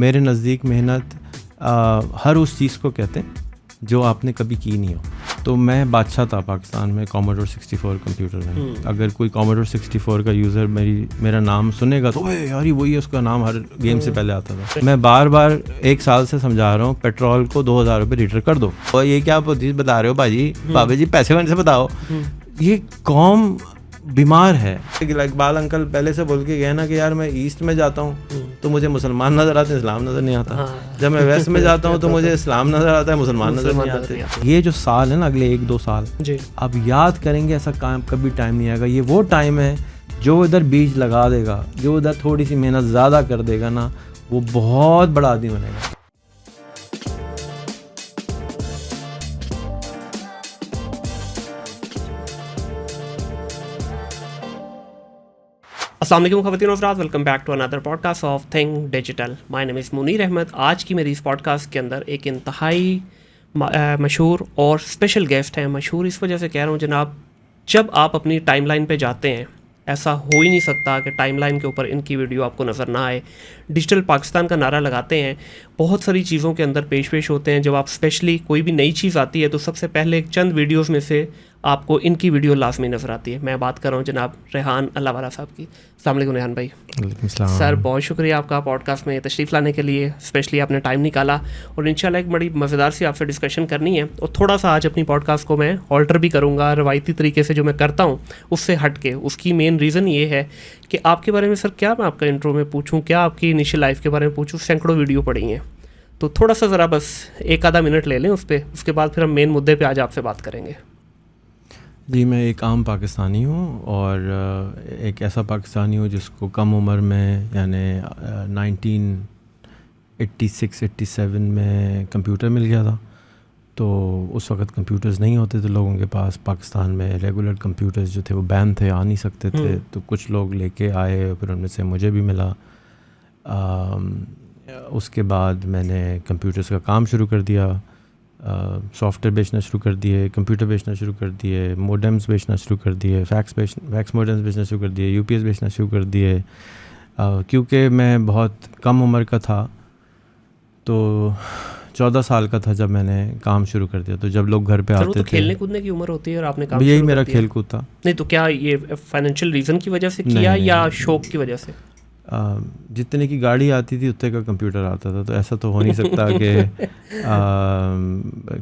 मेरे नज़दीक मेहनत हर उस चीज़ को कहते हैं जो आपने कभी की नहीं हो। तो मैं बादशाह था पाकिस्तान में Commodore 64 कंप्यूटर में। अगर कोई Commodore 64 का यूज़र मेरा नाम सुनेगा तो ओए यार ये वही है, उसका नाम हर गेम से पहले आता था। मैं बार बार 1 साल से समझा रहा हूँ पेट्रोल को 2000 रुपये लीटर कर दो, और ये क्या बता रहे हो भाजी, बाबा जी पैसे वैसे बताओ। ये कौम बीमार है। इकबाल अंकल पहले से बोल के गए ना कि यार मैं ईस्ट में जाता हूँ तो मुझे मुसलमान नज़र आते हैं, इस्लाम नज़र नहीं आता। जब मैं वेस्ट में जाता हूँ तो मुझे इस्लाम नज़र आता है, मुसलमान नज़र नहीं आते। ये जो साल है ना, अगले 1-2 साल अब याद करेंगे, ऐसा काम कभी टाइम नहीं आएगा। ये वो टाइम है जो इधर बीज लगा देगा, जो इधर थोड़ी सी मेहनत ज़्यादा कर देगा ना, वो बहुत बड़ा आदमी बनेगा। अस्सलाम वालेकुम ख़वातीन और हज़रात, welcome back to another podcast of Think Digital. My name is Munir Ahmad. आज की मेरी इस पॉडकास्ट के अंदर एक इंतहाई मशहूर और स्पेशल गेस्ट हैं। मशहूर इस वजह से कह रहा हूँ जनाब, जब आप अपनी टाइमलाइन पे जाते हैं, ऐसा हो ही नहीं सकता कि टाइमलाइन के ऊपर इनकी वीडियो आपको नज़र ना आए। डिजिटल पाकिस्तान का नारा लगाते हैं, बहुत सारी चीज़ों के अंदर पेश होते हैं। जब आप स्पेशली कोई भी नई चीज़ आती है तो सबसे पहले चंद वीडियोस में से आपको इनकी वीडियो लाजमी नज़र आती है। मैं बात कर रहा हूँ जनाब रेहान अल्लाहवाला साहब की। अस्सलाम वालेकुम रेहान भाई। सर बहुत शुक्रिया आपका पॉडकास्ट में तशरीफ़ लाने के लिए, स्पेशली आपने टाइम निकाला और इंशाल्लाह एक बड़ी मज़ेदार सी आपसे डिस्कशन करनी है। और थोड़ा सा आज अपनी पॉडकास्ट को मैं ऑल्टर भी करूँगा, रवायती तरीके से जो मैं करता हूँ उससे हट के। उसकी मेन रीज़न ये है कि आपके बारे में सर क्या मैं आपका इंट्रो में पूछूँ, क्या आपकी इनिशियल लाइफ के बारे में पूछूँ। सैकड़ों वीडियो पड़ी हैं, तो थोड़ा सा ज़रा बस 1-आधा मिनट ले लें उस पर, उसके बाद फिर हम मेन मुद्दे पे आज आपसे बात करेंगे। जी, मैं एक आम पाकिस्तानी हूँ और एक ऐसा पाकिस्तानी हूँ जिसको कम उम्र में यानी 1986-87 में कंप्यूटर मिल गया था। तो उस वक़्त कंप्यूटर्स नहीं होते थे लोगों के पास। पाकिस्तान में रेगुलर कंप्यूटर्स जो थे वो बैन थे, आ नहीं सकते थे। तो कुछ लोग लेके आए, फिर उनमें से मुझे भी मिला। उसके बाद मैंने कंप्यूटर्स का काम शुरू कर दिया, सॉफ्टवेयर बेचना शुरू कर दिए, कंप्यूटर बेचना शुरू कर दिए, मोडेम्स बेचना शुरू कर दिए, फैक्स मोडेम्स बेचना शुरू कर दिए, यूपीएस बेचना शुरू कर दिए। क्योंकि मैं बहुत कम उम्र का था, तो 14 साल का था जब मैंने काम शुरू कर दिया। तो जब लोग घर पे आते थे, खेलने कूदने की उम्र होती है और आपने काम यही मेरा खेल कूद था। नहीं तो क्या ये फाइनेंशियल रीज़न की वजह से किया या शौक़ की वजह से? जितने की गाड़ी आती थी उतने का कंप्यूटर आता था। तो ऐसा तो हो नहीं सकता कि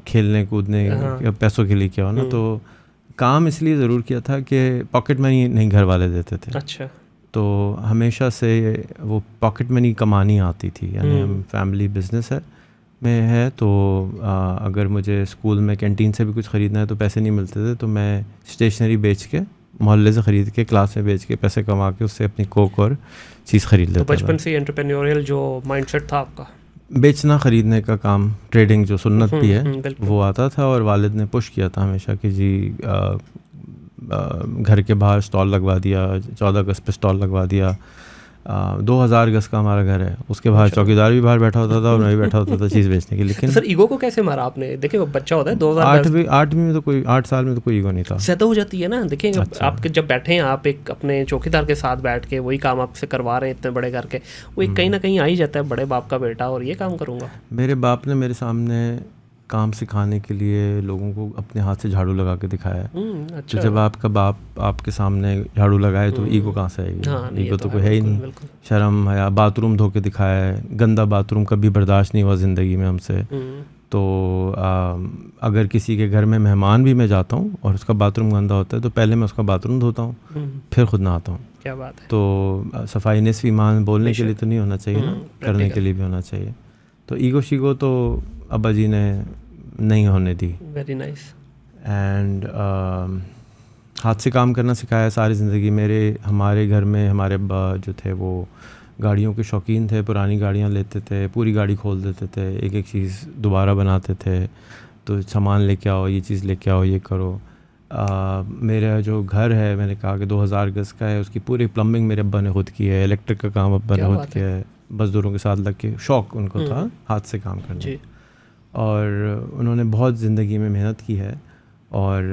खेलने कूदने या पैसों के लिए क्या हो ना। तो काम इसलिए ज़रूर किया था कि पॉकेट मनी नहीं घर वाले देते थे। अच्छा। तो हमेशा से वो पॉकेट मनी कमानी आती थी। यानी हम फैमिली बिजनेस है तो अगर मुझे स्कूल में कैंटीन से भी कुछ ख़रीदना है तो पैसे नहीं मिलते थे, तो मैं स्टेशनरी बेच के, मोहल्ले से ख़रीद के, क्लास में बेच के, पैसे कमा के उससे अपनी कोक और चीज़ ख़रीद लेता था। तो बचपन से एंटरप्रेन्योरियल जो माइंडसेट था आपका, बेचना ख़रीदने का काम, ट्रेडिंग जो सुन्नत भी है वो आता था। और वालिद ने पुश किया था हमेशा कि जी घर के बाहर स्टॉल लगवा दिया, 14 अगस्त पे स्टॉल लगवा दिया। 2000 गज का हमारा घर है, उसके बाहर चौकीदार भी बाहर बैठा होता था और मैं भी बैठा होता था चीज़ बेचने की। लेकिन सर ईगो को कैसे मारा आपने? देखिए वो बच्चा होता है 2008 में तो कोई 8 साल में तो कोई ईगो नहीं था। सैदा हो जाती है ना। देखिए आपके जब बैठे हैं आप एक अपने चौकीदार के साथ बैठ के, वही काम आपसे करवा रहे हैं इतने बड़े घर के, वो एक कहीं ना कहीं आ ही जाता है बड़े बाप का बेटा और ये काम करूँगा। मेरे बाप ने मेरे सामने काम सिखाने के लिए लोगों को अपने हाथ से झाड़ू लगा के दिखाया है। अच्छा। तो जब आपका बाप आपके सामने झाड़ू लगाए तो ईगो कहाँ से आएगी? ईगो तो कोई है ही नहीं। शर्म है। बाथरूम धो के दिखाया है, गंदा बाथरूम कभी बर्दाश्त नहीं हुआ ज़िंदगी में हमसे। तो अगर किसी के घर में मेहमान भी मैं जाता हूँ और उसका बाथरूम गंदा होता है तो पहले मैं उसका बाथरूम धोता हूँ, फिर खुद नहाता हूँ। क्या बात है। तो सफाई निस्फ़ ईमान बोलने के लिए तो नहीं होना चाहिए ना, करने के लिए भी होना चाहिए। तो ईगो शीगो तो अब्बा जी ने नहीं होने दी। Very nice. एंड हाथ से काम करना सिखाया सारी ज़िंदगी। हमारे घर में हमारे अब्बा जो थे वो गाड़ियों के शौकीन थे। पुरानी गाड़ियाँ लेते थे, पूरी गाड़ी खोल देते थे, एक एक चीज़ दोबारा बनाते थे। तो सामान लेके आओ, ये चीज़ लेके आओ, ये करो। मेरा जो घर है, मैंने कहा कि 2000 गज का है, उसकी पूरी प्लम्बिंग मेरे अब्बा ने खुद की है, इलेक्ट्रिक का काम अब्बा ने खुद किया है। मज़दूरों के साथ लग के, शौक़ उनको था हाथ से काम करने। और उन्होंने बहुत ज़िंदगी में मेहनत की है और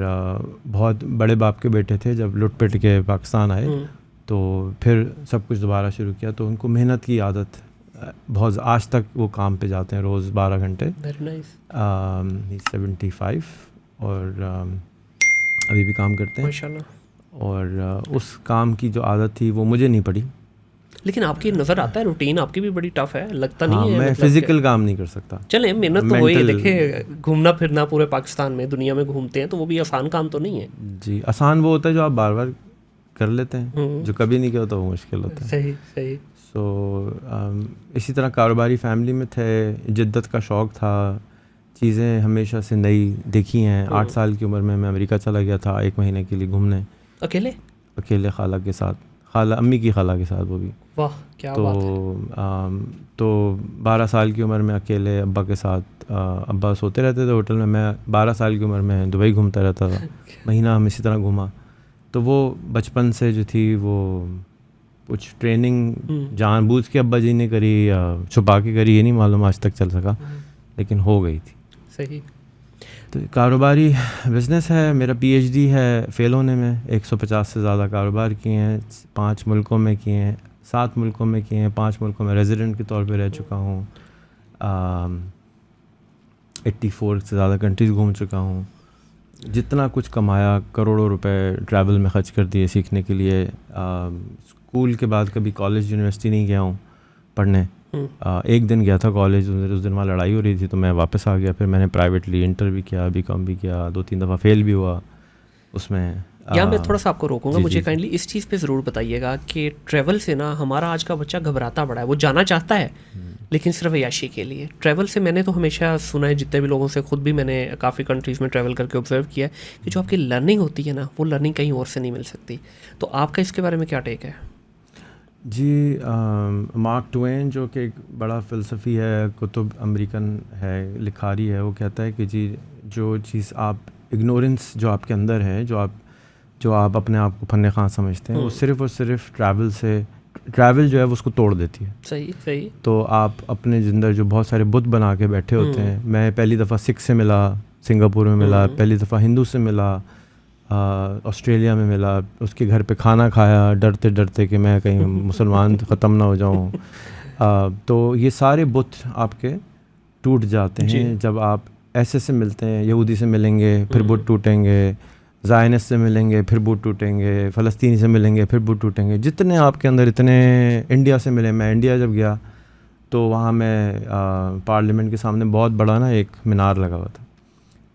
बहुत बड़े बाप के बेटे थे। जब लुट पिट के पाकिस्तान आए तो फिर सब कुछ दोबारा शुरू किया। तो उनको मेहनत की आदत बहुत आज तक वो काम पे जाते हैं रोज़ 12 घंटे. Very nice. 75 और अभी भी काम करते हैं माशाल्लाह. और उस काम की जो आदत थी वो मुझे नहीं पड़ी. लेकिन आपकी नज़र आता है रूटीन आपकी भी बड़ी टफ है, लगता हाँ, नहीं है? मैं मतलब फिजिकल काम नहीं कर सकता. चले मेहनत तो वही है. देखिए घूमना फिरना पूरे पाकिस्तान में दुनिया में घूमते हैं तो वो भी आसान काम तो नहीं है. जी, आसान वो होता है जो आप बार बार कर लेते हैं, जो कभी नहीं किया होता वो मुश्किल होता है. सही सही. सो इसी तरह कारोबारी फैमिली में थे, जिद्दत का शौक़ था, चीज़ें हमेशा से नई देखी हैं. 8 साल की उम्र में मैं अमेरिका चला गया था 1 महीने के लिए घूमने. अकेले खाला के साथ, खाला अम्मी की खाला के साथ वो भी. वाह क्या बात है. तो 12 साल की उम्र में अकेले अब्बा के साथ, अब्बा सोते रहते थे होटल में, मैं 12 साल की उम्र में दुबई घूमता रहता था. महीना हम इसी तरह घूमा. तो वो बचपन से जो थी वो कुछ ट्रेनिंग जानबूझ के अब्बा जी ने करी या छुपा के करी, ये नहीं मालूम आज तक चल सका, लेकिन हो गई थी. सही. तो कारोबारी बिज़नेस है. मेरा PhD है फ़ेल होने में. 150 से ज़्यादा कारोबार किए हैं, 5 मुल्कों में किए हैं, 7 मुल्कों में किए हैं, 5 मुल्कों में रेजिडेंट के तौर पे रह चुका हूँ. 84 से ज़्यादा कंट्रीज़ घूम चुका हूँ. जितना कुछ कमाया, करोड़ों रुपए ट्रैवल में ख़र्च कर दिए सीखने के लिए. स्कूल के बाद कभी कॉलेज यूनिवर्सिटी नहीं गया हूँ पढ़ने. एक दिन गया था कॉलेज, उस दिन वहाँ लड़ाई हो रही थी तो मैं वापस आ गया. फिर मैंने प्राइवेटली इंटर भी किया, BCom भी किया, 2-3 दफ़ा फेल भी हुआ उसमें. यहाँ मैं थोड़ा सा आपको रोकूंगा. मुझे काइंडली इस चीज़ पे ज़रूर बताइएगा कि ट्रैवल से ना हमारा आज का बच्चा घबराता बड़ा है. वो जाना चाहता है लेकिन सिर्फ अय्याशी के लिए. ट्रैवल से मैंने तो हमेशा सुना है, जितने भी लोगों से, खुद भी मैंने काफ़ी कंट्रीज़ में ट्रैवल करके ऑब्जर्व किया है कि जो आपकी लर्निंग होती है ना, वो लर्निंग कहीं और से नहीं मिल सकती. तो आपका इसके बारे में क्या टेक है? जी, मार्क ट्वेन जो कि एक बड़ा फ़िलसफ़ी है, कुतुब अमेरिकन है, लिखारी है, वो कहता है कि जी जो चीज़ आप इग्नोरेंस जो आपके अंदर है, जो आप अपने आप को फन्ने खां समझते हैं, वो सिर्फ़ और सिर्फ ट्रैवल जो है वो उसको तोड़ देती है. सही सही. तो आप अपने अंदर जो बहुत सारे बुत बना के बैठे होते हैं. मैं पहली दफ़ा सिख से मिला, सिंगापुर में मिला, पहली दफ़ा हिंदू से मिला, ऑस्ट्रेलिया में मिला. उसके घर पे खाना खाया डरते डरते कि मैं कहीं मुसलमान ख़त्म ना हो जाऊँ. तो ये सारे बुत आपके टूट जाते हैं जब आप ऐसे से मिलते हैं. यहूदी से मिलेंगे फिर बुत टूटेंगे, ज़ायनिस्ट से मिलेंगे फिर बुत टूटेंगे, फ़लस्तीनी से मिलेंगे फिर बुत टूटेंगे. जितने आपके अंदर इतने. इंडिया से मिले, मैं इंडिया जब गया तो वहाँ मैं पार्लियामेंट के सामने बहुत बड़ा ना एक मीनार लगा हुआ था.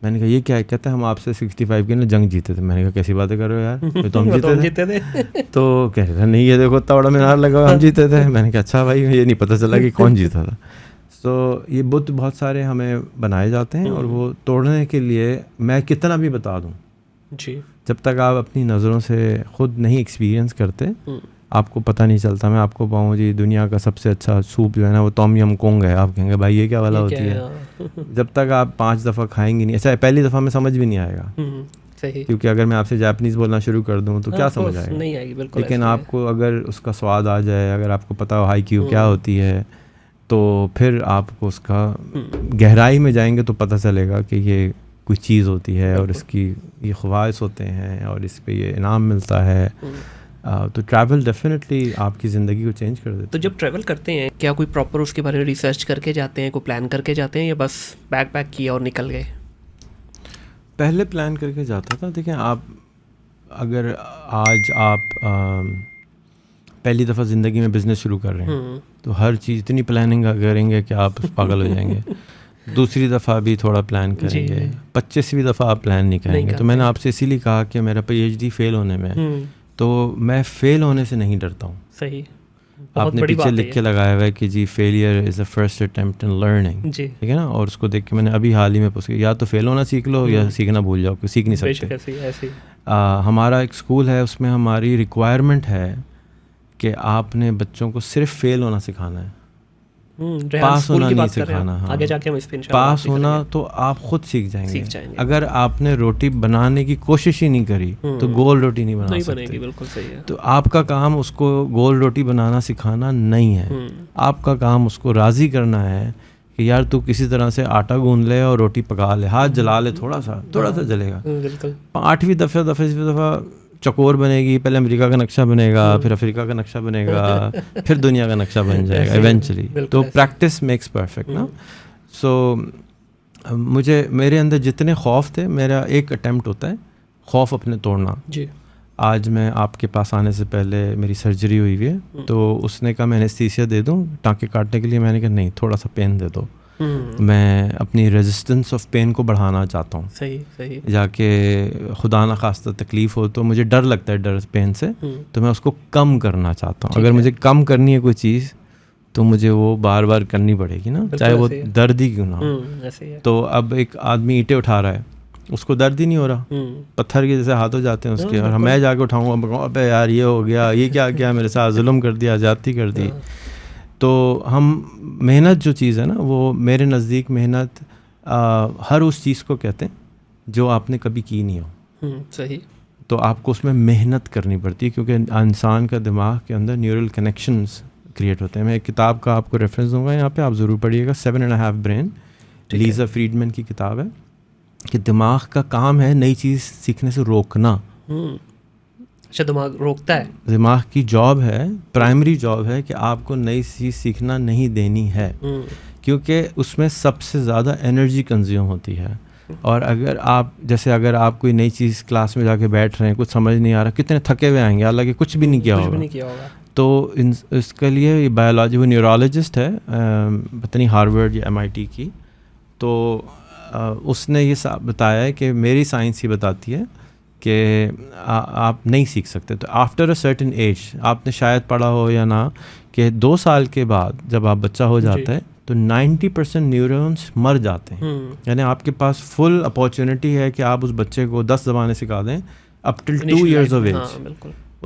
मैंने कहा ये क्या है? कहता है हम आपसे 65 के ना जंग जीते थे. मैंने कहा कैसी बातें कर रहे हो यार, ये तो हम जीते थे. तो कह रहे थे नहीं, ये देखो इतना बड़ा मीनार लगा हुआ, हम जीते थे. मैंने कहा अच्छा भाई, ये नहीं पता चला कि कौन जीता था. तो ये बुत बहुत सारे हमें बनाए जाते हैं और वो तोड़ने के लिए मैं कितना भी बता दूँ जी, जब तक आप अपनी नज़रों से ख़ुद नहीं एक्सपीरियंस करते आपको पता नहीं चलता. मैं आपको पाऊँ जी दुनिया का सबसे अच्छा सूप जो है ना वो टॉम यम कुंग है, आप कहेंगे भाई ये क्या वाला होती है. जब तक आप 5 दफ़ा खाएंगे नहीं, अच्छा पहली दफ़ा में समझ भी नहीं आएगा. सही. क्योंकि अगर मैं आपसे जापानीज़ बोलना शुरू कर दूँ तो क्या समझ आएगा? नहीं आएगी बिल्कुल. लेकिन आपको अगर उसका स्वाद आ जाए, अगर आपको पता हो हाई क्यू क्या होती है, तो फिर आपको उसका गहराई में जाएंगे तो पता चलेगा कि ये कोई चीज़ होती है और इसकी ये ख्वाहिश होते हैं और इस पे ये इनाम मिलता है. तो ट्रैवल डेफिनेटली आपकी ज़िंदगी को चेंज कर देता है. तो जब ट्रैवल करते हैं क्या कोई प्रॉपर उसके बारे में रिसर्च करके जाते हैं, कोई प्लान करके जाते हैं, या बस बैग पैक किया और निकल गए? पहले प्लान करके जाता था. देखें, आप अगर आज आप पहली दफ़ा ज़िंदगी में बिज़नेस शुरू कर रहे हैं तो हर चीज़ इतनी प्लानिंग करेंगे कि आप पागल हो जाएंगे. दूसरी दफ़ा भी थोड़ा प्लान करेंगे, 25वीं दफ़ा आप प्लान नहीं करेंगे. तो मैंने आपसे इसीलिए कहा कि मेरा PhD फ़ेल होने में, तो मैं फ़ेल होने से नहीं डरता हूँ. सही. आपने पीछे लिख के लगाया हुआ है कि जी failure is a first attempt in learning, ठीक है ना. और उसको देख के मैंने अभी हाल ही में पूछा या तो फेल होना सीख लो या सीखना भूल जाओ, सीख नहीं सकते. हमारा एक स्कूल है, उसमें हमारी रिक्वायरमेंट है कि आपने बच्चों को सिर्फ फेल होना सिखाना है, पास होना नहीं सिखाना. हाँ, आगे जाके हम इस पे पास होना तो आप खुद सीख जाएंगे. अगर आपने रोटी बनाने की कोशिश ही नहीं करी तो गोल रोटी नहीं बना सकते. बिल्कुल सही है. तो आपका काम उसको गोल रोटी बनाना सिखाना नहीं है. आपका काम उसको राज़ी करना है कि यार तू किसी तरह से आटा गूंद ले और रोटी पका ले, हाथ जला ले, थोड़ा सा जलेगा. 8वीं दफ़ा चकोर बनेगी, पहले अमेरिका का नक्शा बनेगा, फिर अफ्रीका का नक्शा बनेगा, फिर दुनिया का नक्शा बन जाएगा इवेंचुअली। तो प्रैक्टिस मेक्स परफेक्ट ना। सो मुझे मेरे अंदर जितने खौफ थे, मेरा एक अटेम्प्ट होता है खौफ अपने तोड़ना जी। आज मैं आपके पास आने से पहले मेरी सर्जरी हुई है, तो उसने कहा मैं एनेस्थीसिया दे दूं टाँके काटने के लिए। मैंने कहा नहीं, थोड़ा सा पेन दे दो। मैं अपनी रेजिस्टेंस ऑफ पेन को बढ़ाना चाहता हूँ। सही जाके खुदा ना खास्ता तकलीफ़ हो तो मुझे डर लगता है, डर पेन से, तो मैं उसको कम करना चाहता हूँ। अगर मुझे कम करनी है कोई चीज़ तो मुझे वो बार बार करनी पड़ेगी ना, चाहे वो दर्द ही क्यों ना हो। तो अब एक आदमी ईंटें उठा रहा है, उसको दर्द ही नहीं हो रहा, पत्थर के जैसे हाथ हो जाते हैं उसके, और मैं जाके उठाऊँगा, अबे यार ये हो गया, ये क्या किया मेरे साथ, जुल्म कर दिया, ज़्यादती कर दी। तो हम मेहनत जो चीज़ है ना, वो मेरे नज़दीक मेहनत हर उस चीज़ को कहते हैं जो आपने कभी की नहीं हो। सही। तो आपको उसमें मेहनत करनी पड़ती है, क्योंकि इंसान का दिमाग के अंदर न्यूरल कनेक्शंस क्रिएट होते हैं। मैं एक किताब का आपको रेफरेंस दूंगा यहाँ पे, आप ज़रूर पढ़िएगा, 7.5 ब्रेन, लीज़ा फ्रीडमैन की किताब है, कि दिमाग का काम है नई चीज़ सीखने से रोकना। अच्छा, दिमाग रोकता है? दिमाग की जॉब है, प्राइमरी जॉब है कि आपको नई चीज़ सीखना नहीं देनी है, क्योंकि उसमें सबसे ज़्यादा एनर्जी कंज्यूम होती है। और अगर आप अगर आप कोई नई चीज़ क्लास में जाके बैठ रहे हैं, कुछ समझ नहीं आ रहा, कितने थके हुए आएंगे, हालांकि कुछ भी नहीं किया होगा। तो इसके लिए बायोलॉजी, वो न्यूरोलॉजिस्ट है, पता नहीं हार्वर्ड या MIT की, तो उसने ये बताया है कि मेरी साइंस ये बताती है कि आप नहीं सीख सकते। तो आफ्टर अ सर्टेन एज, आपने शायद पढ़ा हो या ना, कि 2 साल के बाद जब आप बच्चा हो जाता है तो 90% न्यूरॉन्स मर जाते हैं। यानी आपके पास फुल अपॉर्चुनिटी है कि आप उस बच्चे को 10 ज़बानें सिखा दें up till 2 years of age.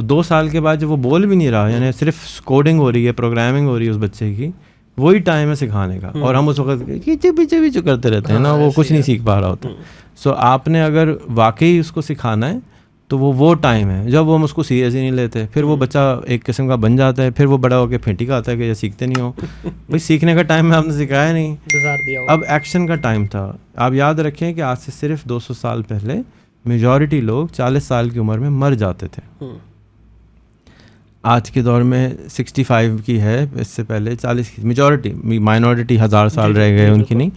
2 साल के बाद जब वो बोल भी नहीं रहा, यानी सिर्फ कोडिंग हो रही है, प्रोग्रामिंग हो रही है उस बच्चे की, वही टाइम है सिखाने का। और हम उस वक्त पीछे करते रहते हैं ना, वो कुछ नहीं सीख पा रहा होता। सो आपने अगर वाकई उसको सिखाना है तो वो टाइम है जब वो हम उसको सीरियस ही नहीं लेते। फिर वो बच्चा एक किस्म का बन जाता है, फिर वो बड़ा होकर फेंटी का आता है कि ये सीखते नहीं हो। भाई सीखने का टाइम में आपने सिखाया नहीं, अब एक्शन का टाइम था। आप याद रखें कि आज से सिर्फ 200 साल पहले मेजॉरिटी लोग 40 साल की उम्र में मर जाते थे। आज के दौर में 65 की है, इससे पहले 40 की मेजॉरिटी, माइनॉरिटी 1000 साल रह गए उनकी नहीं।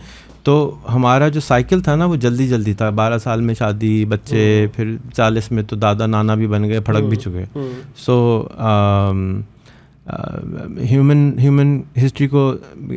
तो हमारा जो साइकिल था ना, वो जल्दी था। 12 साल में शादी, बच्चे, फिर 40 में तो दादा नाना भी बन गए, फड़क भी चुके। सो ह्यूमन हिस्ट्री को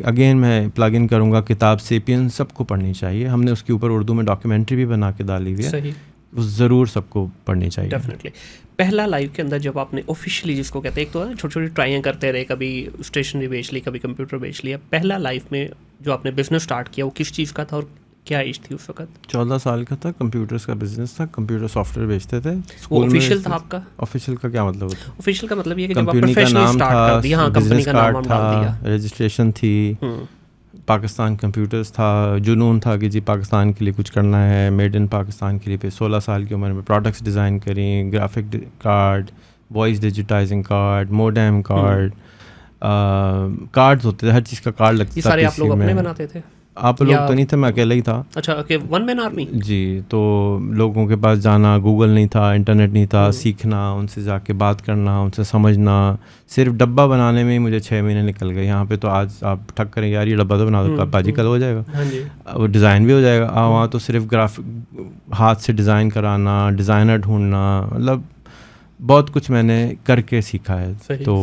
अगेन मैं प्लग इन करूँगा, किताब सेपियंस सबको पढ़नी चाहिए। हमने उसके ऊपर उर्दू में डॉक्यूमेंट्री भी बना के डाली हुई है, वो ज़रूर सबको पढ़नी चाहिए। डेफिनेटली। पहला लाइफ के अंदर जब आपने ऑफिशियली, जिसको कहते हैं, एक तो छोटी छोटी ट्राइयाँ करते रहे, कभी स्टेशनरी बेच ली, कभी कंप्यूटर बेच लिया, पहला लाइफ में जो आपने बिजनेस स्टार्ट किया वो किस चीज़ का था और क्या एज थी उस वक्त? 14 साल का था, कंप्यूटर्स का बिजनेस था, कंप्यूटर सॉफ्टवेयर बेचते थे। वो ऑफिशियल था आपका? ऑफिशियल का क्या मतलब होता है? ऑफिशियल का मतलब ये कि जब आप प्रोफेशनल स्टार्ट कर दिया, हाँ, कंपनी का नाम डाल दिया, रजिस्ट्रेशन थी, पाकिस्तान कंप्यूटर्स था, जुनून था कि जी पाकिस्तान के लिए कुछ करना है, मेड इन पाकिस्तान के लिए। फिर 16 साल की उम्र में प्रोडक्ट्स डिज़ाइन करें, graphic card, voice digitising card, modem card, cards होते थे, हर चीज़ का कार्ड लगता था। ये सारे आप लोग अपने बनाते थे? आप लोग तो नहीं थे, मैं अकेला ही था। अच्छा, ओके, वन मैन आर्मी जी। तो लोगों के पास जाना, गूगल नहीं था, इंटरनेट नहीं था, सीखना, उनसे जाके बात करना, उनसे समझना। सिर्फ डब्बा बनाने में ही मुझे 6 महीने निकल गए। यहाँ पे तो आज आप ठक करें यार ये डब्बा तो बना दो, बाजी कल हो जाएगा, वो डिज़ाइन भी हो जाएगा। वहाँ तो सिर्फ ग्राफिक हाथ से डिज़ाइन कराना, डिज़ाइनर ढूंढना, मतलब बहुत कुछ मैंने करके सीखा है। तो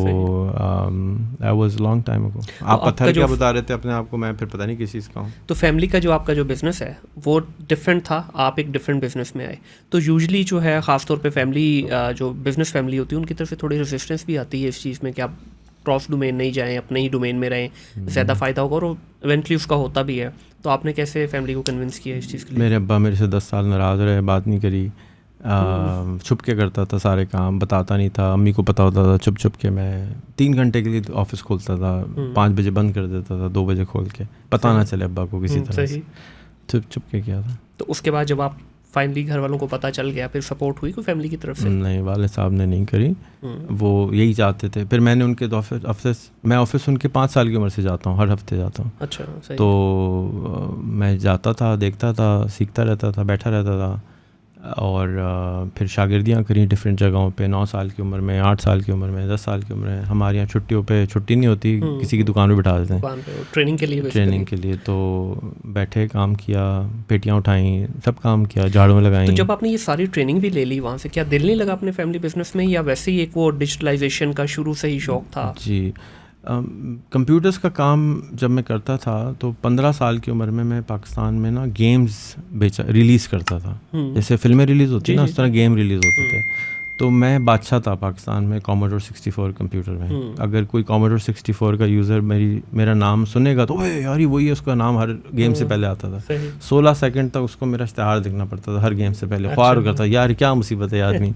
I was long time ago. आप पत्थर क्या बता रहे थे अपने आप को, मैं फिर पता नहीं किस चीज़ का हूँ। तो फैमिली का जो आपका जो बिज़नेस है वो डिफरेंट था, आप एक डिफरेंट बिजनेस में आए। तो यूजुअली जो है ख़ासतौर पे फैमिली, जो बिज़नेस फैमिली होती है, उनकी तरफ से थोड़ी रेजिस्टेंस भी आती है इस चीज़ में कि आप क्रॉस डोमेन नहीं जाएँ, अपने ही डोमेन में रहें, ज़्यादा फ़ायदा होगा, और इवेंटली उसका होता भी है। तो आपने कैसे फैमिली को कन्विंस किया इस चीज़ के लिए? मेरे अब्बा मेरे से 10 साल नाराज़ रहे, बात नहीं करी, छुप के करता था सारे काम, बताता नहीं था। अम्मी को पता होता था, छुप छुप के मैं 3 घंटे के लिए ऑफिस खोलता था, 5 बजे बंद कर देता था, 2 बजे खोल के, पता ना चले अब्बा को किसी तरह से, छुप के किया था। तो उसके बाद जब आप फाइनली घर वालों को पता चल गया, फिर सपोर्ट हुई कोई फैमिली की तरफ से? नहीं, वाले साहब ने नहीं करी, वो यही चाहते थे। फिर मैंने उनके मैं ऑफिस उनके 5 साल की उम्र से जाता हूँ, हर हफ्ते जाता हूँ। अच्छा, सही। तो मैं जाता था, देखता था, सीखता रहता था, बैठा रहता था। और फिर शागिर्दियाँ करी डिफरेंट जगहों पे, 9 साल की उम्र में, 8 साल की उम्र में, 10 साल की उम्र में। हमारे यहाँ छुट्टियों पे छुट्टी नहीं होती, किसी की दुकान पे बिठा देते हैं ट्रेनिंग के लिए तो बैठे, काम किया, पेटियाँ उठाई, सब काम किया, झाड़ू लगाई। तो जब आपने ये सारी ट्रेनिंग भी ले ली वहाँ से, क्या दिल नहीं लगा अपने फैमिली बिजनेस में, या वैसे ही एक वो डिजिटलाइजेशन का शुरू से ही शौक था? जी, कंप्यूटर्स का काम जब मैं करता था तो 15 साल की उम्र में मैं पाकिस्तान में ना गेम्स रिलीज़ करता था। जैसे फिल्में रिलीज़ होती ना, उस तरह गेम रिलीज़ होते थे। तो मैं बादशाह था पाकिस्तान में कॉमोडोर 64 कंप्यूटर में। अगर कोई कॉमोडोर 64 का यूज़र मेरा नाम सुनेगा तो ओए यार वही है, उसका नाम हर गेम से पहले आता था। 16 सेकंड तक उसको मेरा इश्तिहार दिखना पड़ता था हर गेम से पहले। ख्वार करता यार क्या मुसीबत है आदमी।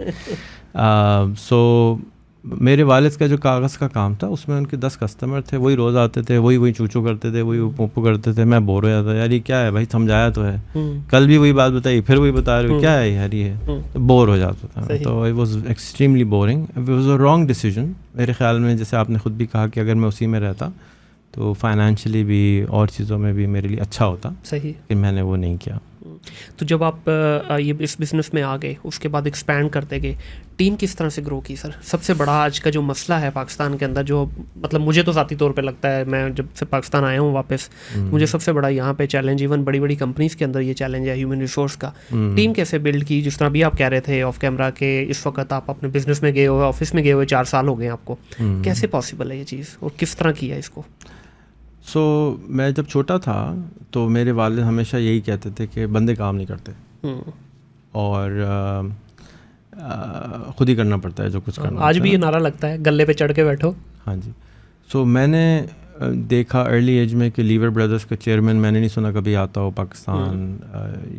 सो मेरे वालिद का जो कागज़ का काम था उसमें उनके 10 कस्टमर थे, वही रोज़ आते थे, वही चूचू करते थे, वही पोपो करते थे। मैं बोर हो जाता था, यार ये क्या है भाई, समझाया तो है, कल भी वही बात बताई, फिर वही बता रहे हो, क्या है यार ये, तो बोर हो जाता था। तो it was extremely boring, it was a wrong decision मेरे ख्याल में। जैसे आपने ख़ुद भी कहा कि अगर मैं उसी में रहता तो फाइनेंशियली भी और चीज़ों में भी मेरे लिए अच्छा होता, सही कि मैंने वो नहीं किया। तो जब आप ये इस बिज़नेस में आ गए, उसके बाद एक्सपैंड करते गए, टीम किस तरह से ग्रो की सर? सबसे बड़ा आज का जो मसला है पाकिस्तान के अंदर, जो मतलब मुझे तो ज़ाती तौर पे लगता है, मैं जब से पाकिस्तान आया हूँ वापस, मुझे सबसे बड़ा यहाँ पे चैलेंज, इवन बड़ी बड़ी कंपनीज़ के अंदर ये चैलेंज है ह्यूमन रिसोर्स का। टीम कैसे बिल्ड की? जिस तरह भी आप कह रहे थे ऑफ कैमरा के इस वक्त आप अपने बिजनेस में गए हुए, ऑफिस में गए हुए 4 साल हो गए आपको, कैसे पॉसिबल है ये चीज़ और किस तरह किया इसको? मैं जब छोटा था तो मेरे वालिद हमेशा यही कहते थे कि बंदे काम नहीं करते और ख़ुद ही करना पड़ता है जो कुछ करना। आज भी ये नारा लगता है, गले पे चढ़ के बैठो। हाँ जी। मैंने देखा अर्ली एज में कि लीवर ब्रदर्स का चेयरमैन मैंने नहीं सुना कभी आता हो पाकिस्तान,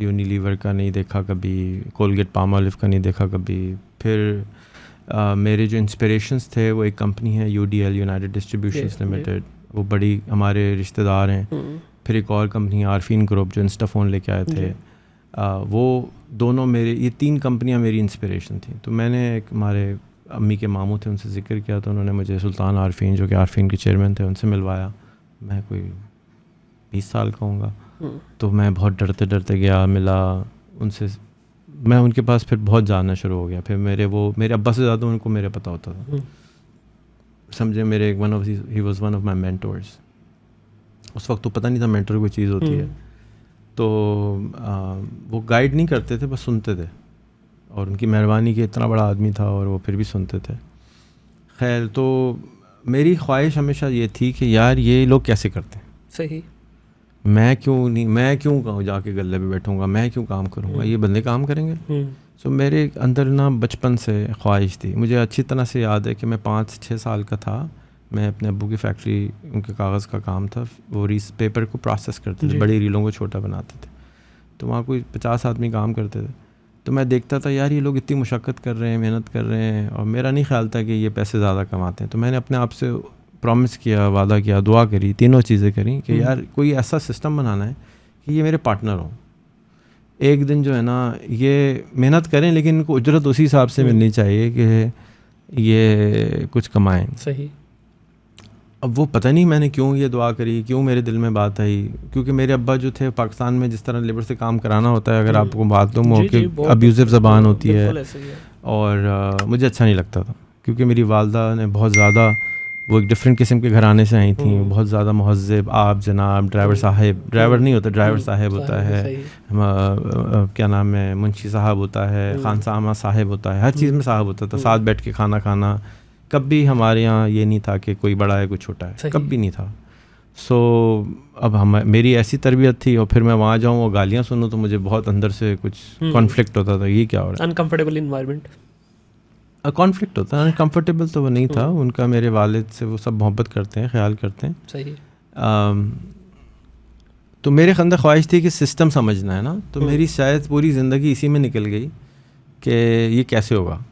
यूनिलीवर का नहीं देखा कभी, कोलगेट पामोलिव का नहीं देखा कभी। फिर मेरे जो इंस्पिरेशंस थे वो एक कंपनी है UDL, यूनाइटेड डिस्ट्रीब्यूशंस लिमिटेड, वो बड़ी हमारे रिश्तेदार हैं। फिर एक और कंपनी आरफीन ग्रुप जो इंस्टाफोन लेके आए थे, वो दोनों मेरे, ये 3 कंपनियां मेरी इंस्पिरेशन थी। तो मैंने एक हमारे अम्मी के मामू थे, उनसे जिक्र किया तो उन्होंने मुझे सुल्तान आरफीन जो कि आरफीन के चेयरमैन थे उनसे मिलवाया। मैं कोई 20 साल का होऊंगा, तो मैं बहुत डरते डरते गया, मिला उनसे, मैं उनके पास फिर बहुत जानना शुरू हो गया। फिर मेरे अब्बा से ज़्यादा उनको मेरे पता होता था, समझे। मेरे he was one of my mentors. उस वक्त तो पता नहीं था मेंटर कोई चीज़ होती है। तो वो गाइड नहीं करते थे, बस सुनते थे, और उनकी मेहरबानी कि इतना बड़ा आदमी था और वो फिर भी सुनते थे। खैर, तो मेरी ख्वाहिश हमेशा ये थी कि यार ये लोग कैसे करते हैं, सही, मैं क्यों कहूँ जाके गले पे बैठूँगा, मैं क्यों काम करूँगा, ये बंदे काम करेंगे। मेरे अंदर ना बचपन से ख्वाहिश थी। मुझे अच्छी तरह से याद है कि मैं 5-6 साल का था, मैं अपने अब्बू की फैक्ट्री, उनके कागज़ का काम था, वो पेपर को प्रोसेस करते थे, बड़ी रीलों को छोटा बनाते थे। तो वहाँ कोई 50 आदमी काम करते थे। तो मैं देखता था यार ये लोग इतनी मुशक्क़त कर रहे हैं, मेहनत कर रहे हैं, और मेरा नहीं ख्याल था कि ये पैसे ज़्यादा कमाते हैं। तो मैंने अपने आप से प्रॉमिस किया, वादा किया, दुआ करी, तीनों चीज़ें करी कि यार कोई ऐसा सिस्टम बनाना है कि ये मेरे पार्टनर हों। एक दिन जो है ना, ये मेहनत करें लेकिन इनको उजरत उसी हिसाब से मिलनी चाहिए कि ये कुछ कमाएं। सही। अब वो पता नहीं मैंने क्यों ये दुआ करी, क्यों मेरे दिल में बात आई, क्योंकि मेरे अब्बा जो थे पाकिस्तान में जिस तरह लेबर से काम कराना होता है, अगर आपको मालूम हो कि अब्यूज़िव ज़बान होती है, और मुझे अच्छा नहीं लगता था, क्योंकि मेरी वालदा ने बहुत ज़्यादा, वो एक डिफरेंट किस्म के घराने से आई थी, बहुत ज़्यादा महज़्ज़ब, आप जनाब, ड्राइवर साहब, ड्राइवर नहीं होता, ड्राइवर साहब होता है, क्या नाम है, मुंशी साहब होता है, खानसामा साहब होता है, हर चीज़ में साहब होता था। साथ बैठ के खाना खाना, कभी हमारे यहाँ ये नहीं था कि कोई बड़ा है कोई छोटा है, कभी नहीं था। अब मेरी ऐसी तरबियत थी, और फिर मैं वहाँ जाऊँ और गालियाँ सुनूँ तो मुझे बहुत अंदर से कुछ कॉन्फ्लिक्ट होता था, ये क्या हो रहा है, अनकम्फर्टेबल इन्वायरमेंट, कॉन्फ्लिक्ट होता है। अनकम्फर्टेबल तो वो नहीं था, उनका मेरे वालिद से वो सब मोहब्बत करते हैं, ख्याल करते हैं। सही। तो मेरे अंदर ख्वाहिश थी कि सिस्टम समझना है ना, तो मेरी शायद पूरी ज़िंदगी इसी में निकल गई कि ये कैसे होगा।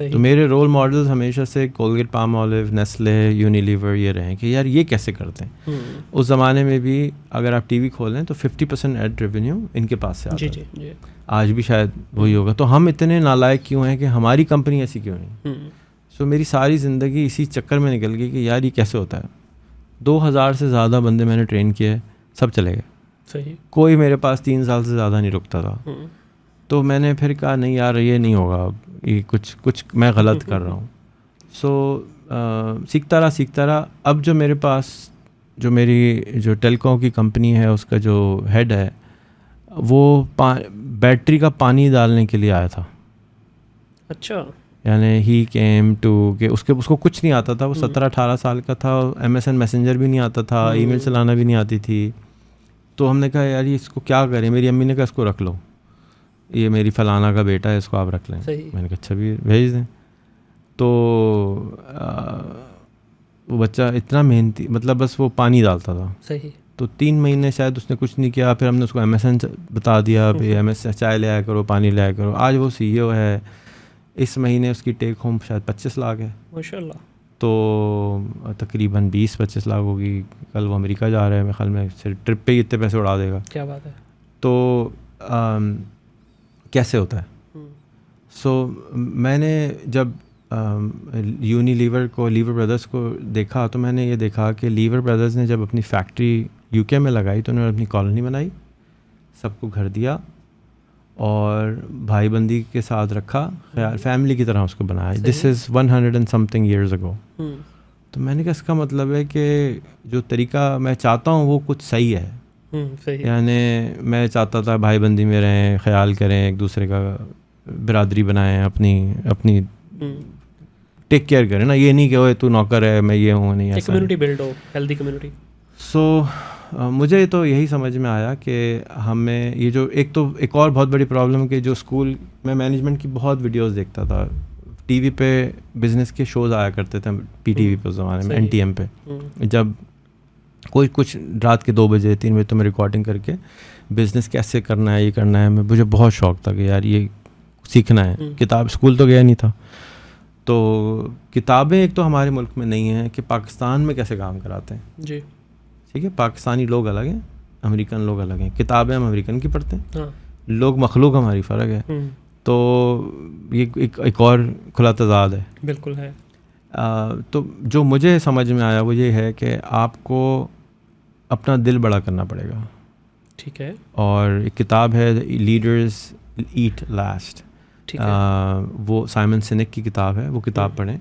तो मेरे रोल मॉडल्स हमेशा से कोलगेट पामोलिव, नेस्ले, यूनिलीवर ये रहे कि यार ये कैसे करते हैं। उस ज़माने में भी अगर आप टीवी खोलें तो 50% एड रेवेन्यू इनके पास से आता है। आज भी शायद वही होगा। तो हम इतने नालायक क्यों हैं कि हमारी कंपनी ऐसी क्यों नहीं। मेरी सारी ज़िंदगी इसी चक्कर में निकल गई कि यार ये कैसे होता है। 2000 से ज़्यादा बंदे मैंने ट्रेन किए, सब चले गए। सही। कोई मेरे पास 3 साल से ज़्यादा नहीं रुकता था। तो मैंने फिर कहा नहीं यार ये नहीं होगा, ये कुछ मैं गलत कर रहा हूँ। सो सीखता रहा। अब जो मेरे पास जो मेरी जो टेलकॉम की कंपनी है उसका जो हेड है वो बैटरी का पानी डालने के लिए आया था। अच्छा। यानी ही केम टू के उसको कुछ नहीं आता था, वो 17-18 साल का था, MSN मैसेंजर भी नहीं आता था, ईमेल चलाना भी नहीं आती थी। तो हमने कहा यार ये इसको क्या करें, मेरी अम्मी ने कहा इसको रख लो, ये मेरी फलाना का बेटा है, इसको आप रख लें। मैंने कहा अच्छा भी भेज दें। तो वो बच्चा इतना मेहनती, मतलब बस वो पानी डालता था। सही। तो 3 महीने शायद उसने कुछ नहीं किया, फिर हमने उसको MSN बता दिया भाई MS चाय ले आया करो, पानी ले आया करो। आज वो CEO है, इस महीने उसकी टेक होम शायद 25 लाख है माशाल्लाह। तो तकरीबन 20-25 लाख होगी। कल वो अमेरिका जा रहा है, मेरे ख्याल में सिर्फ ट्रिप पे ही इतने पैसे उड़ा देगा। क्या बात है। तो कैसे होता है। सो मैंने जब यूनिलीवर को, लीवर ब्रदर्स को देखा तो मैंने ये देखा कि लीवर ब्रदर्स ने जब अपनी फैक्ट्री UK में लगाई तो उन्होंने अपनी कॉलोनी बनाई, सबको घर दिया और भाईबंदी के साथ रखा, फैमिली की तरह उसको बनाया। This is 100 and something years ago। तो मैंने कहा इसका मतलब है कि जो तरीका मैं चाहता हूँ वो कुछ सही है। यानी मैं चाहता था भाईबंदी में रहें, ख्याल करें, एक दूसरे का बिरादरी बनाएं, अपनी टेक केयर करें ना, ये नहीं कि ओए तू नौकर है मैं ये हूँ, नहीं ऐसा। कम्युनिटी बिल्ड हो, हेल्दी कम्युनिटी। सो मुझे तो यही समझ में आया कि हमें ये जो एक और बहुत बड़ी प्रॉब्लम कि जो स्कूल में मैनेजमेंट की बहुत वीडियोस देखता था, टीवी पे बिज़नेस के शोज़ आया करते थे PTV पे उस ज़माने में, NTM पे, जब कोई कुछ रात के 2 बजे 3 बजे तो मैं रिकॉर्डिंग करके बिज़नेस कैसे करना है, ये करना है, मुझे बहुत शौक़ था कि यार ये सीखना है। किताब स्कूल तो गया नहीं था, तो किताबें एक तो हमारे मुल्क में नहीं हैं कि पाकिस्तान में कैसे काम कराते हैं जी। ठीक है, पाकिस्तानी लोग अलग हैं, अमेरिकन लोग अलग हैं, किताबें हम अमेरिकन की पढ़ते हैं। हाँ। लोग मखलूक हमारी फ़र्क है। तो ये एक और खुला तज़ाद है। बिल्कुल है। तो जो मुझे समझ में आया वो ये है कि आपको अपना दिल बड़ा करना पड़ेगा। ठीक है। और एक किताब है लीडर्स ईट लास्ट, वो साइमन सिनेक की किताब है, वो किताब पढ़ें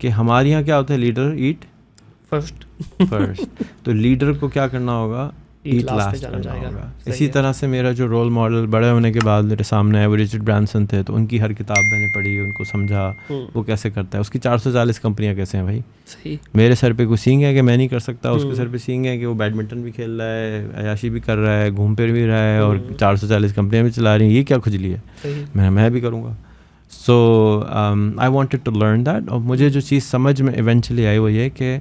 कि हमारे यहाँ क्या होता है, लीडर ईट फर्स्ट तो लीडर को क्या करना होगा, ईट लास्ट करना होगा। इसी तरह से मेरा जो रोल मॉडल बड़े होने के बाद मेरे सामने है वो रिचर्ड ब्रांसन थे, तो उनकी हर किताब मैंने पढ़ी, उनको समझा वो कैसे करता है। उसकी 440 कंपनियां कैसे हैं भाई। सही। मेरे सर पे कोई सींग है कि मैं नहीं कर सकता, उसके सर पे सींग है कि वो बैडमिंटन भी खेल रहा है, अयाशी भी कर रहा है, घूम फिर भी रहा है और 440 कंपनियाँ भी चला रही हैं, ये क्या खुजली है, मैं भी करूँगा। So I wanted to learn that. और मुझे जो चीज़ समझ में इवेंचुअली आई वो ये कि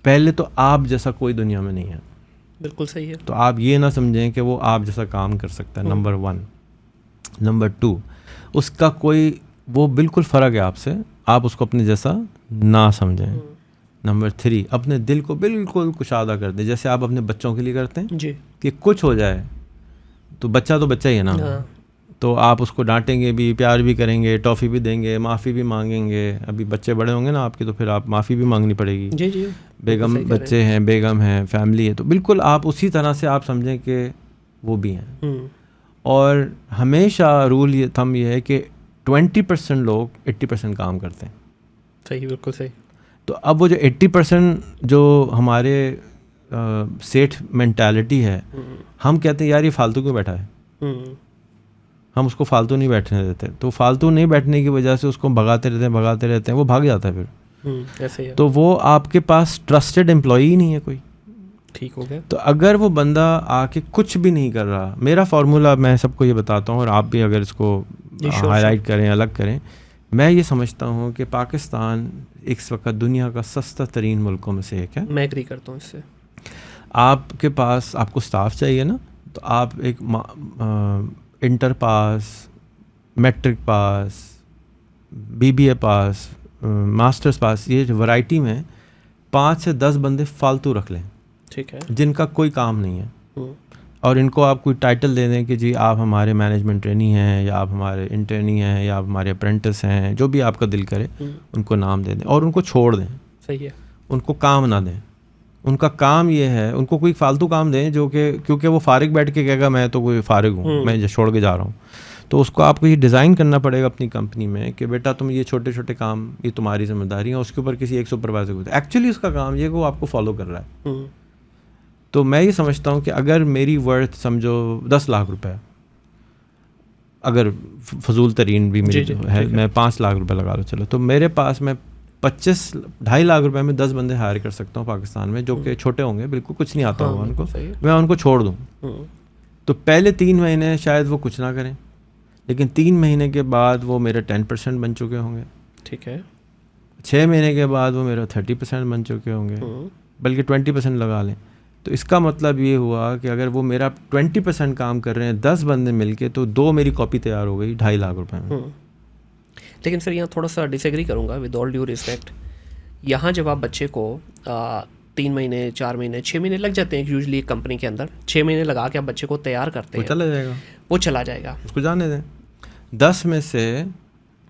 पहले तो आप जैसा कोई दुनिया में नहीं है। बिल्कुल सही है। तो आप ये ना समझें कि वो आप जैसा काम कर सकता है, नंबर 1। नंबर 2, उसका कोई वो बिल्कुल फ़र्क है आपसे, आप उसको अपने जैसा ना समझें। नंबर 3, अपने दिल को बिल्कुल कुशादा कर दें, जैसे आप अपने बच्चों के लिए करते हैं जी, कि कुछ हो जाए तो बच्चा ही है ना। हाँ। तो आप उसको डांटेंगे भी, प्यार भी करेंगे, टॉफ़ी भी देंगे, माफ़ी भी मांगेंगे। अभी बच्चे बड़े होंगे ना आपके, तो फिर आप माफ़ी भी मांगनी पड़ेगी। जी जी। बेगम बच्चे हैं, बेगम हैं, फैमिली है, तो बिल्कुल आप उसी तरह से आप समझें कि वो भी हैं। और हमेशा रूल ये थम ये है कि 20% लोग 80% काम करते हैं। सही, बिल्कुल सही। तो अब वो जो 80% जो हमारे सेठ मेंटालिटी है, हम कहते हैं यार ये फालतू क्यों बैठा है, हम उसको फालतू नहीं बैठने देते। तो फालतू नहीं बैठने की वजह से उसको भगाते रहते हैं, वो भाग जाता है फिर। ऐसे ही है। तो वो आपके पास ट्रस्टेड एम्प्लॉई ही नहीं है कोई। ठीक हो गया। तो अगर वो बंदा आके कुछ भी नहीं कर रहा, मेरा फार्मूला मैं सबको ये बताता हूँ और आप भी अगर इसको हाईलाइट करें, अलग करें, मैं ये समझता हूँ कि पाकिस्तान इस वक्त दुनिया का सस्ता तरीन मुल्कों में से एक है। मैं एग्री करता हूँ इससे। आपके पास आपको स्टाफ चाहिए ना, तो आप एक inter pass, matric pass, BBA पास, मास्टर्स पास, ये वैरायटी में 5 से 10 बंदे फालतू रख लें। ठीक है। जिनका कोई काम नहीं है, और इनको आप कोई टाइटल दे दें कि जी आप हमारे मैनेजमेंट ट्रेनी हैं, या आप हमारे इंटर्नी हैं, या आप हमारे अप्रेंटिस हैं, जो भी आपका दिल करे उनको नाम दे दें और उनको छोड़ दें। सही है। उनको काम ना दें, उनका काम ये है, उनको कोई फालतू काम दें जो कि, क्योंकि वो फारिग बैठ के कहेगा मैं तो कोई फारिग हूँ, मैं छोड़ के जा रहा हूँ, तो उसको आपको ये डिज़ाइन करना पड़ेगा अपनी कंपनी में कि बेटा तुम ये छोटे छोटे काम, ये तुम्हारी जिम्मेदारी है, उसके ऊपर किसी एक सुपरवाइजर को, एक्चुअली उसका काम ये कि वो आपको फॉलो कर रहा है। तो मैं ये समझता हूँ कि अगर मेरी वर्थ समझो 10 लाख रुपए, अगर फजूल तरीन भी मेरी है, मैं 5 लाख रुपए लगा लो चलो, तो मेरे पास मैं 2.5 लाख रुपए में 10 बंदे हायर कर सकता हूँ पाकिस्तान में, जो कि छोटे होंगे, बिल्कुल कुछ नहीं आता होगा उनको, मैं उनको छोड़ दूँ। तो पहले 3 महीने शायद वो कुछ ना करें, लेकिन 3 महीने के बाद वो मेरे 10% बन चुके होंगे, ठीक है। 6 महीने के बाद वो मेरा 30% बन चुके होंगे, बल्कि 20% लगा लें। तो इसका मतलब ये हुआ कि अगर वो मेरा 20% काम कर रहे हैं 10 बंदे मिलके, तो 2 मेरी कॉपी तैयार हो गई 2.5 लाख रुपए में। लेकिन सर यहाँ थोड़ा सा डिसएग्री करूँगा विद ऑल ड्यू रिस्पेक्ट। यहाँ जब आप बच्चे को 3 महीने 4 महीने 6 महीने लग जाते हैं यूजुअली एक कंपनी के अंदर, 6 महीने लगा के आप बच्चे को तैयार करते हैं, वो चला जाएगा, उसको जाने दें। 10 में से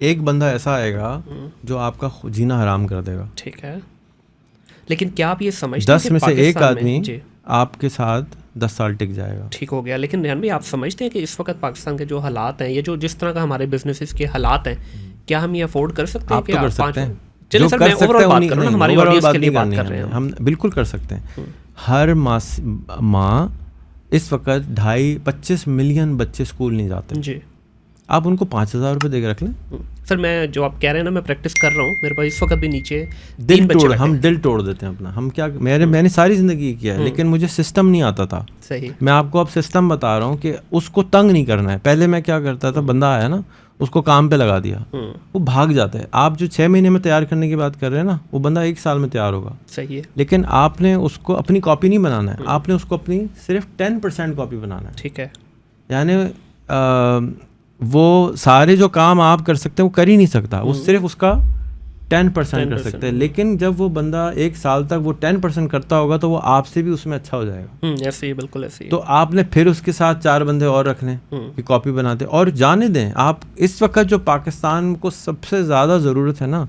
एक बंदा ऐसा आएगा जो आपका जीना हराम कर देगा, ठीक है। लेकिन क्या आप ये समझते हैं 10 में से एक आदमी आपके साथ 10 साल टिक जाएगा, ठीक हो गया। लेकिन रेहान भाई आप समझते हैं कि इस वक्त पाकिस्तान के जो हालात हैं, ये जो जिस तरह का हमारे बिजनेसेस के हालात हैं, क्या हम ये अफोर्ड कर सकते हैं? आप तो कर सकते हैं, चलिए सर, मैं ओवरऑल बात कर रहा हूं, हमारी ऑडियंस के लिए बात कर रहे हैं हम बिल्कुल कर सकते हैं। हर माह इस वक्त 25 मिलियन बच्चे स्कूल नहीं जाते जी, आप उनको 5,000 रुपये दे के रख लें। सर मैं जो आप कह रहे हैं ना, मैं प्रैक्टिस कर रहा हूँ, मेरे पास इस वक्त भी नीचे हम दिल तोड़ देते हैं अपना। हम क्या, मैंने सारी ज़िंदगी किया है, लेकिन मुझे सिस्टम नहीं आता था। सही, मैं आपको अब सिस्टम बता रहा हूँ कि उसको तंग नहीं करना है। पहले मैं क्या करता था, बंदा आया ना, उसको काम पे लगा दिया, वो भाग जाता है। आप जो 6 महीने में तैयार करने की बात कर रहे हैं ना, वो बंदा 1 साल में तैयार होगा। सही है। लेकिन आपने उसको अपनी कॉपी नहीं बनाना है, आपने उसको अपनी सिर्फ 10% कॉपी बनाना है, ठीक है। यानी वो सारे जो काम आप कर सकते हैं वो कर ही नहीं सकता, वो सिर्फ उसका 10% कर सकते हैं। लेकिन जब वो बंदा 1 साल तक वो 10% करता होगा, तो वो आपसे भी उसमें अच्छा हो जाएगा। ऐसे ही, बिल्कुल ऐसे ही। तो आपने फिर उसके साथ 4 बंदे और रखने कि कॉपी बनाते, और जाने दें आप। इस वक्त जो पाकिस्तान को सबसे ज़्यादा ज़रूरत है ना,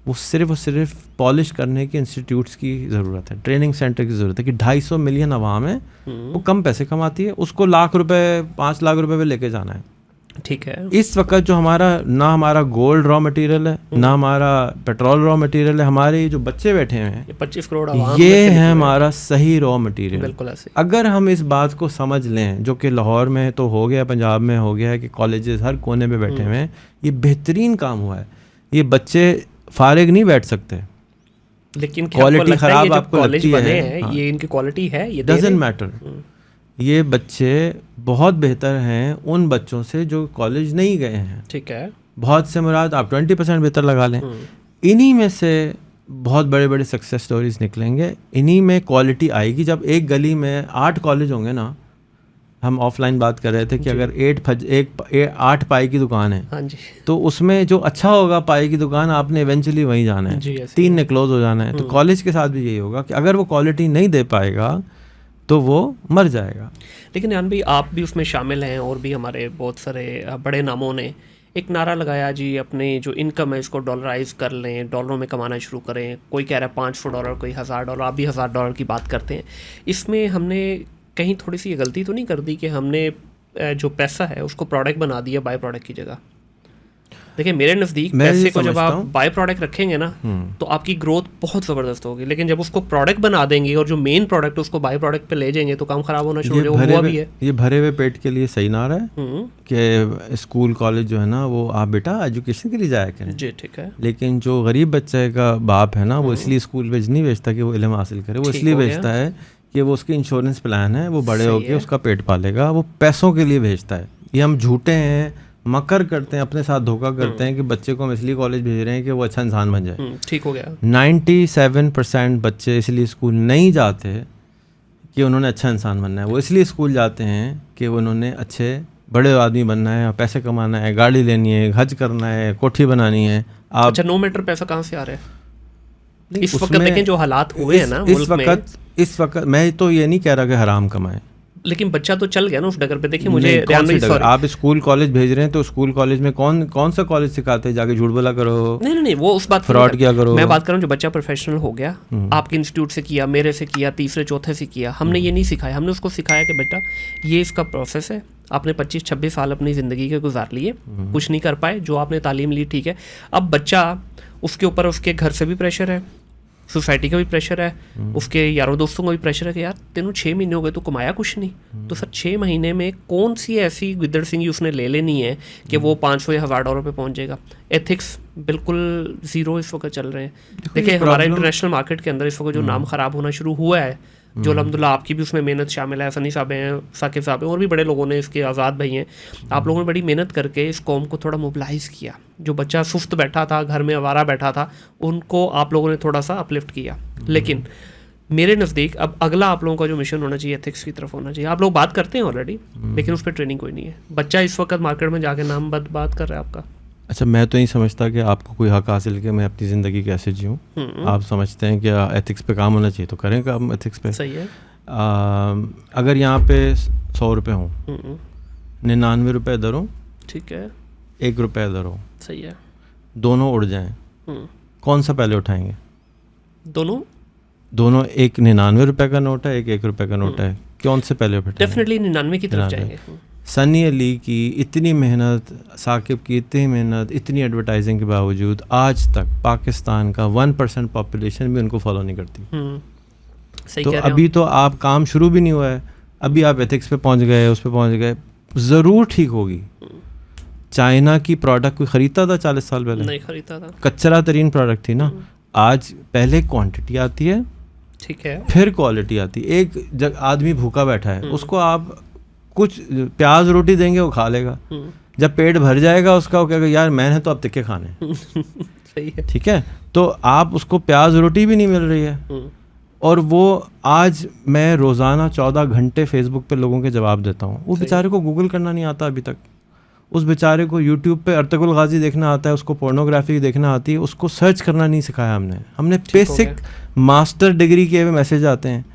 वो सिर्फ पॉलिश करने के इंस्टीट्यूट्स की ज़रूरत है, ट्रेनिंग सेंटर की ज़रूरत है। कि 250 मिलियन आवाम है, वो कम पैसे कमाती है, उसको लाख रुपए 5 लाख रुपए पे लेके जाना है, ठीक है। इस वक्त जो हमारा गोल्ड रॉ मटेरियल है, ना हमारा पेट्रोल रॉ मटेरियल है, हमारे जो बच्चे बैठे हुए हैं 25 करोड़ ये है हमारा सही रॉ मटेरियल। बिल्कुल ऐसे। अगर हम इस बात को समझ लें, जो कि लाहौर में तो हो गया, पंजाब में हो गया है कि कॉलेजेस हर कोने में बैठे हुए हैं, ये बेहतरीन काम हुआ है। ये बच्चे फारिग नहीं बैठ सकते, लेकिन क्वालिटी खराब आपको लगती है, ये इनकी क्वालिटी है, ये डजंट मैटर। ये बच्चे बहुत बेहतर हैं उन बच्चों से जो कॉलेज नहीं गए हैं, ठीक है। बहुत से मुराद आप 20% बेहतर लगा लें। इन्हीं में से बहुत बड़े बड़े सक्सेस स्टोरीज निकलेंगे, इन्हीं में क्वालिटी आएगी। जब एक गली में 8 कॉलेज होंगे ना, हम ऑफलाइन बात कर रहे थे कि अगर 8 पाई की दुकान है, हाँ जी, तो उसमें जो अच्छा होगा पाई की दुकान, आपने इवेंचुअली वहीं जाना है, 3 ने क्लोज हो जाना है। तो कॉलेज के साथ भी यही होगा कि अगर वो क्वालिटी नहीं दे पाएगा तो वो मर जाएगा। लेकिन यान भाई आप भी उसमें शामिल हैं, और भी हमारे बहुत सारे बड़े नामों ने एक नारा लगाया जी, अपने जो इनकम है इसको डॉलराइज कर लें, डॉलरों में कमाना शुरू करें। कोई कह रहा है $500, कोई $1000, आप भी $1000 की बात करते हैं। इसमें हमने कहीं थोड़ी सी गलती तो नहीं कर दी कि हमने जो पैसा है उसको प्रोडक्ट बना दिया बाय प्रोडक्ट की जगह? देखिए मेरे नज़दीक पैसे को जब आप बाय प्रोडक्ट रखेंगे ना, तो आपकी ग्रोथ बहुत ज़बरदस्त होगी। लेकिन जब उसको प्रोडक्ट बना देंगे और जो मेन प्रोडक्ट उसको बाय प्रोडक्ट पे ले जाएंगे, तो काम खराब होना शुरू हो जाएगा। भी है ये भरे हुए पेट के लिए सही नारा है कि स्कूल कॉलेज जो है ना, वो आप बेटा एजुकेशन के लिए जाया करें जी, ठीक है। लेकिन जो गरीब बच्चे का बाप है ना, वो इसलिए स्कूल नहीं भेजता कि वो इल्म हासिल करे, वो इसलिए भेजता है कि वो उसके इंश्योरेंस प्लान है, वो बड़े होकर उसका पेट पालेगा, वो पैसों के लिए भेजता है। ये हम झूठे हैं, मकर करते हैं, अपने साथ धोखा करते हैं कि बच्चे को हम इसलिए कॉलेज भेज रहे हैं कि वो अच्छा इंसान बन जाए। ठीक हो गया। 97% बच्चे इसलिए स्कूल नहीं जाते कि उन्होंने अच्छा इंसान बनना है, वो इसलिए स्कूल जाते हैं कि उन्होंने अच्छे बड़े आदमी बनना है, पैसे कमाना है, गाड़ी लेनी है, हज करना है, कोठी बनानी है। आप अच्छा, नो मैटर पैसा कहाँ से आ रहा है इस वक्त? देखें जो हालात हुए हैं ना इस वक्त मैं तो ये नहीं कह रहा कि हराम कमाएं, लेकिन बच्चा तो चल गया ना उस डगर पे। देखिए मुझे नहीं, कौन सी डगर? सॉरी, आप स्कूल कॉलेज भेज रहे हैं तो स्कूल कॉलेज में कौन सा कॉलेज सिखाते हैं जाके झूठ बोला करो? नहीं, वो उस बात फ्रॉड किया करो। मैं बात कर रहा हूँ जो बच्चा प्रोफेशनल हो गया, आपके इंस्टीट्यूट से किया, मेरे से किया, तीसरे चौथे से किया, हमने ये नहीं सिखाया। हमने उसको सिखाया कि बेटा ये इसका प्रोसेस है, आपने 25-26 साल अपनी ज़िंदगी के गुजार लिए, कुछ नहीं कर पाए, जो आपने तालीम ली ठीक है। अब बच्चा, उसके ऊपर उसके घर से भी प्रेशर है, सोसाइटी का भी प्रेशर है, उसके यारों दोस्तों का भी प्रेशर है कि यार तेनों 6 महीने हो गए तो कमाया कुछ नहीं। तो सर 6 महीने में कौन सी ऐसी गिद्दड़ सिंगी उसने ले लेनी है कि वो 500 या $1000 पे पहुंच जाएगा। एथिक्स बिल्कुल ज़ीरो इस वक्त चल रहे हैं। देखिए हमारा इंटरनेशनल मार्केट के अंदर इस वक्त जो नाम ख़राब होना शुरू हुआ है, जो अल्हम्दुलिल्लाह आपकी भी उसमें मेहनत शामिल है, सनी साहब हैं, साकिब साहब हैं, और भी बड़े लोगों ने, इसके आज़ाद भाई हैं, आप लोगों ने बड़ी मेहनत करके इस कौम को थोड़ा मोबिलाइज़ किया। जो बच्चा सुस्त बैठा था, घर में आवारा बैठा था, उनको आप लोगों ने थोड़ा सा अपलिफ्ट किया। लेकिन मेरे नज़दीक अब अगला आप लोगों का जो मिशन होना चाहिए एथिक्स की तरफ होना चाहिए। आप लोग बात करते हैं ऑलरेडी, लेकिन उस पर ट्रेनिंग कोई नहीं है। बच्चा इस वक्त मार्केट में जाके नाम बात कर रहा है आपका। अच्छा, मैं तो नहीं समझता कि आपको कोई हक हासिल कि मैं अपनी ज़िंदगी कैसे जीऊँ। आप समझते हैं कि एथिक्स पे काम होना चाहिए तो करें काम एथिक्स पे। सही है। अगर यहाँ पे 100 रुपये हों, 99 रुपये इधर हों, ठीक है, 1 रुपये इधर हो, सही है, दोनों उड़ जाएं, कौन सा पहले उठाएंगे? दोनों एक 99 रुपये का नोट है, एक 1 रुपये का नोट है, कौन से पहले उठाएंगे? डेफिनेटली 99 की तरफ जाएंगे। सनी अली की इतनी मेहनत, साकिब की इतनी मेहनत, इतनी एडवर्टाइजिंग के बावजूद आज तक पाकिस्तान का 1% पॉपुलेशन भी उनको फॉलो नहीं करती। सही तो कह रहे अभी तो आप काम शुरू भी नहीं हुआ है, अभी आप एथिक्स पे पहुंच गए, उस पे पहुंच गए, ज़रूर ठीक होगी। चाइना की प्रोडक्ट कोई ख़रीदता था 40 साल पहले? नहीं खरीदता था, कच्चरा तरीन प्रोडक्ट थी ना। आज पहले क्वांटिटी आती है, ठीक है, फिर क्वालिटी आती है। एक आदमी भूखा बैठा है, उसको आप कुछ प्याज रोटी देंगे वो खा लेगा, जब पेट भर जाएगा उसका, वो कहेगा यार मैंने तो अब तिक्के खाने। सही है, ठीक है। तो आप उसको प्याज रोटी भी नहीं मिल रही है, और वो आज मैं रोज़ाना 14 घंटे फेसबुक पे लोगों के जवाब देता हूँ। वो बेचारे को गूगल करना नहीं आता अभी तक, उस बेचारे को यूट्यूब पे अर्तुगरुल गाजी देखना आता है, उसको पोर्नोग्राफी देखना आती है, उसको सर्च करना नहीं सिखाया हमने बेसिक मास्टर डिग्री के मैसेज आते हैं,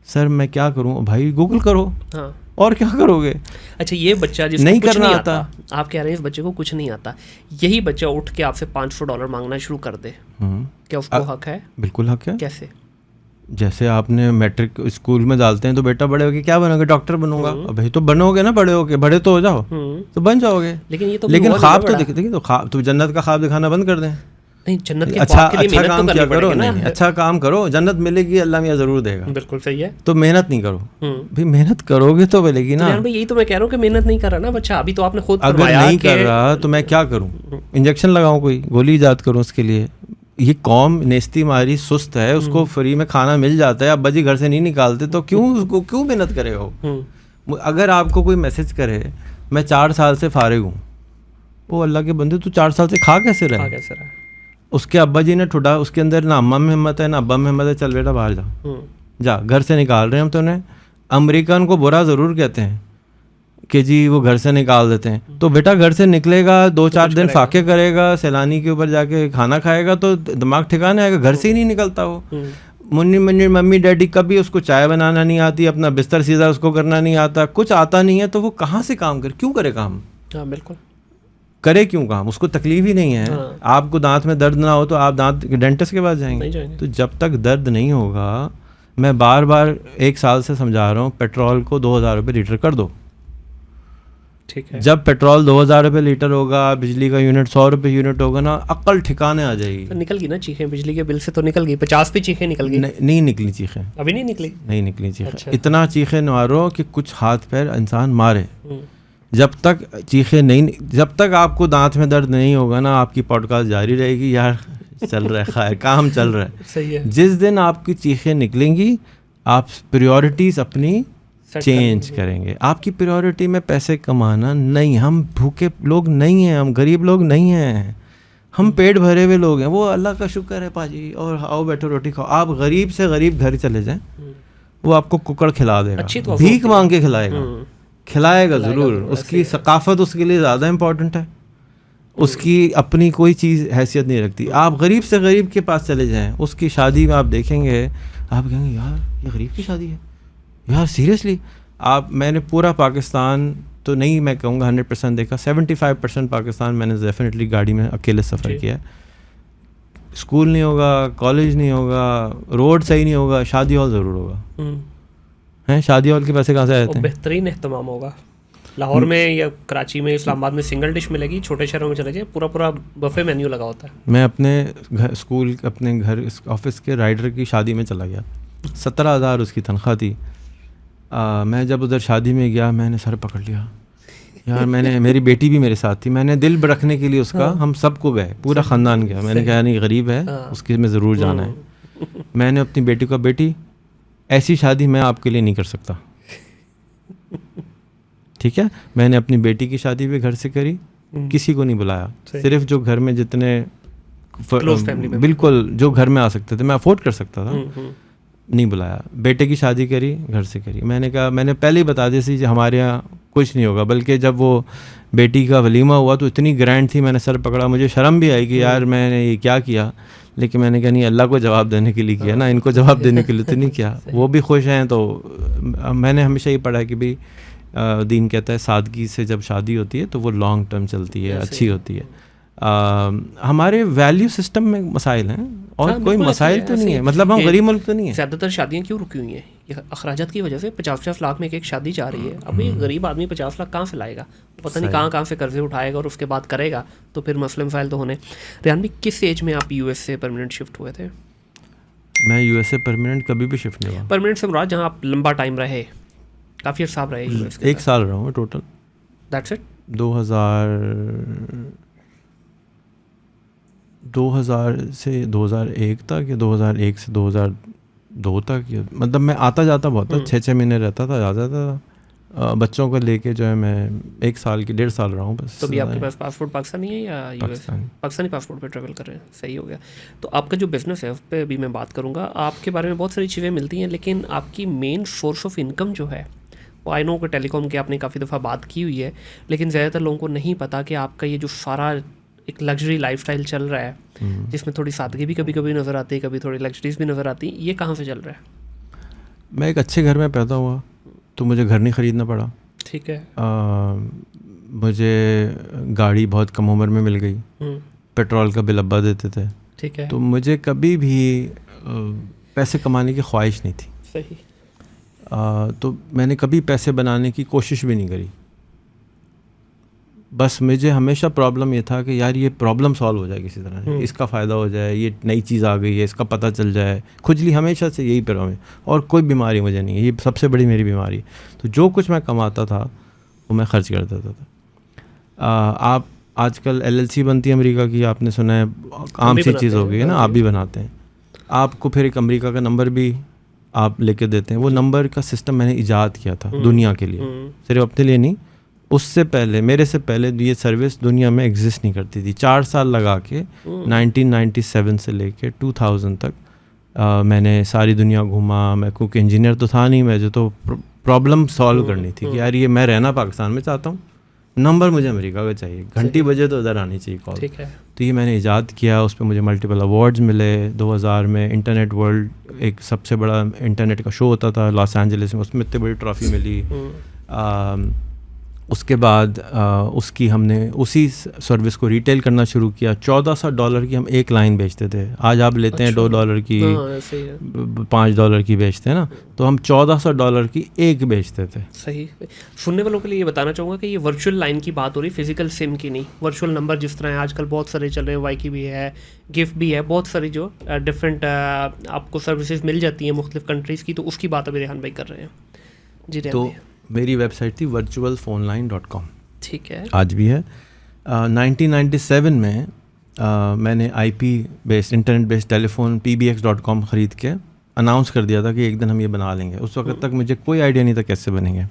सर मैं क्या करूँ? भाई गूगल करो। हाँ। और क्या करोगे? अच्छा, ये बच्चा जिसको नहीं करना नहीं आता, आप कह रहे हैं इस बच्चे को कुछ नहीं आता, यही बच्चा उठ के आपसे $500 मांगना शुरू कर दे, क्या उसको हक है? बिल्कुल हक है। कैसे? जैसे आपने मैट्रिक स्कूल में डालते हैं तो बेटा बड़े होके क्या बनोगे? डॉक्टर बनूंगा। भाई तो बनोगे ना, बड़े होके, बड़े तो हो जाओ, तो बन जाओगे। लेकिन ख्वाब तो देखिए, तो ख्वाब तो जन्नत का ख्वाब दिखाना बंद कर दें। नहीं, जन्नत के अच्छा काम क्या करो, नहीं अच्छा काम करो, जन्नत मिलेगी, अल्लाह मियां जरूर देगा। बिल्कुल सही है। तो मेहनत नहीं करो भाई, मेहनत करोगे तो मिलेगी ना। भाई यही तो मैं कह रहा हूँ कि मेहनत नहीं कर रहा ना बच्चा, अभी तो आपने खुद अगर नहीं कर रहा तो मैं क्या करूँ? इंजेक्शन लगाऊं, कोई गोली ईजाद करूँ उसके लिए? ये कौम नेस्ती मारी सुस्त है, उसको फ्री में खाना मिल जाता है, अब्बा जी घर से नहीं निकालते, तो क्यों मेहनत करेगा वो? अगर आपको कोई मैसेज करे मैं 4 साल से फारिग हूँ, वो अल्लाह के बंदे तू 4 साल से खा कैसे रहे? उसके अब्बा जी ने ठुडा, उसके अंदर ना अम्मा में हिम्मत है ना अब्बा में हिम्मत है, चल बेटा बाहर जा, घर से निकाल रहे हैं हम तो उन्हें। अमेरिकन को बुरा ज़रूर कहते हैं कि जी वो घर से निकाल देते हैं, तो बेटा घर से निकलेगा 2-4 दिन फाके करेगा, सैलानी के ऊपर जाके खाना खाएगा तो दिमाग ठिकाने आएगा। घर से ही नहीं निकलता वो। मुन्नी मम्मी डैडी कभी उसको चाय बनाना नहीं आती, अपना बिस्तर सीधा उसको करना नहीं आता, कुछ आता नहीं है, तो वो कहाँ से काम करे? क्यों करे काम? हाँ बिल्कुल करे क्यों काम? उसको तकलीफ ही नहीं है। हाँ। आपको दांत में दर्द ना हो तो आप दांत डेंटिस्ट के पास जाएंगे। तो जब तक दर्द नहीं होगा, मैं बार बार 1 साल से समझा रहा हूँ, पेट्रोल को 2000 रुपये लीटर कर दो। ठीक है। जब पेट्रोल 2000 रुपये लीटर होगा, बिजली का यूनिट 100 रुपये यूनिट होगा ना, अक्ल ठिकाने आ जाएगी। तो निकल गई ना चीखें, बिजली के बिल से तो निकल गई, 50 भी चीखें निकल गई। नहीं निकली चीखें, अभी नहीं निकली, नहीं निकली चीखें। अच्छा। इतना चीखें मारो कि कुछ हाथ पैर इंसान मारे। जब तक चीखें नहीं, जब तक आपको दांत में दर्द नहीं होगा ना, आपकी पॉडकास्ट जारी रहेगी। यार चल रहा है, खैर काम चल रहा है। सही है। जिस दिन आपकी चीखें निकलेंगी, आप प्रायोरिटीज़ अपनी चेंज करेंगे। आपकी प्रायोरिटी में पैसे कमाना नहीं, हम भूखे लोग नहीं हैं, हम गरीब लोग नहीं हैं, हम पेट भरे हुए लोग हैं। वो अल्लाह का शुक्र है पाजी, और आओ बैठो रोटी खाओ। आप गरीब से गरीब घर चले जाएं, वो आपको कुकड़ खिला देगा, भीख मांग के खिलाएगा ज़रूर। उसकी सकाफत उसके लिए ज़्यादा इम्पोर्टेंट है, उसकी अपनी कोई चीज़ हैसियत नहीं रखती। आप गरीब से गरीब के पास चले जाएं, उसकी शादी में आप देखेंगे, आप कहेंगे यार ये गरीब की शादी है, यार सीरियसली। मैंने पूरा पाकिस्तान तो नहीं मैं कहूँगा 100% देखा, 75% पाकिस्तान मैंने डेफिनेटली गाड़ी में अकेले सफ़र किया है। स्कूल नहीं होगा, कॉलेज नहीं होगा, रोड सही नहीं होगा, शादी हॉल ज़रूर होगा। हैं, शादी हॉल के पैसे कहाँ से आए थे? बेहतरीन एहतमाम होगा। लाहौर में या कराची में, इस्लामाबाद में सिंगल डिश मिलेगी, छोटे शहरों में चले जाए पूरा बफे मेन्यू लगा होता है। मैं अपने स्कूल, अपने घर, ऑफिस के राइडर की शादी में चला गया, 17,000 उसकी तनख्वाह थी। मैं जब उधर शादी में गया, मैंने सर पकड़ लिया यार। मेरी बेटी भी मेरे साथ थी, मैंने दिल रखने के लिए उसका, हम सबको गए, पूरा ख़ानदान गया। मैंने कहा नहीं, गरीब है, उसके में ज़रूर जाना है। मैंने अपनी बेटी को, बेटी ऐसी शादी मैं आपके लिए नहीं कर सकता, ठीक है। मैंने अपनी बेटी की शादी भी घर से करी, किसी को नहीं बुलाया, सिर्फ जो घर में जितने बिल्कुल जो घर में आ सकते थे, मैं अफोर्ड कर सकता था, नहीं बुलाया। बेटे की शादी करी, घर से करी। मैंने कहा, मैंने पहले ही बता दी थी हमारे यहाँ कुछ नहीं होगा। बल्कि जब वो बेटी का वलीमा हुआ तो इतनी ग्रैंड थी, मैंने सर पकड़ा, मुझे शर्म भी आई कि यार मैंने ये क्या किया। लेकिन मैंने कहा नहीं, अल्लाह को जवाब देने के लिए किया ना, इनको जवाब देने के लिए तो नहीं किया। वो भी खुश हैं तो मैंने हमेशा ये पढ़ा है कि भाई दीन कहता है सादगी से जब शादी होती है तो वो लॉन्ग टर्म चलती है, अच्छी होती है। हमारे वैल्यू सिस्टम में मसाइल हैं और कोई मसाइल तो नहीं है, मतलब हम गरीब मुल्क तो नहीं है। ज़्यादातर शादियाँ क्यों रुकी हुई हैं? ये अखराजात की वजह से 50-50 लाख में एक शादी जा रही है। अब ये गरीब आदमी 50 लाख कहाँ से लाएगा? पता नहीं कहाँ से कर्जे उठाएगा और उसके बाद करेगा, तो फिर मसले मसाइल तो होने। रेहान भाई, किस एज में आप यूएस से परमानेंट शिफ्ट हुए थे? मैं यूएस से परमानेंट कभी भी शिफ्ट नहीं हुआ। परमानेंट से मुराद जहाँ आप लंबा टाइम रहे, काफ़ी अर्सा आप रहे यूएस के? 1 साल रहा हूँ टोटल। That's it? 2000 से 2001 तक, या 2001 से 2002 तक, मतलब मैं आता जाता बहुत था, 6-6 महीने रहता था, आ जाता था। बच्चों को लेके जो है मैं 1 साल की 1.5 साल रहा हूँ बस। तो भी आपके पास पासपोर्ट पाकिस्तानी है या यूएस? पाकिस्तानी पासपोर्ट पे ट्रैवल कर रहे हैं, सही हो गया। तो आपका जो बिज़नेस है उस पर अभी मैं बात करूँगा। आपके बारे में बहुत सारी चीज़ें मिलती हैं, लेकिन आपकी मेन सोर्स ऑफ इनकम जो है वो, आई नो कि टेलीकॉम की आपने काफ़ी दफ़ा बात की हुई है, लेकिन ज़्यादातर लोगों को नहीं पता कि आपका ये जो सारा एक लग्जरी लाइफस्टाइल चल रहा है, जिसमें थोड़ी सादगी भी कभी कभी नज़र आती है, कभी थोड़ी लग्जरीज भी नज़र आती है, ये कहाँ से चल रहा है? मैं एक अच्छे घर में पैदा हुआ तो मुझे घर नहीं ख़रीदना पड़ा, ठीक है। मुझे गाड़ी बहुत कम उम्र में मिल गई, पेट्रोल का बिल अब्बा देते थे, ठीक है। तो मुझे कभी भी पैसे कमाने की ख्वाहिश नहीं थी। सही। तो मैंने कभी पैसे बनाने की कोशिश भी नहीं करी। बस मुझे हमेशा प्रॉब्लम ये था कि यार ये प्रॉब्लम सॉल्व हो जाए किसी तरह, इसका फ़ायदा हो जाए, ये नई चीज़ आ गई है, इसका पता चल जाए। खुजली हमेशा से यही प्रॉब्लम है, और कोई बीमारी मुझे नहीं है, ये सबसे बड़ी मेरी बीमारी है। तो जो कुछ मैं कमाता था वो मैं खर्च कर देता था। आप आजकल LLC बनती है अमेरिका की, आपने सुना है, आम सी चीज़ हो गई है ना, आप भी बनाते हैं। आपको फिर एक अमेरिका का नंबर भी आप लेके देते हैं। वो नंबर का सिस्टम मैंने इजाद किया था दुनिया के लिए, सिर्फ अपने लिए नहीं। उससे पहले, मेरे से पहले ये सर्विस दुनिया में एग्जिस्ट नहीं करती थी। 4 साल लगा के 1997 से लेके 2000 तक मैंने सारी दुनिया घूमा। मैं क्योंकि इंजीनियर तो था नहीं, मुझे तो प्रॉब्लम सॉल्व करनी थी कि यार ये मैं रहना पाकिस्तान में चाहता हूँ, नंबर मुझे अमेरिका का चाहिए, घंटी बजे तो उधर आनी चाहिए कॉल। ठीक है। तो ये मैंने इजाद किया, उस पर मुझे मल्टीपल अवार्ड्स मिले। 2000 में इंटरनेट वर्ल्ड, एक सबसे बड़ा इंटरनेट का शो होता था लॉस एंजलिस में, उसमें इतनी बड़ी ट्रॉफ़ी मिली। उसके बाद उसकी हमने उसी सर्विस को रिटेल करना शुरू किया। $1400 की हम एक लाइन बेचते थे। आज आप लेते हैं $2 की, $5 की बेचते हैं ना, तो हम $1400 की एक बेचते थे। सही। सुनने वालों के लिए ये बताना चाहूँगा कि ये वर्चुअल लाइन की बात हो रही, फिजिकल सिम की नहीं। वर्चुअल नंबर जिस तरह आजकल बहुत सारे चल रहे हैं, वाई की भी है, गिफ्ट भी है, बहुत सारी जो डिफरेंट आपको सर्विसेज मिल जाती हैं मुख्तलिफ कंट्रीज़ की, तो उसकी बात अभी रेहान भाई कर रहे हैं। जी तो मेरी वेबसाइट थी virtualphoneline.com, ठीक है, आज भी है। 1997 में मैंने IP based, internet based telephone PBX.com ख़रीद के अनाउंस कर दिया था कि एक दिन हम ये बना लेंगे। उस वक्त तक मुझे कोई आइडिया नहीं था कैसे बनेंगे।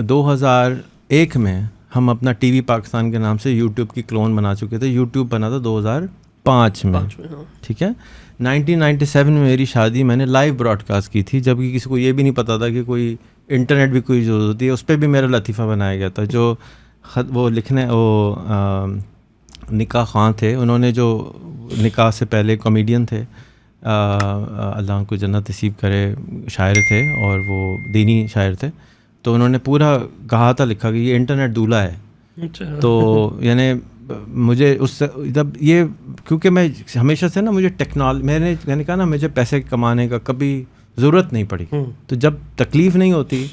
2001 में हम अपना TV पाकिस्तान के नाम से YouTube की क्लोन बना चुके थे। YouTube बना था 2005 में, ठीक है। 1997 में मेरी शादी मैंने लाइव ब्रॉडकास्ट की थी, जबकि किसी को ये भी नहीं पता था कि कोई इंटरनेट भी कोई ज़रूरत होती है। उस पर भी मेरा लतीफ़ा बनाया गया था। जो वो लिखने, वो निकाह खान थे, उन्होंने जो निकाह से पहले कॉमेडियन थे, अल्लाह उनको जन्नत नसीब करे, शायर थे और वो दीनी शायर थे। तो उन्होंने पूरा कहा था, लिखा कि ये इंटरनेट दूल्हा है। तो यानी मुझे उस जब ये, क्योंकि मैं हमेशा से ना, मुझे मैंने कहा ना, मुझे पैसे कमाने का कभी ज़रूरत नहीं पड़ी। तो जब तकलीफ़ नहीं होती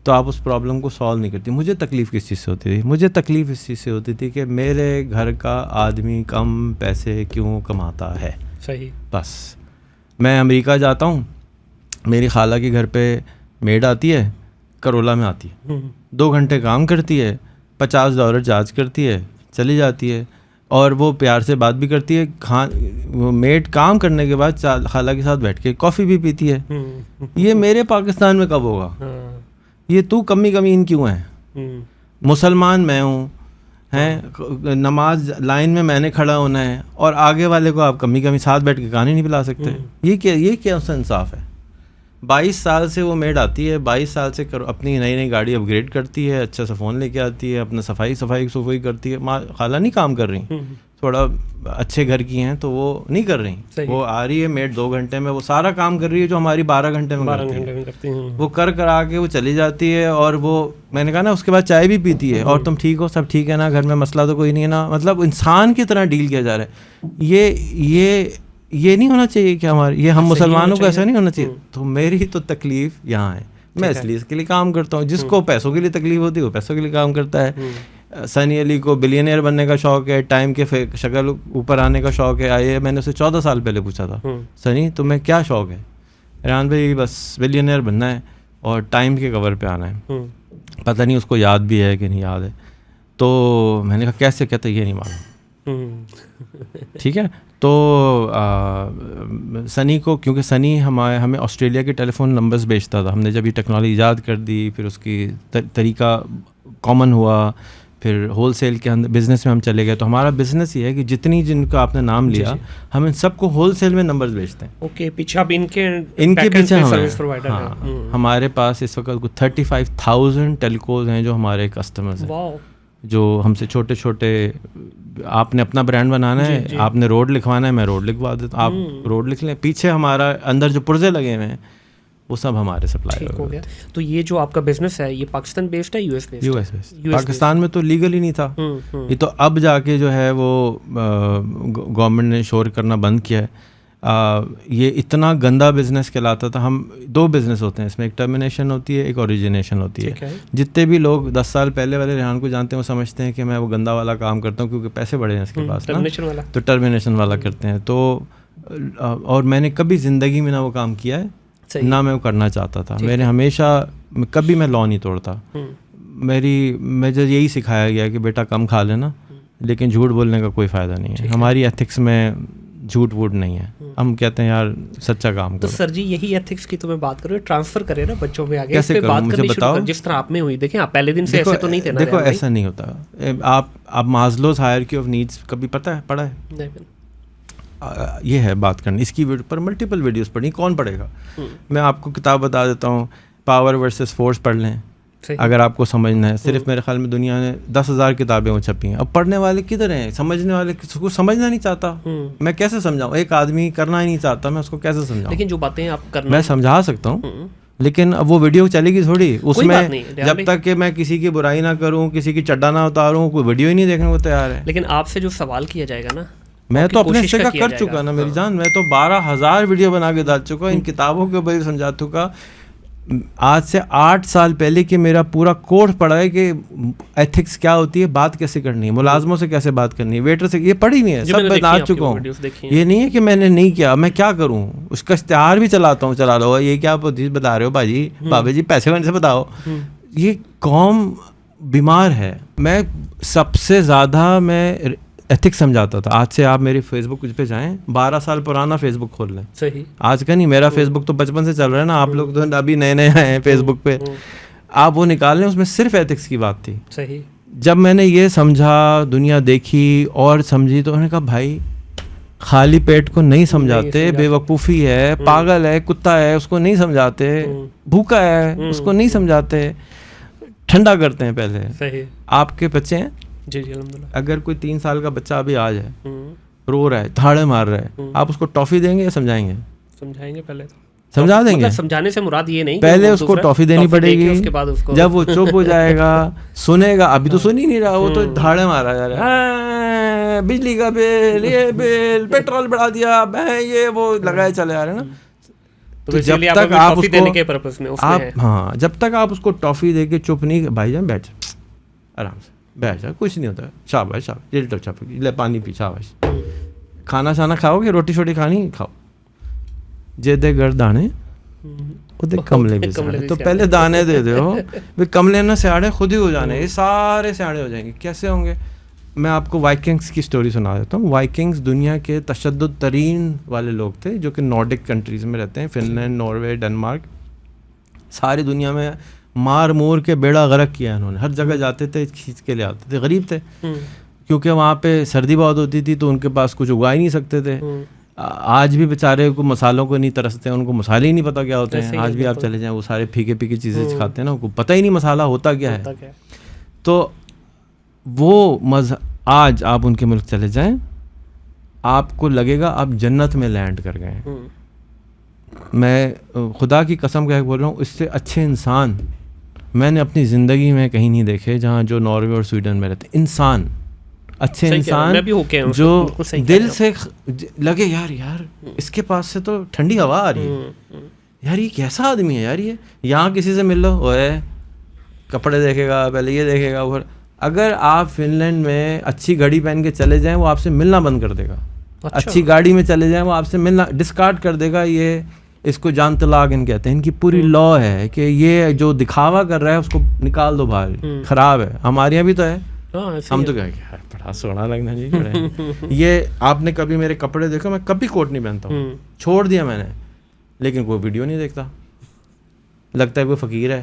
तो आप उस प्रॉब्लम को सॉल्व नहीं करती। मुझे तकलीफ़ किस चीज़ से होती थी? मुझे तकलीफ़ इस चीज़ से होती थी कि मेरे घर का आदमी कम पैसे क्यों कमाता है। सही। बस मैं अमेरिका जाता हूँ, मेरी खाला के घर पे मेड आती है, करोला में आती है, 2 घंटे काम करती है, $50 चार्ज करती है, चली जाती है, और वो प्यार से बात भी करती है। वो मेड काम करने के बाद खाला के साथ बैठ के कॉफ़ी भी पीती है। ये मेरे पाकिस्तान में कब होगा? ये तू कमी क्यों है? मुसलमान मैं हूँ, हैं, नमाज लाइन में मैंने खड़ा होना है, और आगे वाले को आप कमी साथ बैठ के कहानी नहीं पिला सकते। ये क्या उसका इंसाफ है? 22 साल से वो मेड आती है, 22 साल से अपनी नई गाड़ी अपग्रेड करती है, अच्छा सा फ़ोन लेके आती है, अपना सफाई करती है। माँ खाला नहीं काम कर रही, थोड़ा अच्छे घर की हैं तो वो नहीं कर रही, वो आ रही है मेड 2 घंटे में, वो सारा काम कर रही है जो हमारी 12 घंटे में करती है। वो कर के वो चली जाती है, और वो मैंने कहा ना, उसके बाद चाय भी पीती है, और तुम ठीक हो, सब ठीक है ना, घर में मसला तो कोई नहीं है ना। मतलब इंसान की तरह डील किया जा रहा है। ये नहीं होना चाहिए कि हमारे, ये हम मुसलमानों को ऐसा नहीं होना चाहिए। तो मेरी तो तकलीफ़ यहाँ है, मैं इसलिए इसके लिए काम करता हूँ। जिसको पैसों के लिए तकलीफ होती है वो पैसों के लिए काम करता है। सनी अली को बिलियनियर बनने का शौक़ है, टाइम के शक्ल ऊपर आने का शौक़ है। आइए, मैंने उसे 14 साल पहले पूछा था, सनी तुम्हें क्या शौक़ है? रेहान भाई बस बिलियनियर बनना है और टाइम के कवर पे आना है। पता नहीं उसको याद भी है कि नहीं याद है। तो मैंने कहा कैसे? कहते ये नहीं मालूम। ठीक है। तो सनी को, क्योंकि सनी हमें ऑस्ट्रेलिया के टेलीफोन नंबर्स बेचता था। हमने जब ये टेक्नोलॉजी ईजाद कर दी, फिर उसकी तरीका कॉमन हुआ, फिर होलसेल के अंदर बिज़नेस में हम चले गए। तो हमारा बिज़नेस ये है कि जिनका आपने नाम लिया, हम इन सबको होलसेल में नंबर्स बेचते हैं। ओके, पीछे आप इनके पीछे सर्विस प्रोवाइडर हैं। हाँ, हमारे पास इस वक्त 35,000 टेलकोज हैं जो हमारे कस्टमर्स हैं, जो हमसे छोटे। आपने अपना ब्रांड बनाना है, आपने रोड लिखवाना है, मैं रोड लिखवा देता हूँ, आप रोड लिख लें। पीछे हमारा अंदर जो पुर्जे लगे हुए हैं वो सब हमारे सप्लायर हो गया। तो ये जो आपका बिजनेस है, ये पाकिस्तान बेस्ड है, यूएस बेस्ड? पाकिस्तान में तो लीगल ही नहीं था। ये तो अब जाके जो है वो गवर्नमेंट ने शोर करना बंद किया है। ये इतना गंदा बिजनेस कहलाता था। हम 2 बिजनेस होते हैं इसमें, एक टर्मिनेशन होती है, एक ओरिजिनेशन होती है। जितने भी लोग 10 साल पहले वाले रेहान को जानते हैं वो समझते हैं कि मैं वो गंदा वाला काम करता हूँ क्योंकि पैसे बड़े हैं इसके पास ना, तो टर्मिनेशन वाला करते हैं। तो और मैंने कभी ज़िंदगी में ना वो काम किया है, ना मैं वो करना चाहता था। मैंने हमेशा, कभी मैं लॉ नहीं तोड़ता। मुझे यही सिखाया गया कि बेटा कम खा लेना, लेकिन झूठ बोलने का कोई फ़ायदा नहीं है। हमारी एथिक्स में झूठ वूठ नहीं है। हम कहते हैं यार सच्चा काम करो। तो सर जी, यही एथिक्स की तो मैं बात करूँ, ट्रांसफर करें ना बच्चों में आगे। कैसे करूँ मुझे बताओ। जिस तरह आप में हुई, देखें आप पहले दिन से ऐसे तो नहीं थे ना। देखो ऐसा नहीं होता। आप मास्लोस हायरार्की ऑफ नीड्स कभी पढ़ा है? ये है बात करनी। इसकी पर मल्टीपल वीडियोस पढ़ी, कौन पढ़ेगा? मैं आपको किताब बता देता हूँ, पावर वर्सेस फोर्स पढ़ लें अगर आपको समझना है। सिर्फ मेरे ख्याल में दुनिया में 10,000 किताबें वो छपी हैं। अब पढ़ने वाले किधर हैं? समझने वाले किसी समझना नहीं चाहता। मैं कैसे समझाऊँ? एक आदमी करना ही नहीं चाहता, मैं उसको कैसे समझाऊँ? लेकिन जो बातें आप करना, मैं समझा सकता हूँ, लेकिन अब वो वीडियो चलेगी थोड़ी उसमें। जब तक कि मैं किसी की बुराई ना करूँ, किसी की चड्डा ना उतारूँ, कोई वीडियो ही नहीं देखने को तैयार है। लेकिन आपसे जो सवाल किया जाएगा ना, मैं तो अपने हिस्से का कर चुका ना मेरी जान। मैं तो 12,000 वीडियो बना के डाल चुका, इन किताबों के ऊपर समझा चुका। आज से 8 साल पहले कि मेरा पूरा कोर्स पढ़ा है कि एथिक्स क्या होती है, बात कैसे करनी है, मुलाजमों से कैसे बात करनी है, वेटर से, ये पढ़ी हुई है, सब बता चुका हूँ। ये नहीं है कि मैंने नहीं किया, मैं क्या करूँ, उसका इश्तिहार भी चलाता हूँ। चला लो, ये क्या आप बता रहे हो बाजी, बाबा जी पैसे वैसे बताओ। ये कौम बीमार है। मैं सबसे ज़्यादा मैं एथिक्स समझाता था। आज से आप मेरे फेसबुक पे जाएं, 12 साल पुराना फेसबुक खोल लें। सही। आज का नहीं, मेरा फेसबुक तो बचपन से चल रहा है ना। आप लोग तो अभी नए आए हैं फेसबुक पे, आप वो निकाल लें, उसमें सिर्फ एथिक्स की बात थी। सही। जब मैंने ये समझा, दुनिया देखी और समझी, तो उन्होंने कहा भाई खाली पेट को नहीं समझाते, बेवकूफ़ी है, पागल है, कुत्ता है, उसको नहीं समझाते, भूखा है उसको नहीं समझाते, ठंडा करते हैं पहले। सही। आपके बच्चे हैं जी अल्हम्दुलिल्लाह। अगर कोई 3 साल का बच्चा अभी आ जाए, रो रहा है, धाड़े मार रहा है, आप उसको टॉफ़ी देंगे या समझाएंगे? समझाएंगे पहले तो, समझा देंगे। मतलब समझाने से मुराद ये नहीं, पहले उसको टॉफी देनी पड़ेगी, उसके बाद उसको जब वो चुप हो जाएगा सुनेगा, अभी तो सुन ही नहीं रहा, वो तो धाड़े मारा जा रहा है, बिजली का बिल, ये बिल, पेट्रोल बढ़ा दिया, मैं ये वो लगाए चले आ रहे हैं ना। तो जब तक आप उसको देने के पर्पस में उसमें आप हाँ, जब तक आप उसको टॉफी दे के चुप नहीं, भाईजान बैठ आराम से बैठ जा, कुछ नहीं होता, शाबाश शाबाश, ये तो शाबाश, ले पानी पी, शाबाश, खाना शाना खाओगे, रोटी शोटी खानी खाओ, जे दे घर दाने ਉਹਦੇ कमले भी सियाड़े, तो पहले दाने दे दो भाई, कमले ना सियाड़े खुद ही हो जाने, ये सारे सियाड़े हो जाएंगे। कैसे होंगे? मैं आपको वाइकिंग्स की स्टोरी सुना देता हूँ। वाइकिंग्स दुनिया के तशद्दुद तरीन वाले लोग थे, जो कि नॉर्डिक कंट्रीज़ में रहते हैं, फिनलैंड, नॉर्वे, डेनमार्क, सारी दुनिया में मार मोर के बेड़ा गर्क किया इन्होंने, हर जगह जाते थे, खींच के ले आते थे, गरीब थे क्योंकि वहाँ पे सर्दी बहुत होती थी, तो उनके पास कुछ उगा ही नहीं सकते थे। आज भी बेचारे को मसालों को नहीं तरसते हैं, उनको मसाले ही नहीं पता क्या होते हैं। आज भी आप चले जाएं, वो सारे फीके फीके चीज़ें खाते हैं ना, उनको पता ही नहीं मसाला होता क्या है। तो वो आज आप उनके मुल्क चले जाएं, आपको लगेगा आप जन्नत में लैंड कर गए। मैं खुदा की कसम कह बोल रहा हूँ, इससे अच्छे इंसान मैंने अपनी ज़िंदगी में कहीं नहीं देखे, जहाँ जो नॉर्वे और स्वीडन में रहते इंसान, अच्छे इंसान जो दिल से लगे यार इसके पास से तो ठंडी हवा आ रही है, यार ये कैसा आदमी है यार, ये यहाँ किसी से मिल लो, ओए कपड़े देखेगा पहले, ये देखेगा वो। अगर आप फिनलैंड में अच्छी घड़ी पहन के चले जाएं, वो आपसे मिलना बंद कर देगा। अच्छा। अच्छी गाड़ी में चले जाएं, वो आपसे मिलना डिस्कार्ड कर देगा। ये इसको जान तलाक कहते हैं, इनकी पूरी लॉ है कि ये जो दिखावा कर रहा है उसको निकाल दो बाहर, खराब है। हमारे यहाँ भी तो है, हम तो कहेंगे यार बड़ा सोना लगना चाहिए। ये आपने कभी मेरे कपड़े देखो, मैं कभी कोट नहीं पहनता हूँ, छोड़ दिया मैंने, लेकिन कोई वीडियो नहीं देखता, लगता है कोई फ़कीर है।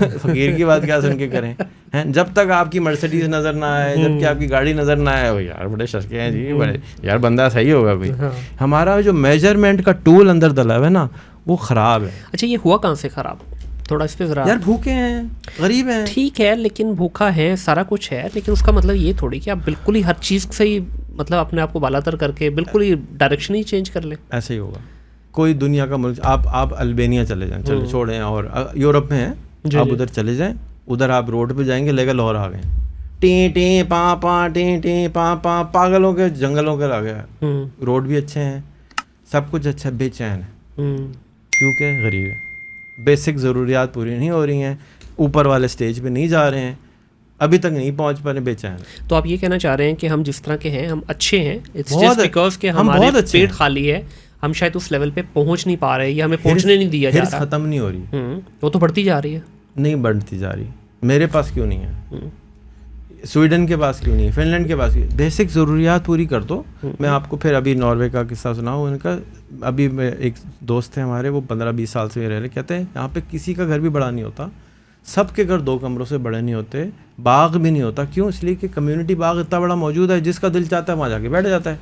फ़कीर की बात क्या सुन के करें हैं? जब तक आपकी मर्सिडीज नज़र ना आए, जबकि आपकी गाड़ी नज़र ना आए, वो यार बड़े शर्के हैं जी, बड़े यार बंदा सही होगा कोई। हमारा जो मेजरमेंट का टूल अंदर डला हुआ है ना, वो ख़राब है। अच्छा, ये हुआ कहाँ से ख़राब? थोड़ा इस पे ज़रा। यार भूखे हैं, गरीब हैं, ठीक है, लेकिन भूखा है, सारा कुछ है, लेकिन उसका मतलब ये थोड़ी कि आप बिल्कुल ही हर चीज़ से ही मतलब अपने आप को बालातर करके बिल्कुल ही डायरेक्शन ही चेंज कर ले। ऐसे ही होगा। कोई दुनिया का मुल्क, आप अल्बानिया चले जाएं, चले छोड़ें, और यूरोप में हैं, आप उधर चले जाएं, उधर आप रोड पे जाएंगे, लेकर लाहौर आ गए, टी टी पा पा टी टी पा पा, पागलों के जंगलों के आ गया। रोड भी अच्छे हैं, सब कुछ अच्छा, बेचैन है क्योंकि गरीब है, बेसिक ज़रूरियात पूरी नहीं हो रही हैं, ऊपर वाले स्टेज पे नहीं जा रहे हैं, अभी तक नहीं पहुंच पा रहे, बेचैन। तो आप ये कहना चाह रहे हैं कि हम जिस तरह के हैं हम अच्छे हैं, इट्स जस्ट बिकॉज कि हमारे पेट खाली है, हम शायद उस लेवल पे पहुंच नहीं पा रहे, या हमें पहुंचने नहीं दिया जा रहा। खत्म नहीं हो रही, वो तो बढ़ती जा रही है। नहीं बढ़ती जा रही, मेरे पास क्यों नहीं है, स्वीडन के पास क्यों नहीं है, फिनलैंड के पास, बेसिक ज़रूरियात पूरी कर दो। मैं आपको फिर अभी नॉर्वे का किस्सा सुनाऊँ उनका। अभी एक दोस्त है हमारे, वो 15-20 साल से रह रहे, कहते हैं यहाँ पे किसी का घर भी बड़ा नहीं होता, सबके घर 2 कमरों से बड़े नहीं होते, बाग भी नहीं होता। क्यों? इसलिए कि कम्युनिटी बाग इतना बड़ा मौजूद है, जिसका दिल चाहता है वहाँ जाके बैठ जाता है।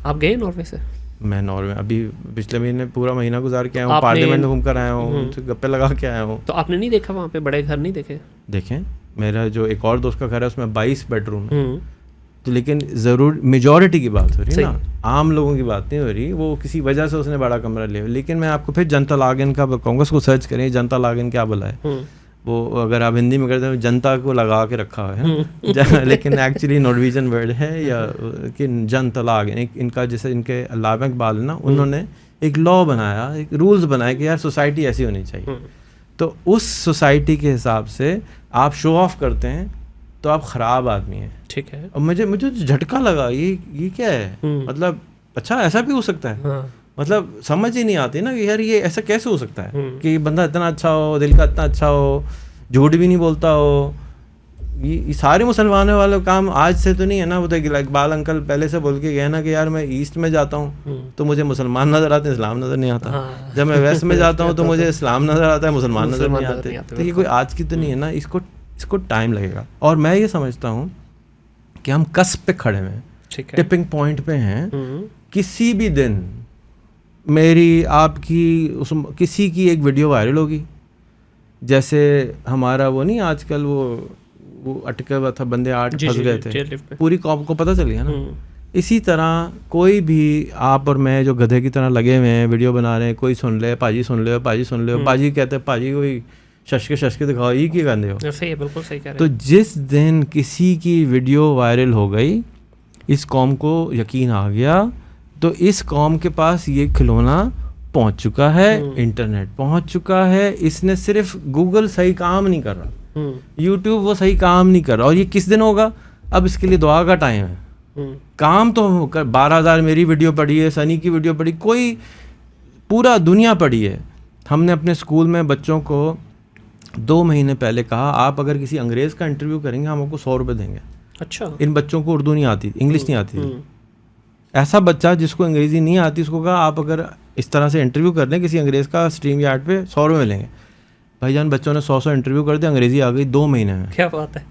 आप गए नॉर्वे से? मैं नॉर्वे अभी पिछले महीने पूरा महीना गुजार के आया हूँ, पार्लियामेंट घूम कर आया हूँ, गप्पे लगा के आया हूँ। तो आपने नहीं देखा वहाँ पे बड़े घर नहीं देखे? देखें, मेरा जो एक और दोस्त का घर है उसमें 22 बेडरूम है, तो लेकिन ज़रूर मेजॉरिटी की बात हो रही है ना, आम लोगों की बात नहीं हो रही। वो किसी वजह से उसने बड़ा कमरा लिया। लेकिन मैं आपको फिर जनता लागन का कहूँगा, उसको सर्च करें, जनता लागन क्या बोला है वो, अगर आप हिंदी में करते हैं जनता को लगा के रखा हुआ है लेकिन एक्चुअली नॉर्वेजियन वर्ड है, या कि जनता लागन, इनका जैसे इनके अल्लाह इकबाल है ना, उन्होंने एक लॉ बनाया, एक रूल्स बनाए कि यार सोसाइटी ऐसी होनी चाहिए। तो उस सोसाइटी के हिसाब से आप शो ऑफ करते हैं तो आप ख़राब आदमी हैं। ठीक है। और मुझे झटका लगा, ये क्या है, मतलब अच्छा ऐसा भी हो सकता है। हाँ। मतलब समझ ही नहीं आती ना कि यार ये ऐसा कैसे हो सकता है कि बंदा इतना अच्छा हो, दिल का इतना अच्छा हो, झूठ भी नहीं बोलता हो। ये सारे मुसलमानों वाले काम आज से तो नहीं है ना। वो तो इकबाल अंकल पहले से बोल के गए ना कि यार मैं ईस्ट में जाता हूँ तो मुझे मुसलमान नज़र आते हैं, इस्लाम नज़र नहीं आता। हाँ। जब मैं वेस्ट में जाता हूँ तो मुझे इस्लाम नज़र आता है, मुसलमान नज़र नहीं आते। तो ये कोई आज की तो नहीं है ना, इसको टाइम लगेगा। और मैं ये समझता हूँ कि हम कस्ब पे खड़े हैं, टिपिंग पॉइंट पे हैं। किसी भी दिन मेरी आपकी किसी की एक वीडियो वायरल होगी, जैसे हमारा वो नहीं आजकल वो अटका हुआ था, बंदे 8 फंस गए थे, पूरी कॉम को पता चल गया ना। इसी तरह कोई भी आप और मैं जो गधे की तरह लगे हुए हैं वीडियो बना रहे हैं, कोई सुन ले पाजी सुन ले पाजी सुन ले, पाजी कहते हैं पाजी कोई शशके दिखाओ, ये क्या कहते हो। सही है, बिल्कुल सही कह रहे तो जिस दिन किसी की वीडियो वायरल हो गई, इस कौम को यकीन आ गया, तो इस कौम के पास ये खिलौना पहुंच चुका है, इंटरनेट पहुंच चुका है। इसने सिर्फ गूगल सही काम नहीं कर रहा, यूट्यूब वो सही काम नहीं कर रहा, और ये किस दिन होगा, अब इसके लिए दुआ का टाइम है। काम तो 12,000 मेरी वीडियो पड़ी है, सनी की वीडियो पड़ी, कोई पूरा दुनिया पड़ी है। हमने अपने स्कूल में बच्चों को 2 महीने पहले कहा, आप अगर किसी अंग्रेज़ का इंटरव्यू करेंगे हम आपको 100 रुपये देंगे। अच्छा। इन बच्चों को उर्दू नहीं आती, इंग्लिश नहीं आती थी। ऐसा बच्चा जिसको अंग्रेज़ी नहीं आती, उसको कहा आप अगर इस तरह से इंटरव्यू कर दें किसी अंग्रेज़ का स्ट्रीम यार्ड पे, 100 रुपये मिलेंगे। भाईजान बच्चों ने 100 इंटरव्यू कर दिया, अंग्रेज़ी आ गई 2 महीने में। क्या बात है।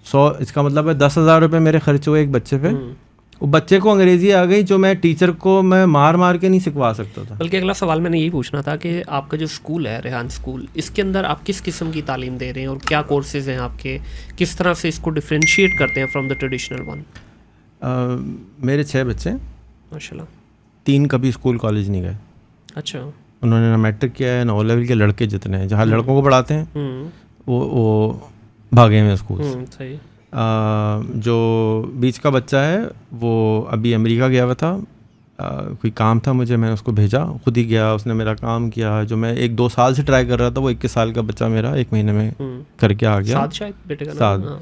100, इसका मतलब है 10,000 रुपये मेरे खर्च हुए एक बच्चे पे। वो बच्चे को अंग्रेज़ी आ गई जो मैं टीचर को मैं मार के नहीं सिखवा सकता था। बल्कि अगला सवाल मैंने यही पूछना था कि आपका जो स्कूल है रेहान स्कूल, इसके अंदर आप किस किस्म की तालीम दे रहे हैं और क्या कोर्सेज हैं आपके, किस तरह से इसको डिफ्रेंशिएट करते हैं फ्रॉम द ट्रेडिशनल वन? मेरे 6 बच्चे, माशाल्लाह। 3 कभी स्कूल कॉलेज नहीं गए। अच्छा। उन्होंने ना मैट्रिक किया है ना ओ लेवल के। लड़के जितने हैं जहाँ लड़कों को पढ़ाते हैं वो भागे हुए स्कूल। सही। जो बीच का बच्चा है वो अभी अमेरिका गया हुआ था, कोई काम था मुझे, मैंने उसको भेजा, खुद ही गया, उसने मेरा काम किया। जो मैं 1-2 साल से ट्राई कर रहा था, वो 21 साल का बच्चा मेरा 1 महीने में करके आ गया। साद शायद बेटे का नाम। हाँ।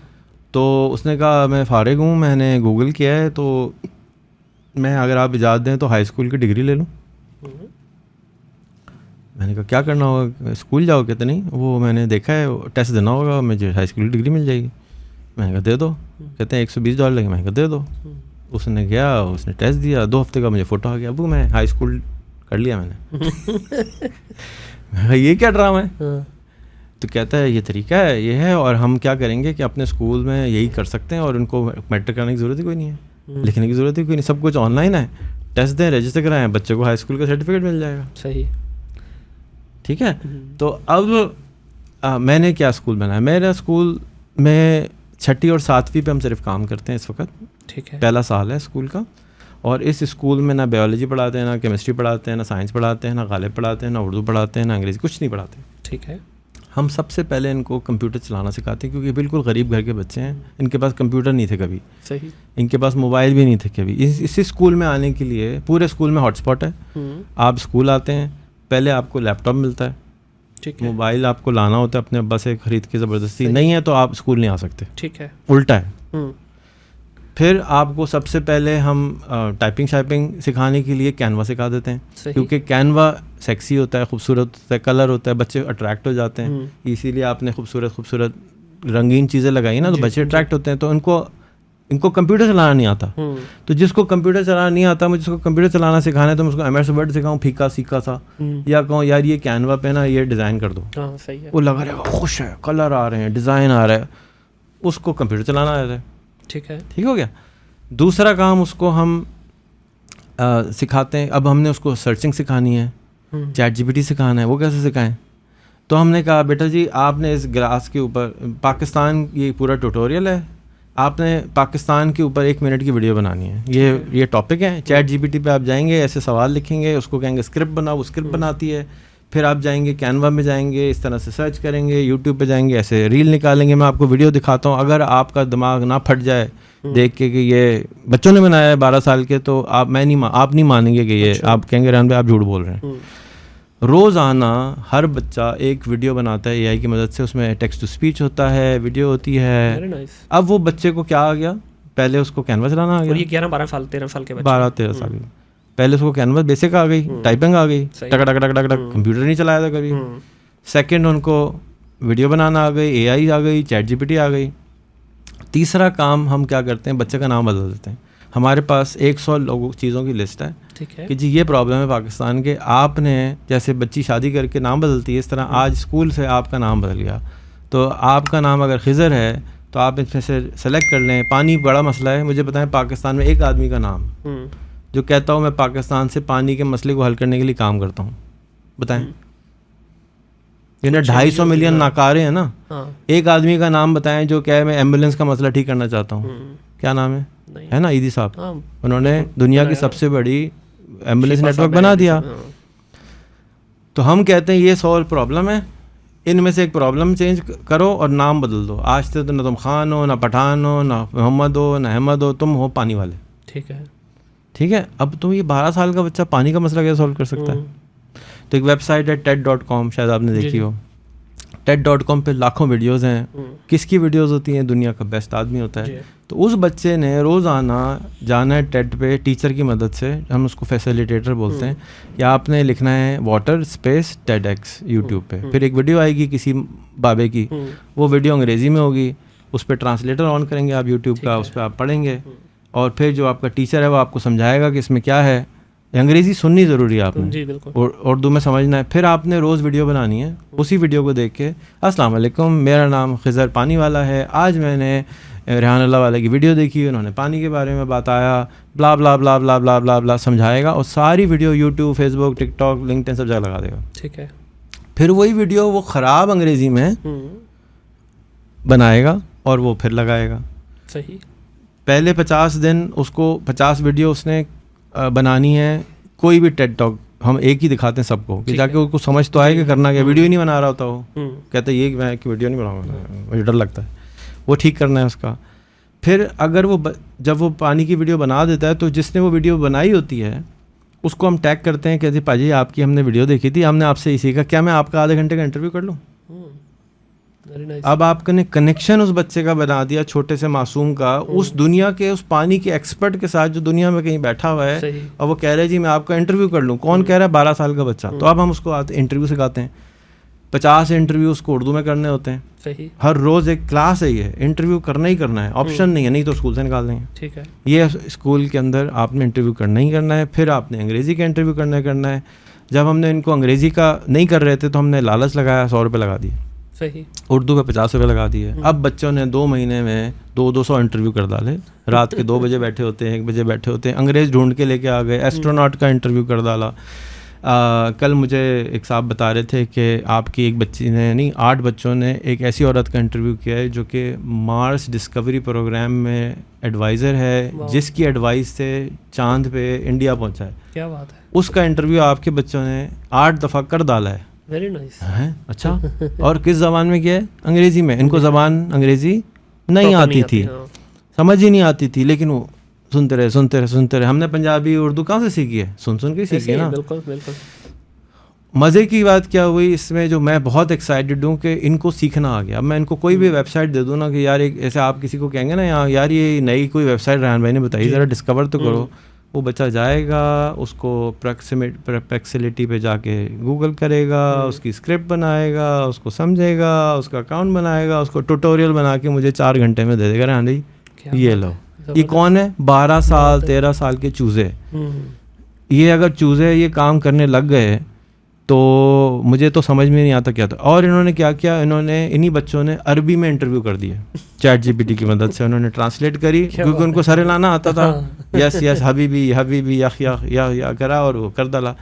तो उसने कहा मैं फ़ारिग हूँ, मैंने गूगल किया है, तो मैं अगर आप इजाज़त दें तो हाई स्कूल की डिग्री ले लूँ। मैंने कहा क्या करना होगा, स्कूल जाओ? कहते नहीं, वो मैंने देखा है, टेस्ट देना होगा, मुझे हाई स्कूल की डिग्री मिल जाएगी। मैंने कहा दे दो। कहते हैं $120 लगे। मैंने कहा दे दो। उसने गया, उसने टेस्ट दिया, 2 हफ्ते का मुझे फ़ोटो आ गया, अबू मैं हाई स्कूल कर लिया मैंने। मैं कहा ये क्या ड्रामा है? तो कहता है ये तरीका है, ये है, और हम क्या करेंगे कि अपने स्कूल में यही कर सकते हैं और उनको मैट्रिक करने की ज़रूरत ही कोई नहीं है, लिखने की ज़रूरत ही कोई नहीं, सब कुछ ऑनलाइन है, टेस्ट दें, रजिस्टर कराएं, बच्चे को हाई स्कूल का सर्टिफिकेट मिल जाएगा। सही, ठीक है। तो अब मैंने क्या स्कूल बनाया, मेरा स्कूल में 6वीं और 7वीं पे हम सिर्फ काम करते हैं इस वक्त। ठीक है। पहला साल है स्कूल का, और इस स्कूल में ना बायोलॉजी पढ़ाते हैं, ना केमिस्ट्री पढ़ाते हैं, ना साइंस पढ़ाते हैं, ना गालिब पढ़ाते हैं, ना उर्दू पढ़ाते हैं, ना अंग्रेज़ी, कुछ नहीं पढ़ाते। ठीक है। हम सबसे पहले इनको कंप्यूटर चलाना सिखाते हैं, क्योंकि बिल्कुल गरीब घर के बच्चे हैं, इनके पास कंप्यूटर नहीं थे कभी। सही। इनके पास मोबाइल भी नहीं थे कभी। इसी स्कूल में आने के लिए पूरे स्कूल में हॉटस्पॉट है। आप स्कूल आते हैं, पहले आपको लैपटॉप मिलता है, ठीक है, मोबाइल आपको लाना होता है अपने अब्बा से खरीद के, ज़बरदस्ती नहीं है तो आप स्कूल नहीं आ सकते। ठीक है, उल्टा है। फिर आपको सबसे पहले हम टाइपिंग शाइपिंग सिखाने के लिए कैनवा सिखा देते हैं, क्योंकि कैनवा सेक्सी होता है, खूबसूरत होता है, कलर होता है, बच्चे अट्रैक्ट हो जाते हैं। इसीलिए आपने खूबसूरत रंगीन चीज़ें लगाई ना, तो बच्चे अट्रैक्ट होते हैं। तो इनको कंप्यूटर चलाना नहीं आता। तो जिसको कंप्यूटर चलाना नहीं आता, मुझे जिसको कंप्यूटर चलाना सिखाना है, तो मैं उसको MS वर्ड सिखाऊं फीका सीखा सा, या कहूँ यार ये कैनवा पे ना ये डिज़ाइन कर दो। सही है। वो लगा रहेगा खुश है, कलर आ रहे हैं, डिज़ाइन आ रहा है, उसको कंप्यूटर चलाना आ रहा है। ठीक है, ठीक हो गया। दूसरा काम उसको हम सिखाते हैं, अब हमने उसको सर्चिंग सिखानी है, ChatGPT सिखाना है, वो कैसे सिखाएं? तो हमने कहा बेटा जी आपने इस ग्लास के ऊपर पाकिस्तान, ये पूरा ट्यूटोरियल है, आपने पाकिस्तान के ऊपर 1 मिनट की वीडियो बनानी है, ये टॉपिक है। ChatGPT पे आप जाएंगे, ऐसे सवाल लिखेंगे, उसको कहेंगे स्क्रिप्ट बनाओ, वो स्क्रिप्ट बनाती है। फिर आप जाएंगे कैनवा में, जाएंगे इस तरह से सर्च करेंगे, यूट्यूब पे जाएंगे, ऐसे रील निकालेंगे, मैं आपको वीडियो दिखाता हूँ। अगर आपका दिमाग ना फट जाए देख के कि ये बच्चों ने बनाया है 12 साल के, तो आप नहीं मानेंगे कि ये, आप कहेंगे रहन भाई आप झूठ बोल रहे हैं। रोज़ाना हर बच्चा एक वीडियो बनाता है AI की मदद से, उसमें टेक्स्ट टू स्पीच होता है, वीडियो होती है। अब वो बच्चे को क्या आ गया, पहले उसको कैनवा चलाना आ गया। ये 11-12 साल 13 साल के बच्चे, 12-13 साल के, पहले उसको कैनवा बेसिक आ गई, टाइपिंग आ गई, टक टक टक टक, कंप्यूटर नहीं चलाया था कभी। सेकंड उनको वीडियो बनाना आ गई, AI आ गई, ChatGPT आ गई। तीसरा काम हम क्या करते हैं, बच्चे का नाम बदल देते हैं। हमारे पास 100 चीज़ों की लिस्ट है, ठीक है, कि जी ये प्रॉब्लम है पाकिस्तान के, आपने जैसे बच्ची शादी करके नाम बदलती है, इस तरह आज स्कूल से आपका नाम बदल गया, तो आपका नाम अगर खिज़र है तो आप इसमें से सेलेक्ट कर लें। पानी बड़ा मसला है, मुझे बताएं पाकिस्तान में एक आदमी का नाम जो कहता हूँ मैं पाकिस्तान से पानी के मसले को हल करने के लिए काम करता हूँ, बताएं। ये ना 250 मिलियन नाकारे हैं ना, एक आदमी का नाम बताएं जो क्या है मैं एम्बुलेंस का मसला ठीक करना चाहता हूँ, क्या नाम है? नहीं। है ना ईदी साहब, हाँ, उन्होंने दुनिया की सबसे बड़ी एम्बुलेंस नेटवर्क बना दिया। तो हम कहते हैं ये सॉल्व प्रॉब्लम है, इनमें से एक प्रॉब्लम चेंज करो और नाम बदल दो। आज से तो ना तुम खान हो, ना पठान हो, ना मोहम्मद हो, ना अहमद हो, तुम हो पानी वाले। ठीक है, ठीक है। अब तुम ये 12 साल का बच्चा पानी का मसला कैसे सॉल्व कर सकता है? तो एक वेबसाइट है TED.com, शायद आपने देखी हो। TED.com पे लाखों वीडियोस हैं। किसकी वीडियोस होती हैं? दुनिया का बेस्ट आदमी होता है। तो उस बच्चे ने रोज़ाना जाना है TED पे टीचर की मदद से, हम उसको फैसिलिटेटर बोलते हैं, या आपने लिखना है वाटर स्पेस TEDx यूट्यूब पे। फिर एक वीडियो आएगी किसी बाबे की, वो वीडियो अंग्रेज़ी में होगी, उस पर ट्रांसलेटर ऑन करेंगे आप यूट्यूब का, उस पर आप पढ़ेंगे, और फिर जो आपका टीचर है वो आपको समझाएगा कि इसमें क्या है। अंग्रेज़ी सुननी ज़रूरी है आपने, जी बिल्कुल, और उर्दू में समझना है। फिर आपने रोज़ वीडियो बनानी है, उसी वीडियो को देख के अस्सलाम वालेकुम, मेरा नाम खिज़र पानी वाला है, आज मैंने रेहान अल्लाह वाले की वीडियो देखी, उन्होंने पानी के बारे में बताया, ब्ला ब्ला ब्ला ब्ला ब्ला ब्ला ब्ला समझाएगा, और सारी video YouTube, Facebook, TikTok, LinkedIn सब जगह लगा देगा। ठीक है। फिर वही वीडियो वो ख़राब अंग्रेज़ी में बनाएगा और वो फिर लगाएगा। सही। पहले 50 दिन उसको 50 वीडियो उसने बनानी है। कोई भी टेड टॉक हम एक ही दिखाते हैं सबको, कि जाके उसको समझ तो आए कि करना क्या। वीडियो ही नहीं बना रहा होता वो, कहते ये मैं कि वीडियो नहीं बनाऊंगा, मुझे डर लगता है, वो ठीक करना है उसका। फिर अगर वो जब वो पानी की वीडियो बना देता है, तो जिसने वो वीडियो बनाई होती है उसको हम टैग करते हैं कि जी पाजी आपकी हमने वीडियो देखी थी, हमने आपसे ये सीखा, क्या मैं आपका आधे घंटे का इंटरव्यू कर लूँ? अब आपने कनेक्शन उस बच्चे का बना दिया, छोटे से मासूम का, उस दुनिया के उस पानी के एक्सपर्ट के साथ जो दुनिया में कहीं बैठा हुआ है, और वो कह रहे हैं जी मैं आपका इंटरव्यू कर लूँ। कौन कह रहा है? 12 साल का बच्चा। तो अब हम उसको इंटरव्यू सिखाते हैं। 50 इंटरव्यू उसको उर्दू में करने होते हैं। सही। हर रोज़ एक क्लास है, ये इंटरव्यू करना ही करना है, ऑप्शन नहीं है, नहीं तो स्कूल से निकाल देंगे। ठीक है। ये स्कूल के अंदर आपने इंटरव्यू करना ही करना है। फिर आपने अंग्रेज़ी का इंटरव्यू करना है। जब हमने इनको अंग्रेज़ी का नहीं कर रहे थे तो हमने लालच लगाया, 100 रुपये लगा दिए। सही। उर्दू पे 50 रुपये लगा दिए। अब बच्चों ने 2 महीने में 200 इंटरव्यू कर डाले। रात के 2 बजे बैठे होते हैं, 1 बजे बैठे होते हैं, अंग्रेज़ ढूंढ के लेके आ गए, एस्ट्रोनॉट का इंटरव्यू कर डाला। कल मुझे एक साहब बता रहे थे कि आपकी एक बच्ची ने, नहीं 8 बच्चों ने एक ऐसी औरत का इंटरव्यू किया है जो कि मार्स डिस्कवरी प्रोग्राम में एडवाइज़र है, जिसकी एडवाइस से चांद पे इंडिया पहुंचा है। क्या बात है। उसका इंटरव्यू आपके बच्चों ने 8 दफ़ा कर डाला है। Very nice. है अच्छा। और किस ज़बान में किया है? अंग्रेज़ी में। इनको ज़बान अंग्रेज़ी नहीं आती थी, समझ ही नहीं आती थी, लेकिन वो सुनते रहे। हमने पंजाबी उर्दू कहाँ से सीखी है? सुन के सीखी है ना। बिल्कुल बिल्कुल। मज़े की बात क्या हुई इसमें, जो मैं बहुत एक्साइटेड हूँ कि इनको सीखना आ गया। अब मैं इनको कोई भी वेबसाइट दे दूँ ना कि यार एक ऐसे, आप किसी को कहेंगे ना यार ये नई कोई वेबसाइट रेहान भाई ने बताई, ज़रा डिस्कवर तो करो, वो बच्चा जाएगा, उसको प्रैक्सिलिटी पे जाके गूगल करेगा, उसकी स्क्रिप्ट बनाएगा, उसको समझेगा, उसका अकाउंट बनाएगा, उसको ट्यूटोरियल बना के मुझे 4 घंटे में दे देगा। रेहान भाई ये लो। ये कौन है? 12 साल 13 साल के चूज़े। ये अगर चूज़े ये काम करने लग गए तो मुझे तो समझ में नहीं आता क्या था। और इन्होंने क्या किया, इन्हीं बच्चों ने अरबी में इंटरव्यू कर दिया, ChatGPT की मदद से उन्होंने ट्रांसलेट करी, क्योंकि उनको सरे लाना आता था। यस हबीबी या करा और वो कर डाला।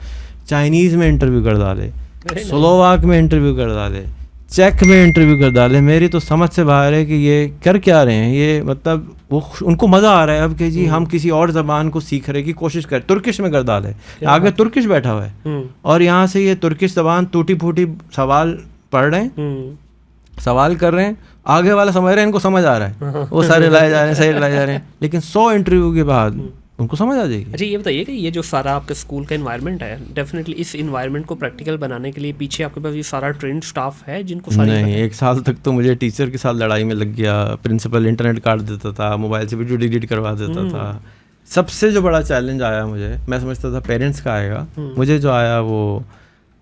चाइनीज़ में इंटरव्यू कर डाले, स्लोवाक में इंटरव्यू कर डाले, चेक में इंटरव्यू कर डाले। मेरी तो समझ से बाहर है कि ये कर क्या रहे हैं। ये मतलब वो उनको मज़ा आ रहा है अब कि जी हम किसी और ज़बान को सीखने की कोशिश करें। तुर्किश में कर डाले, आगे तुर्किश बैठा हुआ है, और यहाँ से ये तुर्किश ज़बान टूटी फूटी सवाल पढ़ रहे हैं, सवाल कर रहे हैं, आगे वाला समझ रहे हैं, इनको समझ आ रहा है, वो सारे लाए जा रहे हैं, सही लाए जा रहे हैं। लेकिन 100 इंटरव्यू के बाद उनको समझ आ जाएगी। अच्छा ये बताइए कि ये जो सारा आपके स्कूल का इन्वायरमेंट है, डेफिनेटली इस इन्वायरमेंट को प्रैक्टिकल बनाने के लिए पीछे आपके पास ये सारा ट्रेंड स्टाफ है जिनको सारी नहीं, 1 साल तक तो मुझे टीचर के साथ लड़ाई में लग गया। प्रिंसिपल इंटरनेट काट देता था, मोबाइल से वीडियो डिलीट करवा देता था। सबसे जो बड़ा चैलेंज आया मुझे, मैं समझता था पेरेंट्स का आएगा, मुझे जो आया वो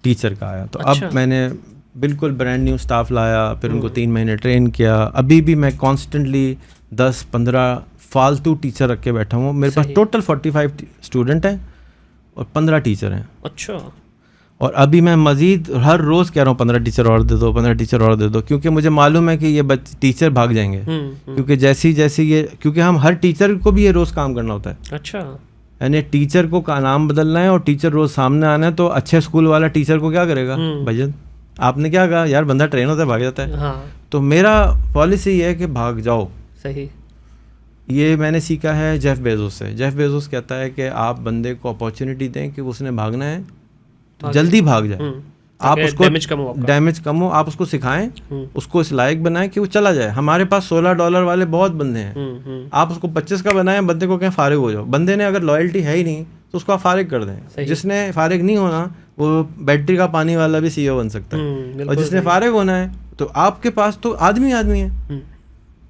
टीचर का आया। तो अब मैंने बिल्कुल ब्रांड न्यू स्टाफ लाया, फिर उनको 3 महीने ट्रेन किया। अभी भी मैं कॉन्स्टेंटली 10-15 फालतू टीचर रख के बैठा हूँ। मेरे पास टोटल 45 स्टूडेंट हैं और 15 टीचर हैं। अच्छा। और अभी मैं मज़ीद हर रोज़ कह रहा हूँ 15 टीचर और दे दो, 15 टीचर और दे दो, क्योंकि मुझे मालूम है कि ये टीचर भाग जाएंगे। क्योंकि जैसी ये, क्योंकि हम हर टीचर को भी ये रोज़ काम करना होता है। अच्छा। यानी टीचर को का नाम बदलना है और टीचर रोज़ सामने आना है। तो अच्छे स्कूल वाला टीचर को क्या करेगा? भजन आपने क्या कहा यार, बंदा ट्रेन होता है भाग जाता है। हाँ। तो मेरा पॉलिसी ये है कि भाग जाओ। सही। ये मैंने सीखा है जेफ बेजोस से। जेफ बेजोस कहता है कि आप बंदे को अपॉर्चुनिटी दें कि उसने भागना है तो जल्दी भाग जाए, आप उसको डैमेज कम हो, आप उसको सिखाएं, उसको इस लायक बनाएं कि वो चला जाए। हमारे पास $16 वाले बहुत बंदे हैं, आप उसको 25 का बनाएं, बंदे को कहें फारिग हो जाओ। बंदे ने अगर लॉयल्टी है ही नहीं तो उसको आप फारिग कर दें। जिसने फारिग नहीं होना वो बैटरी का पानी वाला भी CEO बन सकता है, और जिसने फारिग होना है तो आपके पास तो आदमी है।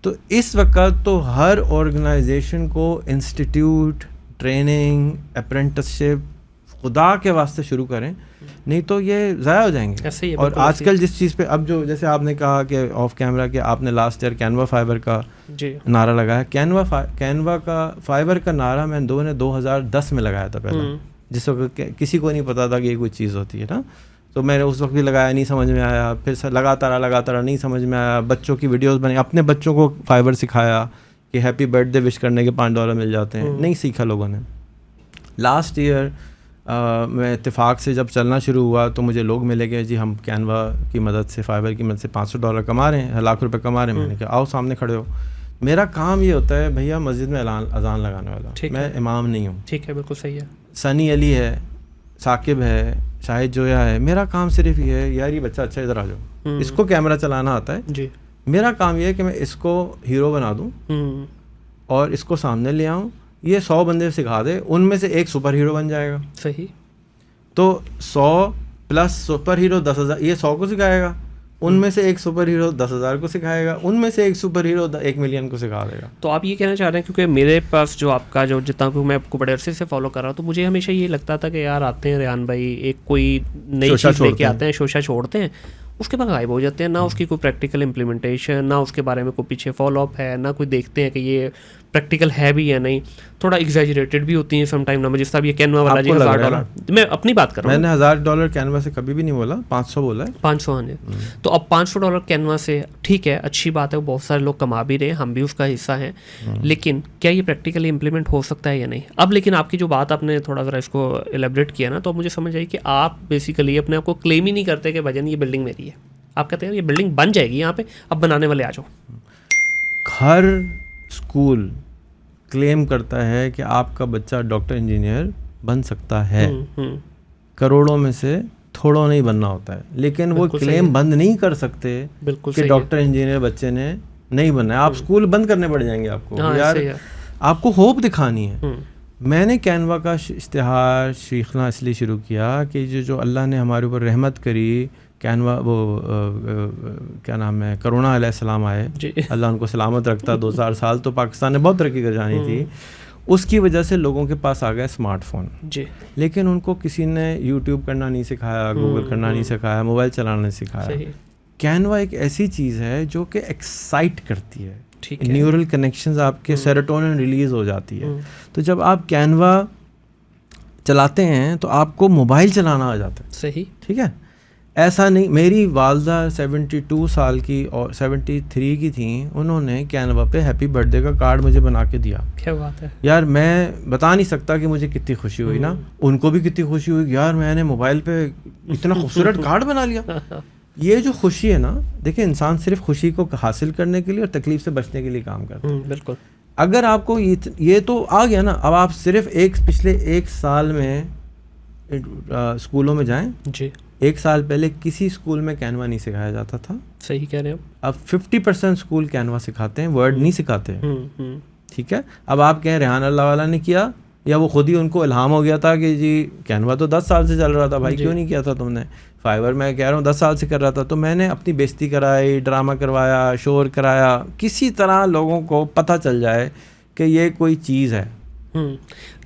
तो इस वक्त तो हर ऑर्गेनाइजेशन को इंस्टीट्यूट, ट्रेनिंग, अप्रेंटिसशिप खुदा के वास्ते शुरू करें, नहीं तो ये ज़ाया हो जाएंगे। और आजकल जिस चीज़ पे अब जो जैसे आपने कहा कि ऑफ कैमरा कि आपने लास्ट ईयर कैनवा फाइबर का नारा लगाया, कैनवा का फाइबर का नारा मैंने 2010 में लगाया था पहला, जिस वक्त किसी को नहीं पता था कि ये कोई चीज़ होती है ना। तो मैंने उस वक्त भी लगाया, नहीं समझ में आया, फिर लगातार नहीं समझ में आया, बच्चों की वीडियोस बनाई, अपने बच्चों को फाइबर सिखाया कि हैप्पी बर्थडे विश करने के $5 मिल जाते हैं, नहीं सीखा लोगों ने। लास्ट ईयर मैं इत्तेफाक से जब चलना शुरू हुआ तो मुझे लोग मिले कि जी हम कैनवा की मदद से, फाइबर की मदद से $500 कमा रहे हैं, लाख रुपए कमा रहे हैं। मैंने कहा आओ सामने खड़े हो। मेरा काम ये होता है भैया मस्जिद में अजान लगाने वाला, मैं इमाम नहीं हूँ। ठीक है, बिल्कुल सही है। सनी अली है, साकिब है, शाहिद जोया है, मेरा काम सिर्फ ये है यार ये बच्चा अच्छा इधर आ जाओ, इसको कैमरा चलाना आता है जी। मेरा काम ये है कि मैं इसको हीरो बना दूँ और इसको सामने ले आऊँ, ये 100 बंदे सिखा दे, उनमें से एक सुपर हीरो बन जाएगा। सही। तो 100 प्लस सुपर हीरो 10,000, ये 100 को सिखाएगा, उनमें से एक सुपर हीरो 10,000 को सिखाएगा, उनमें से एक सुपर हीरो 1 मिलियन को सिखा देगा। तो आप ये कहना चाह रहे हैं, क्योंकि मेरे पास जो आपका जो जितना मैं आपको बड़े अरसे से फॉलो कर रहा हूँ, तो मुझे हमेशा ये लगता था कि यार आते हैं रेहान भाई, एक कोई नई चीज़ लेके आते हैं, शोशा छोड़ते हैं, उसके बाद गायब हो जाते हैं, ना उसकी कोई प्रैक्टिकल इम्प्लीमेंटेशन, ना उसके बारे में कोई पीछे फॉलोअप है, ना कोई देखते हैं कि ये प्रैक्टिकल है भी या नहीं, थोड़ा एग्जैजरेटेड भी होती हैं समटाइम ना। जिस तरह ये कैनवा वाला जी $1000, मैं अपनी बात कर रहा हूँ, मैंने $1000 कैनवा से कभी भी नहीं बोला, 500 बोला है। 500 आने, तो अब $500 कैनवा से ठीक है, अच्छी बात है, बहुत सारे लोग कमा भी रहे हैं, हम भी उसका हिस्सा हैं, लेकिन क्या ये प्रैक्टिकली इम्प्लीमेंट हो सकता है या नहीं? अब लेकिन आपकी जो बात आपने थोड़ा ज़रा इसको एलेबरेट किया ना, तो मुझे समझ आई कि आप बेसिकली अपने आप को क्लेम ही नहीं करते कि भजन ये बिल्डिंग मेरी है, आप कहते हैं ये बिल्डिंग बन जाएगी यहाँ पे, अब बनाने वाले आ जाओ। हर स्कूल क्लेम करता है कि आपका बच्चा डॉक्टर इंजीनियर बन सकता है, करोड़ों में से थोड़ों नहीं बनना होता है, लेकिन वो क्लेम बंद नहीं कर सकते कि डॉक्टर इंजीनियर बच्चे ने नहीं बनना है। आप स्कूल बंद करने पड़ जाएंगे आपको। यार आपको होप दिखानी है। मैंने कैनवा का इश्तिहार सीखना इसलिए शुरू किया कि जो अल्लाह ने हमारे ऊपर रहमत करी, कैनवा वो क्या नाम है, करोना अलैहिस्सलाम आए, अल्लाह उनको सलामत रखता, 2000 साल तो पाकिस्तान ने बहुत तरक्की कर जानी थी, उसकी वजह से लोगों के पास आ गया स्मार्टफोन जी। लेकिन उनको किसी ने यूट्यूब करना नहीं सिखाया, गूगल करना नहीं सिखाया, मोबाइल चलाना नहीं सिखाया। कैनवा एक ऐसी चीज़ है जो कि एक्साइट करती है, न्यूरल कनेक्शंस आपके सेरोटोनिन रिलीज हो जाती है। तो जब आप कैनवा चलाते हैं तो आपको मोबाइल चलाना आ जाता है। सही, ठीक है। ऐसा नहीं, मेरी वालदा 72 साल की और 73 की थी, उन्होंने कैनवा पे हैप्पी बर्थडे का कार्ड मुझे बना के दिया। क्या बात है यार, मैं बता नहीं सकता कि मुझे कितनी खुशी हुई ना, उनको भी कितनी खुशी हुई, यार मैंने मोबाइल पे इतना खूबसूरत कार्ड बना लिया। ये जो खुशी है ना, देखिए इंसान सिर्फ खुशी को हासिल करने के लिए और तकलीफ से बचने के लिए काम करता है। बिल्कुल। अगर आपको ये तो आ गया ना, अब आप सिर्फ पिछले 1 साल में स्कूलों में जाएं जी। 1 साल पहले किसी स्कूल में कैनवा नहीं सिखाया जाता था। सही कह रहे हो। अब 50% स्कूल कैनवा सिखाते हैं, वर्ड नहीं सिखाते हैं। ठीक है। अब आप कहें रेहान अल्लाह वाला ने किया, या वो खुद ही उनको इल्हाम हो गया था कि जी कैनवा तो 10 साल से चल रहा था भाई, क्यों नहीं किया था तुमने? फाइबर मैं कह रहा हूँ 10 साल से कर रहा था। तो मैंने अपनी बेइज्जती कराई, ड्रामा करवाया, शोर कराया, किसी तरह लोगों को पता चल जाए कि ये कोई चीज़ है।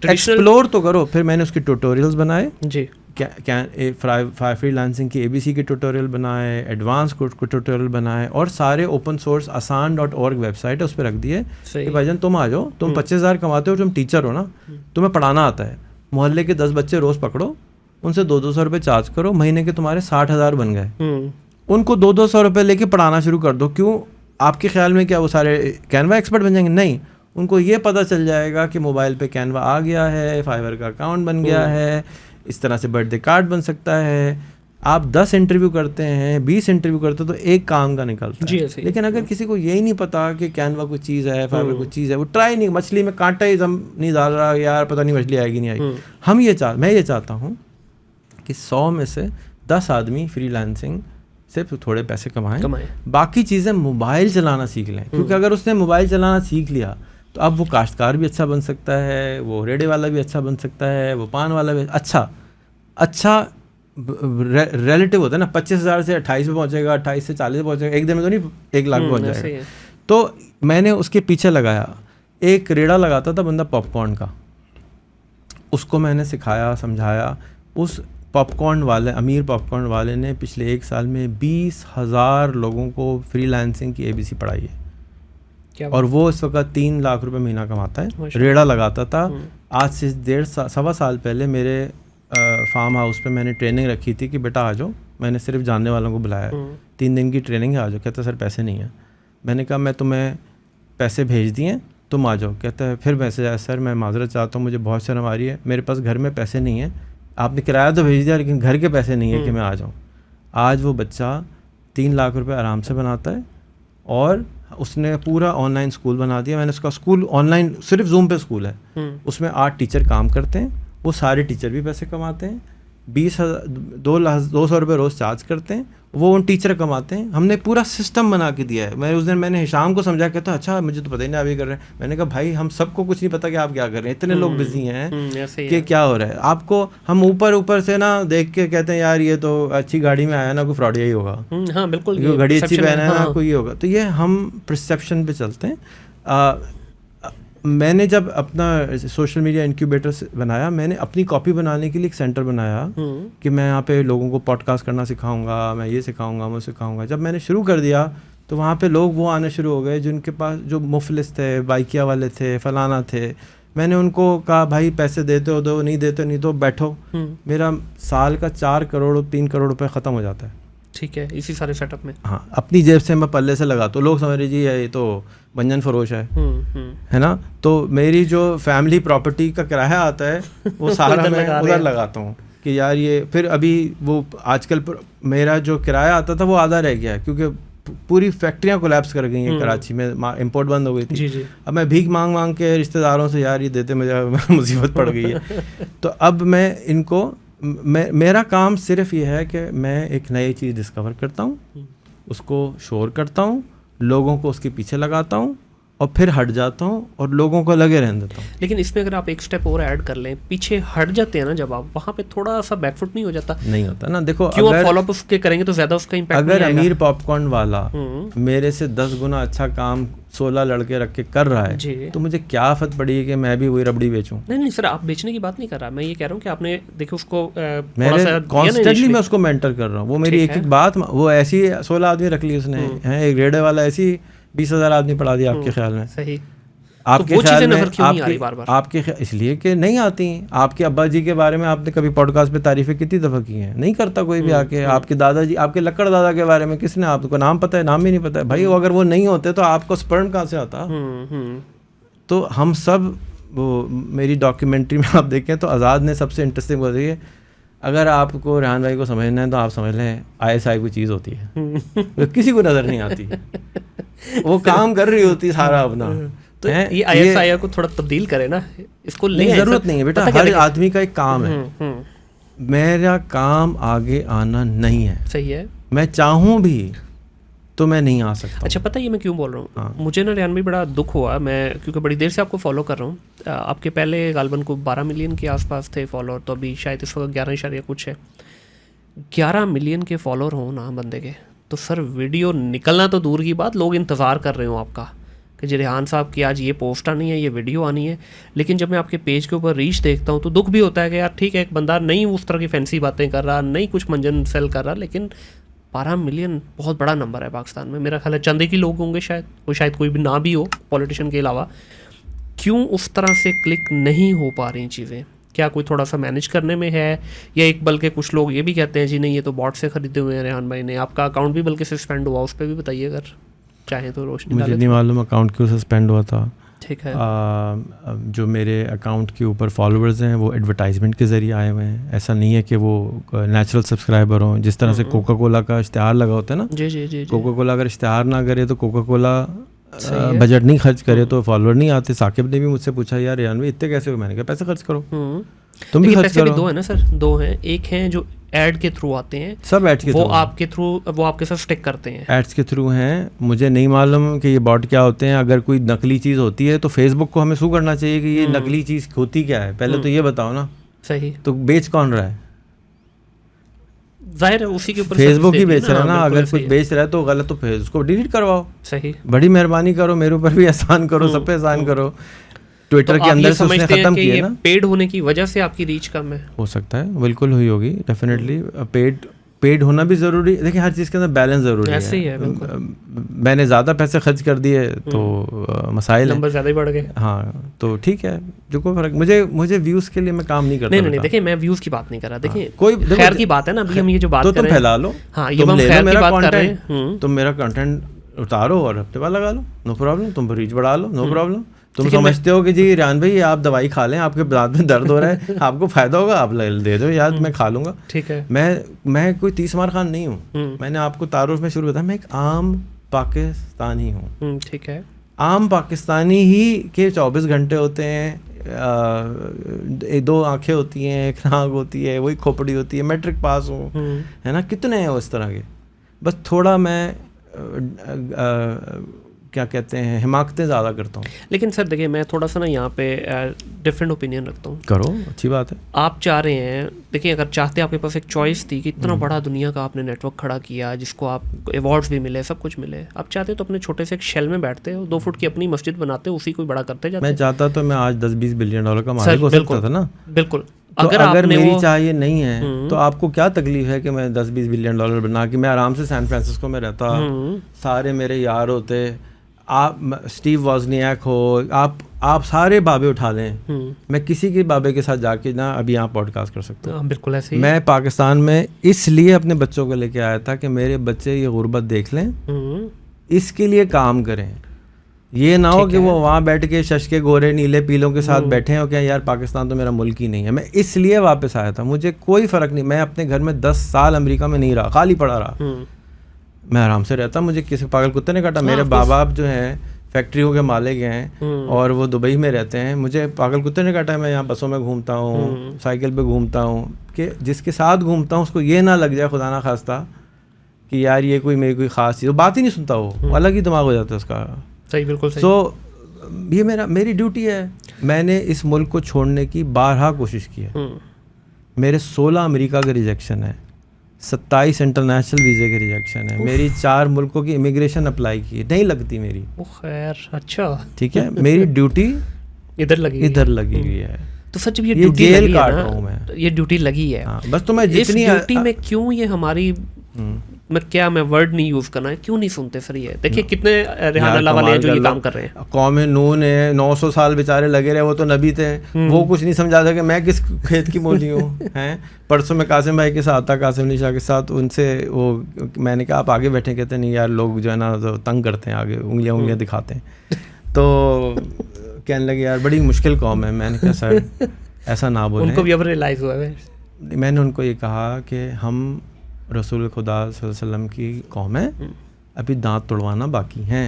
एक्सप्लोर तो करो। फिर मैंने उसके ट्यूटोरियल्स बनाए जी, फ्रीलांसिंग की ABC के ट्यूटोरियल बनाए, एडवांस कोर्स को ट्यूटोरियल बनाए, और सारे ओपन सोर्स asan.org वेबसाइट है, उस पर रख दिए कि भाईजान तुम आ जाओ, तुम 25,000 कमाते हो, तुम टीचर हो ना, तुम्हें पढ़ाना आता है, मोहल्ले के 10 बच्चे रोज़ पकड़ो, उनसे 200-200 रुपये चार्ज करो, महीने के तुम्हारे 60,000 बन गए। उनको 200-200 रुपये लेके पढ़ाना शुरू कर दो। क्यों? आपके ख्याल में क्या वो सारे कैनवा एक्सपर्ट बन जाएंगे? नहीं, उनको ये पता चल जाएगा कि मोबाइल पे कैनवा आ गया है, फाइबर का अकाउंट बन गया है, इस तरह से बर्थडे कार्ड बन सकता है, आप 10 इंटरव्यू करते हैं, 20 इंटरव्यू करते हो तो एक काम का निकलता जी, है। ऐसे ही। लेकिन अगर किसी को यही नहीं पता कि कैनवा कोई चीज़ है, फाइवर कोई चीज़ है, वो ट्राई नहीं, मछली में कांटा ही दम नहीं डाल रहा, यार पता नहीं मछली आएगी नहीं आएगी। मैं ये चाहता हूँ कि 100 में से 10 आदमी फ्रीलांसिंग से थोड़े पैसे कमाएं, बाकी चीज़ें मोबाइल चलाना सीख लें। क्योंकि अगर उसने मोबाइल चलाना सीख लिया तो अब वो काश्तकार भी अच्छा बन सकता है, वो रेड़े वाला भी अच्छा बन सकता है, वो पान वाला भी अच्छा रिलेटिव होता है ना। 25,000 से 28 पे पहुंचेगा, 28 से 40 पे पहुंचेगा, एक दिन में तो नहीं 1 लाख पहुंच जाएगा। तो मैंने उसके पीछे लगाया, एक रेड़ा लगाता था बंदा पॉपकॉर्न का, उसको मैंने सिखाया, समझाया। उस पॉपकॉर्न वाले, अमीर पॉपकॉर्न वाले ने पिछले 1 साल में 20,000 लोगों को फ्रीलांसिंग की ABC पढ़ाई है, और वो इस वक्त 3 लाख रुपए महीना कमाता है। रेड़ा लगाता था। आज से सवा साल पहले मेरे फार्म हाउस पे मैंने ट्रेनिंग रखी थी कि बेटा आ जाओ, मैंने सिर्फ जानने वालों को बुलाया है, 3 दिन की ट्रेनिंग है, आ जाओ। कहता सर पैसे नहीं है। मैंने कहा मैं तुम्हें पैसे भेज दिए, तुम आ जाओ। कहता है फिर मैसेज आया, सर मैं माजरत चाहता हूँ, मुझे बहुत शर्म आ रही है, मेरे पास घर में पैसे नहीं है, आपने किराया तो भेज दिया लेकिन घर के पैसे नहीं है कि मैं आ जाऊँ। आज वो बच्चा 3 लाख रुपए आराम से बनाता है, और उसने पूरा ऑनलाइन स्कूल बना दिया। मैंने उसका स्कूल ऑनलाइन, सिर्फ जूम पे स्कूल है, उसमें 8 टीचर काम करते हैं, वो सारे टीचर भी पैसे कमाते हैं, 200 रुपये रोज़ चार्ज करते हैं, वो उन टीचर कमाते हैं। हमने पूरा सिस्टम बना के दिया है। मैं उस दिन मैंने हिशाम को समझा, कहता अच्छा मुझे तो पता ही नहीं आप ये कर रहे हैं। मैंने कहा भाई हम सबको कुछ नहीं पता कि आप क्या कर रहे हैं, इतने लोग बिजी हैं कि क्या हो रहा है। आपको हम ऊपर से ना देख के कहते हैं यार ये तो अच्छी गाड़ी में आया ना, कोई फ्रॉड यही होगा। हाँ बिल्कुल, घड़ी अच्छी पहना है ना, कोई ये होगा। तो ये हम परसेप्शन पे चलते हैं। मैंने जब अपना सोशल मीडिया इंक्यूबेटर बनाया, मैंने अपनी कॉपी बनाने के लिए एक सेंटर बनाया कि मैं यहाँ पे लोगों को पॉडकास्ट करना सिखाऊंगा, मैं ये सिखाऊंगा, वो सिखाऊंगा। जब मैंने शुरू कर दिया तो वहाँ पे लोग वो आने शुरू हो गए जिनके पास, जो मुफलिस थे, बाइकिया वाले थे, फलाना थे। मैंने उनको कहा भाई पैसे देते हो दो, नहीं देते नहीं तो बैठो। मेरा साल का 4 करोड़ 3 करोड़ रुपए ख़त्म हो जाता है। ठीक है, इसी सारे सेटअप में। हाँ, अपनी जेब से मैं पल्ले से लगाता हूँ। लोग समझ लीजिए ये तो बंजन फरोश है ना। तो मेरी जो फैमिली प्रॉपर्टी का किराया आता है वो सारा मैं उधर लगाता हूँ कि यार ये, फिर अभी वो आजकल मेरा जो किराया आता था वो आधा रह गया है, क्योंकि पूरी फैक्ट्रियाँ कोलैप्स कर गई हैं कराची में, इंपोर्ट बंद हो गई थी। जी। अब मैं भीख मांग के रिश्तेदारों से यार ये देते, मुझे मुसीबत पड़ गई है। तो अब मैं इनको, मेरा काम सिर्फ ये है कि मैं एक नई चीज़ डिस्कवर करता हूँ, उसको शोर करता हूँ, लोगों को उसके पीछे लगाता हूँ, और फिर हट जाता हूँ और लोगों को लगे रहने देता हूँ। लेकिन इसमें अगर आप एक स्टेप और ऐड कर लें, पीछे हट जाते हैं ना जब आप, वहाँ पे थोड़ा सा बैकफुट नहीं हो जाता? नहीं होता ना। देखो क्यों आप फॉलो अप उसके करेंगे तो ज़्यादा उसका इम्पैक्ट अगर अमीर पॉपकॉर्न वाला मेरे से 10 गुना अच्छा काम 16 लड़के रख के कर रहा है, तो मुझे क्या आफत पड़ी है कि मैं भी वही रबड़ी बेचूं? नहीं सर, आप बेचने की बात नहीं कर रहा, मैं ये कह रहा हूँ कि आपने देखो उसको कॉन्स्टेंटली मैं उसको मेंटर कर रहा हूँ। वो मेरी एक बात, वो ऐसी 16 आदमी रख ली उसने, है एक रेडे वाला ऐसी 20,000 आदमी पढ़ा दिया आपके ख्याल में। सही। आपके तो ख्याल में आपके इसलिए कि नहीं आती। आपके अब्बा जी के बारे में आपने कभी पॉडकास्ट पे तारीफें कितनी दफ़ा की हैं? नहीं करता कोई भी आके। आपके दादाजी, आपके लक्कड़ दादा के बारे में किसने, आपको नाम पता है? नाम भी नहीं पता है भाई। अगर वो नहीं होते तो आपको स्पर्म कहाँ से आता? तो हम सब, वो मेरी डॉक्यूमेंट्री में आप देखें तो आज़ाद ने सबसे इंटरेस्टिंग बात है, अगर आपको रेहान भाई को समझना है तो आप समझ लें ISI कोई चीज़ होती है तो किसी को नज़र नहीं आती, वो काम कर रही होती सारा अपना। तो ये ISI को थोड़ा तब्दील करे ना, इसको ले जरूरत नहीं है बेटा, हर आदमी का एक काम है। मेरा काम आगे आना नहीं है। सही है। मैं चाहूँ भी तो मैं नहीं आ सकता। अच्छा, पता है ये मैं क्यों बोल रहा हूँ? हाँ। मुझे ना रेहान भाई बड़ा दुख हुआ, मैं क्योंकि बड़ी देर से आपको फॉलो कर रहा हूँ। आपके पहले गालबन को 12 मिलियन के आसपास थे फॉलोअर, तो अभी शायद इस वक्त 11 कुछ है। 11 मिलियन के फॉलोअर हों ना बंदे के, तो सर वीडियो निकलना तो दूर की बात, लोग इंतज़ार कर रहे हो आपका कि जी रेहान साहब की आज ये पोस्ट आनी है, ये वीडियो आनी है। लेकिन जब मैं आपके पेज के ऊपर रीच देखता हूँ तो दुख भी होता है कि यार ठीक है, एक बंदा नहीं उस तरह की फैंसी बातें कर रहा, नहीं कुछ मंजन सेल कर रहा, लेकिन 12 मिलियन बहुत बड़ा नंबर है पाकिस्तान में। मेरा ख्याल है चंदे की लोग होंगे शायद कोई भी ना भी हो पॉलिटिशियन के अलावा। क्यों उस तरह से क्लिक नहीं हो पा रही चीज़ें? क्या कोई थोड़ा सा मैनेज करने में है, या एक बल्कि कुछ लोग ये भी कहते हैं जी नहीं ये तो बॉट से खरीदे हुए हैं रेहान भाई ने, आपका अकाउंट भी बल्कि सस्पेंड हुआ, उस पर भी बताइए अगर चाहें तो रोशनी। मुझे नहीं मालूम अकाउंट क्यों सस्पेंड हुआ था। ठीक है। जो मेरे अकाउंट के ऊपर फॉलोअर्स हैं वो एडवर्टाइजमेंट के ज़रिए आए हुए हैं, ऐसा नहीं है कि वो नेचुरल सब्सक्राइबर हों। जिस तरह से कोका कोला का इश्तिहार लगा होता है ना, जी जी जी, कोका कोला अगर इश्तिहार ना करे तो कोका कोला बजट नहीं खर्च करे तो फॉलोअर नहीं आते। साकिब ने भी मुझसे पूछा यार यान भाई इतने कैसे हो, मैंने कहा पैसे खर्च करो, तुम भी खर्च पैसे करो। भी दो है ना सर, दो हैं। एक हैं जो एड के थ्रू आते हैं, सब एड्स के वो थ्रू, आपके थ्रू, वो आपके साथ स्टिक करते हैं, एड्स के थ्रू हैं। मुझे नहीं मालूम कि ये बॉट क्या होते हैं। अगर कोई नकली चीज़ होती है तो फेसबुक को हमें शू करना चाहिए कि ये नकली चीज़ होती क्या है, पहले तो ये बताओ ना। सही, तो बेच कौन रहा है? जाहिर है उसी के ऊपर फेसबुक ही बेच रहा है ना। हाँ, अगर कुछ बेच रहा है तो गलत, तो फिर उसको डिलीट करवाओ। सही, बड़ी मेहरबानी करो, मेरे ऊपर भी एहसान करो, सब पे एहसान करो। ट्विटर तो के आप अंदर ये से उसने समझते हैं ख़त्म कि किया ये ना। पेड होने की वजह से आपकी रीच कम है? हो सकता है, बिल्कुल हुई होगी, डेफिनेटली। पेड होना भी ज़रूरी है। देखिए हर चीज़ के अंदर बैलेंस ज़रूरी है। ऐसे ही है, बिल्कुल। मैंने ज़्यादा पैसे खर्च कर दिए तो मसाइल नंबर ज़्यादा ही बढ़ गए। हाँ तो ठीक है, जो कोई फर्क, मुझे व्यूज़ के लिए मैं काम नहीं करता। नहीं, देखिए मैं व्यूज़ की बात नहीं कर रहा। देखिए कोई खैर की बात है ना, अभी हम ये जो बात तो कर रहे तुम हैं, फैला लो। हाँ ये हम खैर की बात कर रहे हैं। तुम मेरा कंटेंट उतारो और हफ्ते बाद लगा लो, नो प्रॉब्लम। तुम रीच बढ़ा लो, नो प्रॉब्लम। तुम समझते हो कि जी रियान भाई आप दवाई खा लें, आपके दांत में दर्द हो रहा है, आपको फायदा होगा, आप दे दो यार, मैं खा लूंगा। ठीक है। मैं कोई तीसमार खान नहीं हूँ। मैंने आपको तारुफ में शुरू बताया, मैं एक आम पाकिस्तानी हूँ। ठीक है। आम पाकिस्तानी ही के 24 घंटे होते हैं। दो आंखें होती हैं, एक नाक होती है, वही खोपड़ी होती है, मैट्रिक पास हूँ, है ना। कितने हैं उस तरह के, बस थोड़ा मैं क्या कहते हैं, हिमाकतें ज़्यादा करता हूँ। लेकिन सर देखिए मैं थोड़ा सा ना यहाँ पे डिफरेंट ओपिनियन रखता हूँ। करो, अच्छी बात है। आप चाह रहे हैं, देखिए अगर चाहते आपके पास एक चॉइस थी कि इतना बड़ा दुनिया का आपने नेटवर्क खड़ा किया, जिसको आप अवार्ड्स भी मिले, सब कुछ मिले, आप चाहते तो अपने छोटे से एक शेल में बैठते हो, 2 फुट की अपनी मस्जिद बनाते, उसी को बड़ा करते जाते। मैं चाहता तो मैं आज 10-20 बिलियन डॉलर का मालिक हो सकता था ना। बिल्कुल। तो अगर मेरी चाह ये नहीं है तो आपको क्या तकलीफ है कि मैं 10-20 बिलियन डॉलर बना के मैं आराम से सैन फ्रांसिस्को में रहता, सारे मेरे यार होते, आप स्टीव वॉज़नियाक हो, आप सारे बाबे उठा लें, मैं किसी के बाबे के साथ जाके ना अभी यहाँ पॉडकास्ट कर सकता हूँ। बिल्कुल ऐसे ही। मैं पाकिस्तान में इसलिए अपने बच्चों को लेके आया था कि मेरे बच्चे ये गुर्बत देख लें, इसके लिए काम करें। ये ना हो कि वो वहाँ बैठ के शश के गोरे नीले पीलों के साथ बैठे हो, क्या यार पाकिस्तान तो मेरा मुल्क ही नहीं है। मैं इसलिए वापस आया था, मुझे कोई फ़र्क नहीं। मैं अपने घर में 10 साल अमेरिका में नहीं रहा, खाली पड़ा रहा, मैं आराम से रहता, मुझे किसी पागल कुत्ते ने काटा। मेरे बाप बाप जो हैं फैक्ट्रियों के मालिक हैं और वो दुबई में रहते हैं, मुझे पागल कुत्ते ने काटा। मैं यहाँ बसों में घूमता हूँ, साइकिल पे घूमता हूँ, कि जिसके साथ घूमता हूँ उसको ये ना लग जाए खुदा ना खास्ता कि यार ये कोई मेरी कोई ख़ास चीज़, बात ही नहीं सुनता, वो अलग ही दिमाग हो जाता है उसका। सही, बिल्कुल सही। तो ये मेरी ड्यूटी है। मैंने इस मुल्क को छोड़ने की 12 कोशिश की है। मेरे 16 अमेरिका के रिजेक्शन है, 27 इंटरनेशनल वीज़े के रिजेक्शन है, मेरी 4 मुल्कों की इमिग्रेशन अप्लाई की, नहीं लगती मेरी। खैर, अच्छा, ठीक है, मेरी ड्यूटी इधर लगी हुई है। तो सच में ये ड्यूटी लगी है ना, मैं ये ड्यूटी लगी है। बस तो मैं जितनी ड्यूटी में क्यों ये हमारी मैं वर्ड नहीं यूज करना है, क्यों नहीं सुनते सर ये? देखिए कितने रिहाना अल्लाह वाले हैं जो ये काम कर रहे हैं। कौम नूह ने 900 साल बेचारे लगे रहे, वो तो नबी थे, वो कुछ नहीं समझा था कि मैं किस खेत की मूली हूँ। हैं, परसों में कासिम भाई के साथ था, कासिम अली शाह के साथ, उनसे वो मैंने कहा आप आगे बैठे, कहते नहीं यार लोग जो है ना तो तंग करते हैं, आगे उंगलियाँ दिखाते हैं। तो कहने लगे यार बड़ी मुश्किल कौम है। मैंने कहा सर ऐसा ना बोलें। उनको भी अब रियलाइज़ हुआ है। मैंने उनको ये कहा कि हम रसूल खुदा सल्लल्लाहु अलैहि वसल्लम की कौम है, अभी दांत तोड़वाना बाकी हैं,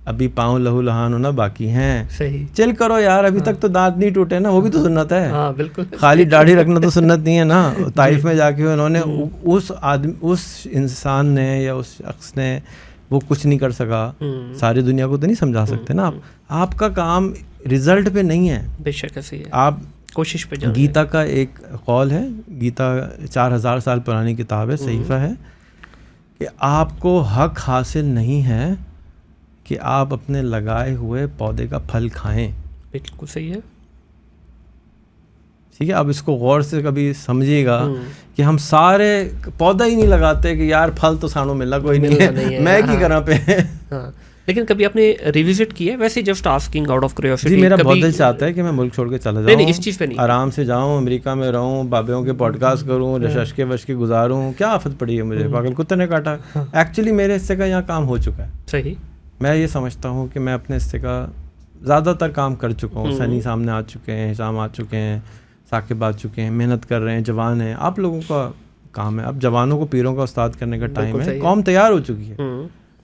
अभी पाँव लहू लहान होना बाकी हैं। सही, चिल करो यार, अभी तक तो दांत नहीं टूटे ना, वो भी तो सुन्नत है। हाँ, बिल्कुल। खाली दाढ़ी रखना तो सुन्नत नहीं है ना। ताइफ में जाके उन्होंने उस इंसान ने या उस शख्स ने वो कुछ नहीं कर सका, सारी दुनिया को तो नहीं समझा सकते ना आप। आपका काम रिजल्ट पे नहीं है, बेशक ऐसे ही है, आप कोशिश पे जाओ। गीता का एक कौल है, गीता 4000 साल पुरानी किताब है, सहीफा है, कि आपको हक हासिल नहीं है कि आप अपने लगाए हुए पौधे का फल खाएं। बिल्कुल सही है, ठीक है। अब इसको गौर से कभी समझिएगा कि हम सारे पौधा ही नहीं लगाते कि यार फल तो सानों मिला कोई नहीं है, मैं की करा पे। हाँ, लेकिन कभी आपने रिविजिट किया है? वैसे just asking out of curiosity. जी, मेरा बहुत दिल चाहता है कि मैं मुल्क छोड़ के चला जाऊँ। नहीं, इस चीज़ पे नहीं, आराम से जाऊँ, अमेरिका में रहूँ, बाबियों के पॉडकास्ट करूँ, रशके वशके गुजारूँ। क्या आफत पड़ी है मुझे, पागल कुत्ते ने काटा। एक्चुअली मेरे हिस्से का यहाँ काम हो चुका है। सही, मैं ये समझता हूँ कि मैं अपने हिस्से का ज़्यादातर काम कर चुका हूँ। सनी सामने आ चुके हैं, हिशाम आ चुके हैं, साकिब आ चुके हैं, मेहनत कर रहे हैं, जवान हैं। आप लोगों का काम है, अब जवानों को पीरों का उस्ताद करने का टाइम है। कौम तैयार हो चुकी है,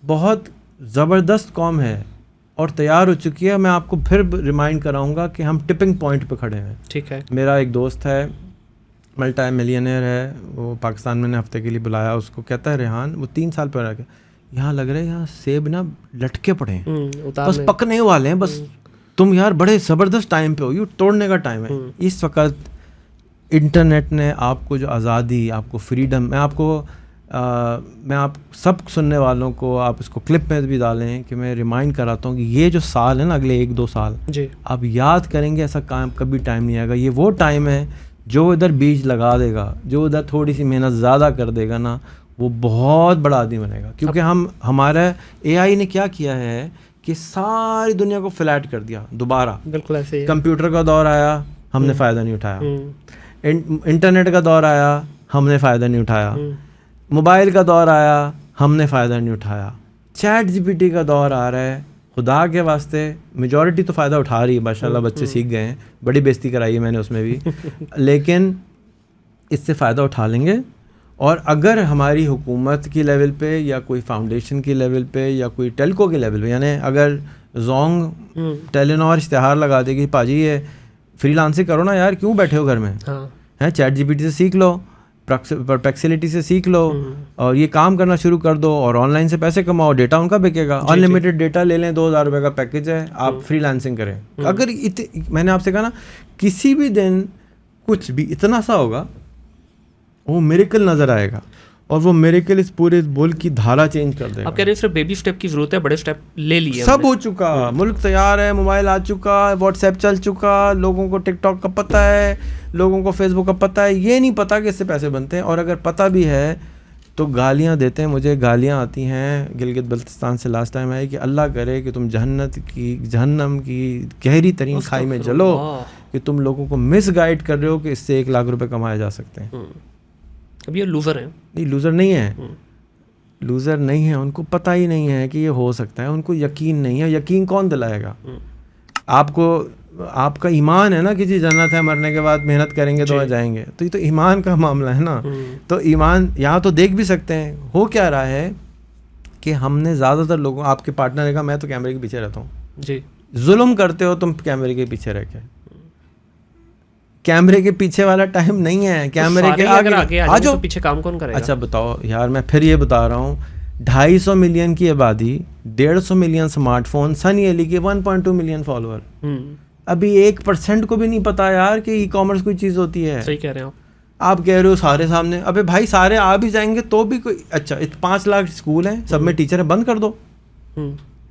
बहुत ज़बरदस्त कौम है और तैयार हो चुकी है। मैं आपको फिर रिमाइंड कराऊंगा कि हम टिपिंग पॉइंट पे खड़े हैं। ठीक है। मेरा एक दोस्त है, मल्टी मिलियनर है, वो पाकिस्तान मैंने हफ्ते के लिए बुलाया उसको, कहता है रेहान, वो 3 साल पर आके यहाँ लग रहा है यहाँ सेब ना लटके पड़े हैं, बस पकने वाले हैं, बस तुम यार बड़े ज़बरदस्त टाइम पे हो, ये तोड़ने का टाइम है। इस वक्त इंटरनेट ने आपको जो आज़ादी, आपको फ्रीडम, मैं आप सब सुनने वालों को आप इसको क्लिप में भी डालें कि मैं रिमाइंड कराता हूँ कि ये जो साल है ना, अगले 1-2 साल जी, आप याद करेंगे, ऐसा काम कभी टाइम नहीं आएगा। ये वो टाइम है जो इधर बीज लगा देगा, जो इधर थोड़ी सी मेहनत ज़्यादा कर देगा ना, वो बहुत बड़ा आदमी बनेगा। क्योंकि हमारा AI ने क्या किया है कि सारी दुनिया को फ्लैट कर दिया दोबारा। बिल्कुल ऐसे ही। कंप्यूटर का दौर आया, हमने फ़ायदा नहीं उठाया। इंटरनेट का दौर आया, हमने फ़ायदा नहीं उठाया। मोबाइल का दौर आया, हमने फ़ायदा नहीं उठाया। ChatGPT का दौर आ रहा है, खुदा के वास्ते मेजॉरिटी तो फ़ायदा उठा रही है, माशाल्लाह बच्चे सीख गए हैं, बड़ी बेइज्जती कराई है मैंने उसमें भी लेकिन इससे फ़ायदा उठा लेंगे। और अगर हमारी हुकूमत की लेवल पे या कोई फाउंडेशन की लेवल पे या कोई टेलको के लेवल पे, यानी अगर जोंग टेलीनॉर इश्तिहार लगा देगी, पाजी ये फ्रीलांसिंग करो ना यार, क्यों बैठे हो घर में, हैं ChatGPT से सीख लो, परप्लेक्सिटी से सीख लो और ये काम करना शुरू कर दो और ऑनलाइन से पैसे कमाओ, डेटा उनका बिकेगा, अनलिमिटेड डेटा ले लें, 2000 रुपये का पैकेज है, आप फ्रीलांसिंग करें। अगर मैंने आपसे कहा ना, किसी भी दिन कुछ भी इतना सा होगा, वो मिरेकल नज़र आएगा और वो मिरेकल इस पूरे मुल्क की धारा चेंज कर देगा। आप कह रहे हैं सिर्फ बेबी स्टेप की ज़रूरत है, बड़े स्टेप ले लिए, सब हो चुका, मुल्क तैयार है, मोबाइल आ चुका, व्हाट्सएप चल चुका, लोगों को टिकटॉक का पता है, लोगों को फेसबुक का पता है, ये नहीं पता कि इससे पैसे बनते हैं। और अगर पता भी है तो गालियाँ देते हैं, मुझे गालियाँ आती हैं गिलगित बल्तिस्तान से लास्ट टाइम आई कि अल्लाह करे कि तुम जहन्नम की गहरी तरीन खाई में जलो, कि तुम लोगों को मिस गाइड कर रहे हो कि इससे 1 लाख रुपए कमाए जा सकते हैं। अब ये लूज़र हैं? नहीं, लूज़र नहीं है, लूज़र नहीं है, उनको पता ही नहीं है कि ये हो सकता है, उनको यकीन नहीं है। यकीन कौन दिलाएगा आपको? आपका ईमान है ना कि जी जन्नत है, मरने के बाद मेहनत करेंगे तो जाएंगे, तो ये तो ईमान का मामला है ना। तो ईमान यहाँ तो देख भी सकते हैं। हो क्या रहा है कि हमने ज़्यादातर लोगों, आपके पार्टनर ने कहा मैं तो कैमरे के पीछे रहता हूँ जी, जुल्म करते हो तुम कैमरे के पीछे रह के। कैमरे के पीछे वाला टाइम नहीं है, कैमरे के आगे आ जाओ, पीछे काम कौन करेगा? अच्छा बताओ यार, मैं फिर ये बता रहा हूँ, 250 मिलियन की आबादी, 150 मिलियन स्मार्टफोन, सनी अली के 1.2 मिलियन फॉलोअर, अभी 1% को भी नहीं पता यार कि ई-कॉमर्स कोई चीज़ होती है। सही कह रहे हैं आप कह रहे हो सारे सामने, अबे भाई सारे आ भी जाएंगे तो भी कोई, अच्छा 5 लाख स्कूल हैं, सब में टीचर है, बंद कर दो,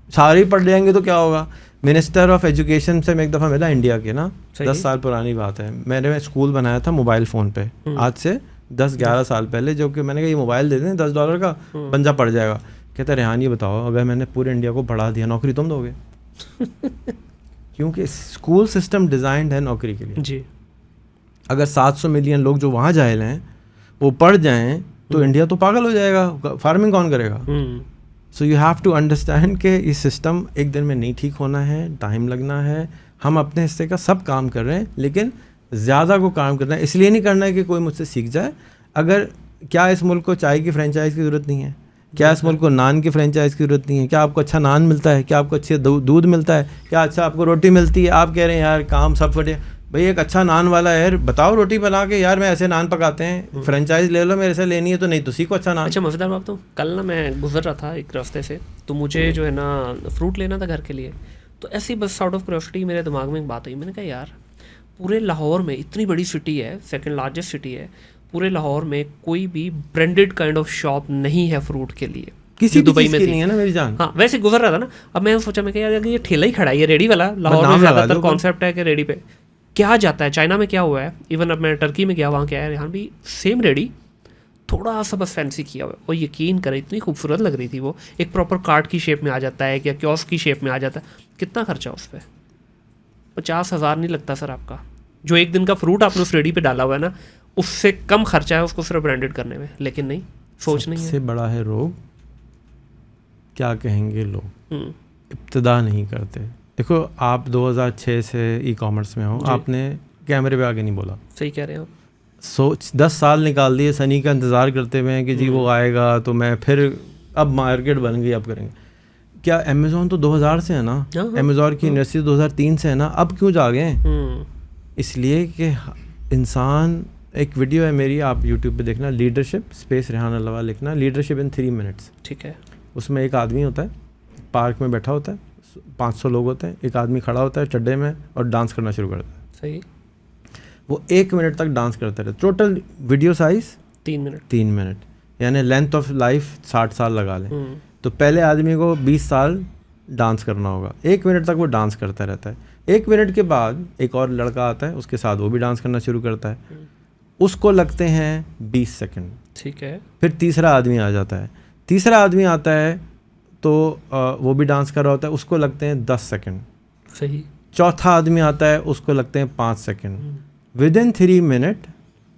सारे ही पढ़ जाएंगे तो क्या होगा। मिनिस्टर ऑफ एजुकेशन से मैं एक दफ़ा मिला, इंडिया के ना, 10 साल पुरानी बात है, मैंने स्कूल बनाया था मोबाइल फ़ोन पे, आज से 10-11 साल पहले, जो कि मैंने कहा ये मोबाइल दे दें $10 का, बंजा पड़ जाएगा। कहते रेहान ये बताओ, अगर मैंने पूरे इंडिया को बढ़ा दिया, नौकरी तुम दोगे? क्योंकि स्कूल सिस्टम डिज़ाइंड है नौकरी के लिए जी। अगर 700 मिलियन लोग जो वहाँ जाहिल हैं वो पढ़ जाएं तो इंडिया तो पागल हो जाएगा, फार्मिंग कौन करेगा? So you have to understand कि ये सिस्टम एक दिन में नहीं ठीक होना है, टाइम लगना है। हम अपने हिस्से का सब काम कर रहे हैं, लेकिन ज़्यादा को काम करना है, इसलिए नहीं करना है कि कोई मुझसे सीख जाए। अगर क्या इस मुल्क को चाय की फ्रेंचाइज की ज़रूरत नहीं है? क्या इस मुल्क को नान की फ्रेंचाइज की ज़रूरत नहीं है? क्या आपको अच्छा नान मिलता है? क्या आपको अच्छे दूध मिलता है? क्या अच्छा आपको रोटी मिलती है? आप कह रहे हैं यार काम सब फटे, भाई एक अच्छा नान वाला है, बताओ रोटी बना के, यार मैं ऐसे नान पकाते हैं, फ्रेंचाइज ले लो, मेरे से लेनी है तो नहीं तो सीखो अच्छा नान। अच्छा मज़ेदार बात, तो कल ना मैं गुजर रहा था एक रास्ते से, तो मुझे जो है ना फ्रूट लेना था घर के लिए, तो ऐसी बस आउट ऑफ क्यूरियोसिटी मेरे दिमाग में एक बात हुई, मैंने कहा यार पूरे लाहौर में, इतनी बड़ी सिटी है, सेकंड लार्जेस्ट सिटी है, पूरे लाहौर में कोई भी ब्रांडेड काइंड ऑफ शॉप नहीं है फ्रूट के लिए, किसी दुबई में नहीं है ना मेरी जान। हाँ वैसे गुजर रहा था ना, अब मैं सोचा मैं यार ये ठेला ही खड़ा है, ये रेडी वाला, लाहौर में ज़्यादातर कॉन्सेप्ट है कि रेडी पे क्या जाता है। चाइना में क्या हुआ है, इवन अब मैं टर्की में गया, वहाँ क्या है, यहाँ भी सेम रेडी, थोड़ा सा बस फैंसी किया हुआ है, और यकीन करें इतनी खूबसूरत लग रही थी वो, एक प्रॉपर कार्ट की शेप में आ जाता है या कियोस्क की शेप में आ जाता है। कितना खर्चा उस पर? 50,000 नहीं लगता सर आपका, जो एक दिन का फ्रूट आपने उस रेडी पे डाला हुआ है ना, उससे कम खर्चा है उसको सिर्फ ब्रांडेड करने में। लेकिन नहीं, सोच नहीं है। सबसे बड़ा है रोग, क्या कहेंगे लोग, इब्तिदा नहीं करते, देखो आप 2006 से ई कॉमर्स में हो, आपने कैमरे पे आगे नहीं बोला। सही कह रहे हैं आप। सोच 10 साल निकाल दिए सनी का इंतज़ार करते हुए कि जी वो आएगा तो मैं फिर अब मार्केट बन गई, अब करेंगे क्या। अमेज़ॉन तो 2000 से है ना, अमेज़ॉन की इंडस्ट्री 2003 से है ना, अब क्यों जागे हैं? इसलिए कि इंसान, एक वीडियो है मेरी, आप यूट्यूब पे देखना, लीडरशिप स्पेस रेहान अल्लाह लिखना, लीडरशिप इन 3 मिनट्स। ठीक है। उसमें एक आदमी होता है, पार्क में बैठा होता है, 500 लोग होते हैं, एक आदमी खड़ा होता है चड्डे में और डांस करना शुरू करता है। सही। वो 1 मिनट तक डांस करता रहे। टोटल वीडियो साइज 3 मिनट, यानी लेंथ ऑफ लाइफ 60 साल लगा लें। तो पहले आदमी को 20 साल डांस करना होगा, 1 मिनट तक वो डांस करता रहता है। 1 मिनट के बाद एक और लड़का आता है, उसके साथ वो भी डांस करना शुरू करता है, उसको लगते हैं 20 सेकंड। ठीक है। फिर तीसरा आदमी आ जाता है, तीसरा आदमी आता है तो वो भी डांस कर रहा होता है, उसको लगते हैं 10 सेकंड। सही। चौथा आदमी आता है, उसको लगते हैं 5 सेकंड। विदिन 3 मिनट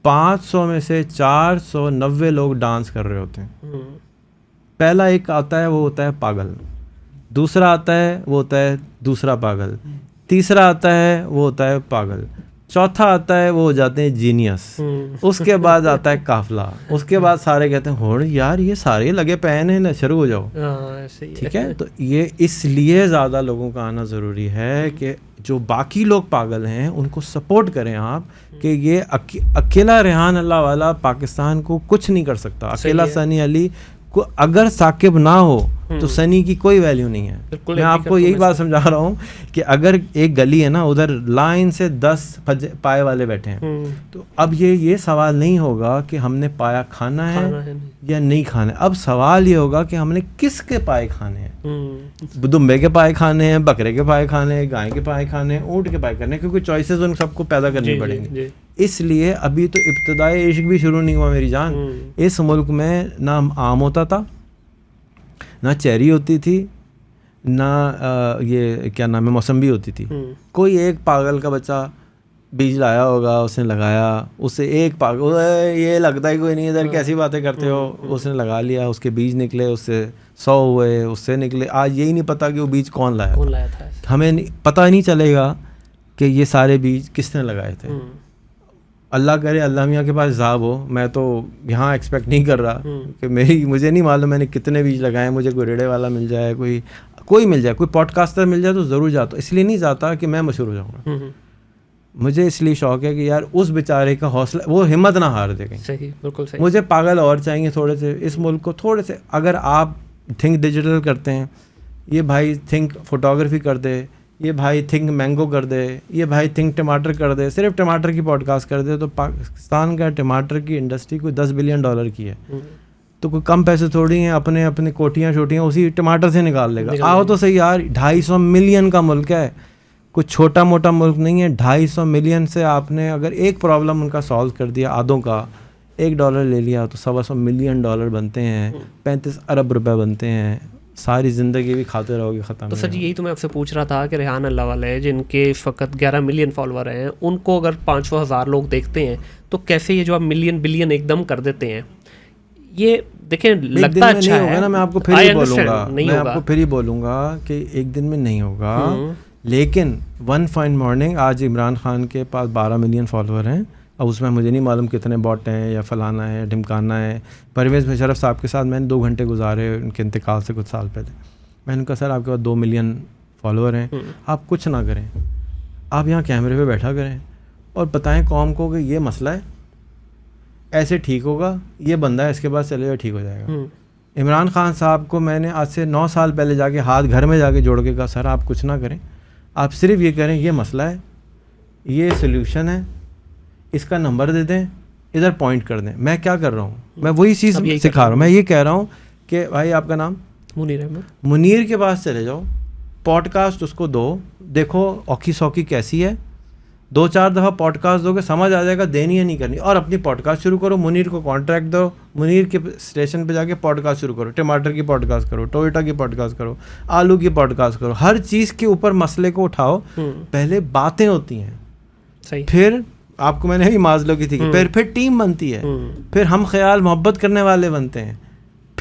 500 में से 490 लोग डांस कर रहे होते हैं। पहला एक आता है, वो होता है पागल, दूसरा आता है वो होता है दूसरा पागल, तीसरा आता है वो होता है पागल, चौथा आता है वो हो जाते हैं जीनियस, उसके बाद आता है काफिला, उसके बाद सारे कहते हैं हो यार ये सारे लगे पैन है ना, शुरू हो जाओ। ठीक है। तो ये इसलिए ज़्यादा लोगों का आना ज़रूरी है कि जो बाकी लोग पागल हैं उनको सपोर्ट करें आप, कि ये अकेला रेहान अल्लाह वाला पाकिस्तान को कुछ नहीं कर सकता। अकेला सनी अली को अगर साकिब ना हो तो सनी की कोई वैल्यू नहीं है। मैं आपको यही बात समझा रहा हूँ कि अगर एक गली है ना, उधर लाइन से 10 पाए वाले बैठे हैं, तो अब ये सवाल नहीं होगा कि हमने पाया खाना है या नहीं खाना है। अब सवाल ये होगा कि हमने किसके पाए खाने हैं। दुम्बे के पाए खाने हैं, बकरे के पाए खाने हैं, गाय के पाए खाने हैं, ऊँट के पाए खाने हैं, क्योंकि चॉइसेस उन सबको पैदा करनी पड़ेंगी। इसलिए अभी तो इब्तदाई इश्क भी शुरू नहीं हुआ मेरी जान। इस मुल्क में ना आम होता था, ना चेरी होती थी, ना ये क्या नाम है मौसम्बी होती थी। कोई एक पागल का बच्चा बीज लाया होगा, उसने लगाया, उससे एक पागल, ये लगता ही कोई नहीं इधर, कैसी बातें करते हो, उसने लगा लिया, उसके बीज निकले, उससे 100 हुए, उससे निकले। आज यही नहीं पता कि वो बीज कौन लाया था। हमें पता नहीं चलेगा कि ये सारे बीज किसने लगाए थे। अल्लाह करे अल्लाह मियाँ के पास हिसाब हो। मैं तो यहाँ एक्सपेक्ट नहीं कर रहा कि मुझे नहीं मालूम मैंने कितने बीज लगाए। मुझे कोई रेड़े वाला मिल जाए, कोई मिल जाए, कोई पॉडकास्टर मिल जाए तो ज़रूर जाता। इसलिए नहीं जाता कि मैं मशहूर हो जाऊँगा, मुझे इसलिए शौक है कि यार उस बेचारे का हौसला, वो हिम्मत ना हार दे कहीं। सही, बिल्कुल सही। मुझे पागल और चाहिए थोड़े से इस मुल्क को, थोड़े से। अगर आप थिंक डिजिटल करते हैं, ये भाई थिंक फोटोग्राफी कर दे, ये भाई थिंक मैंगो कर दे, ये भाई थिंक टमाटर कर दे, सिर्फ टमाटर की पॉडकास्ट कर दे, तो पाकिस्तान का टमाटर की इंडस्ट्री कोई $10 बिलियन की है। तो कोई कम पैसे थोड़ी हैं, अपने कोटियाँ शोटियाँ उसी टमाटर से निकाल लेगा। आओ तो सही यार, 250 मिलियन का मुल्क है, कुछ छोटा मोटा मुल्क नहीं है। 250 मिलियन से आपने अगर एक प्रॉब्लम उनका सॉल्व कर दिया, आधों का $1 ले लिया, तो $125 मिलियन बनते हैं, 35 अरब रुपए बनते हैं। सारी ज़िंदगी भी खाते रहोगे, ख़त्म। तो सर यही तो मैं आपसे पूछ रहा था कि रेहान अल्लाह वाले जिनके इस वक्त 11 मिलियन फॉलोअर हैं, उनको अगर 500,000 लोग देखते हैं तो कैसे ये जो आप मिलियन बिलियन एकदम कर देते हैं? ये देखें लगता अच्छा है होगा ना। मैं आपको फिर ही बोलूँगा कि एक दिन में नहीं होगा, लेकिन वन फाइन मॉर्निंग आज इमरान खान के पास 12 मिलियन फॉलोअर हैं। अब उसमें मुझे नहीं मालूम कितने बॉट हैं या फलाना है ढिमकाना है। परवेज़ मुशर्रफ साहब के साथ मैंने 2 घंटे गुजारे उनके इंतकाल से कुछ साल पहले। मैंने कहा सर आपके पास 2 मिलियन फॉलोअर हैं, आप कुछ ना करें, आप यहाँ कैमरे पे बैठा करें और बताएं कौम को कि ये मसला है, ऐसे ठीक होगा, ये बंदा है, इसके पास चलेगा, ठीक हो जाएगा। इमरान खान साहब को मैंने आज से 9 साल पहले जाके हाथ घर में जाके जोड़ के कहा सर आप कुछ ना करें, आप सिर्फ ये करें, ये मसला है, ये सोल्यूशन है, इसका नंबर दे दें, इधर पॉइंट कर दें। मैं क्या कर रहा हूँ, मैं वही चीज़ सिखा रहा हूँ। मैं ये कह रहा हूँ कि भाई आपका नाम मुनीर अहमद, मुनीर के पास चले जाओ, पॉडकास्ट उसको दो, देखो औखी सौखी कैसी है, 2-4 दफ़ा पॉडकास्ट दोगे समझ आ जाएगा देनी है नहीं करनी, और अपनी पॉडकास्ट शुरू करो। मुनीर को कॉन्ट्रैक्ट दो, मुनीर के स्टेशन पे जाके पॉडकास्ट शुरू करो, टमाटर की पॉडकास्ट करो, टोयोटा की पॉडकास्ट करो, आलू की पॉडकास्ट करो, हर चीज़ के ऊपर मसले को उठाओ। पहले बातें होती हैं, सही, फिर आपको मैंने अभी माजलो की थी, फिर टीम बनती है, फिर हम ख्याल मोहब्बत करने वाले बनते हैं,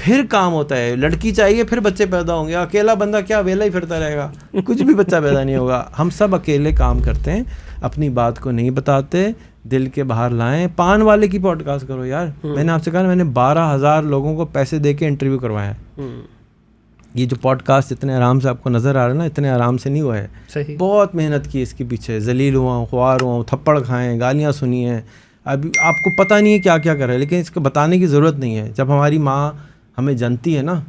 फिर काम होता है, लड़की चाहिए फिर बच्चे पैदा होंगे, अकेला बंदा क्या वेला ही फिरता रहेगा, कुछ भी बच्चा पैदा नहीं होगा। हम सब अकेले काम करते हैं, अपनी बात को नहीं बताते, दिल के बाहर लाएं। पान वाले की पॉडकास्ट करो यार, मैंने आपसे कहा मैंने 12,000 लोगों को पैसे दे के इंटरव्यू करवाया है। ये जो पॉडकास्ट इतने आराम से आपको नज़र आ रहा है ना, इतने आराम से नहीं हुआ है, सही। बहुत मेहनत की इसके पीछे, जलील हुआ हूँ, ख्वार हुआ हूँ, थप्पड़ खाएँ, गालियाँ सुनी हैं, अभी आपको पता नहीं है क्या क्या कर रहा है, लेकिन इसको बताने की ज़रूरत नहीं है। जब हमारी माँ हमें जनती है ना,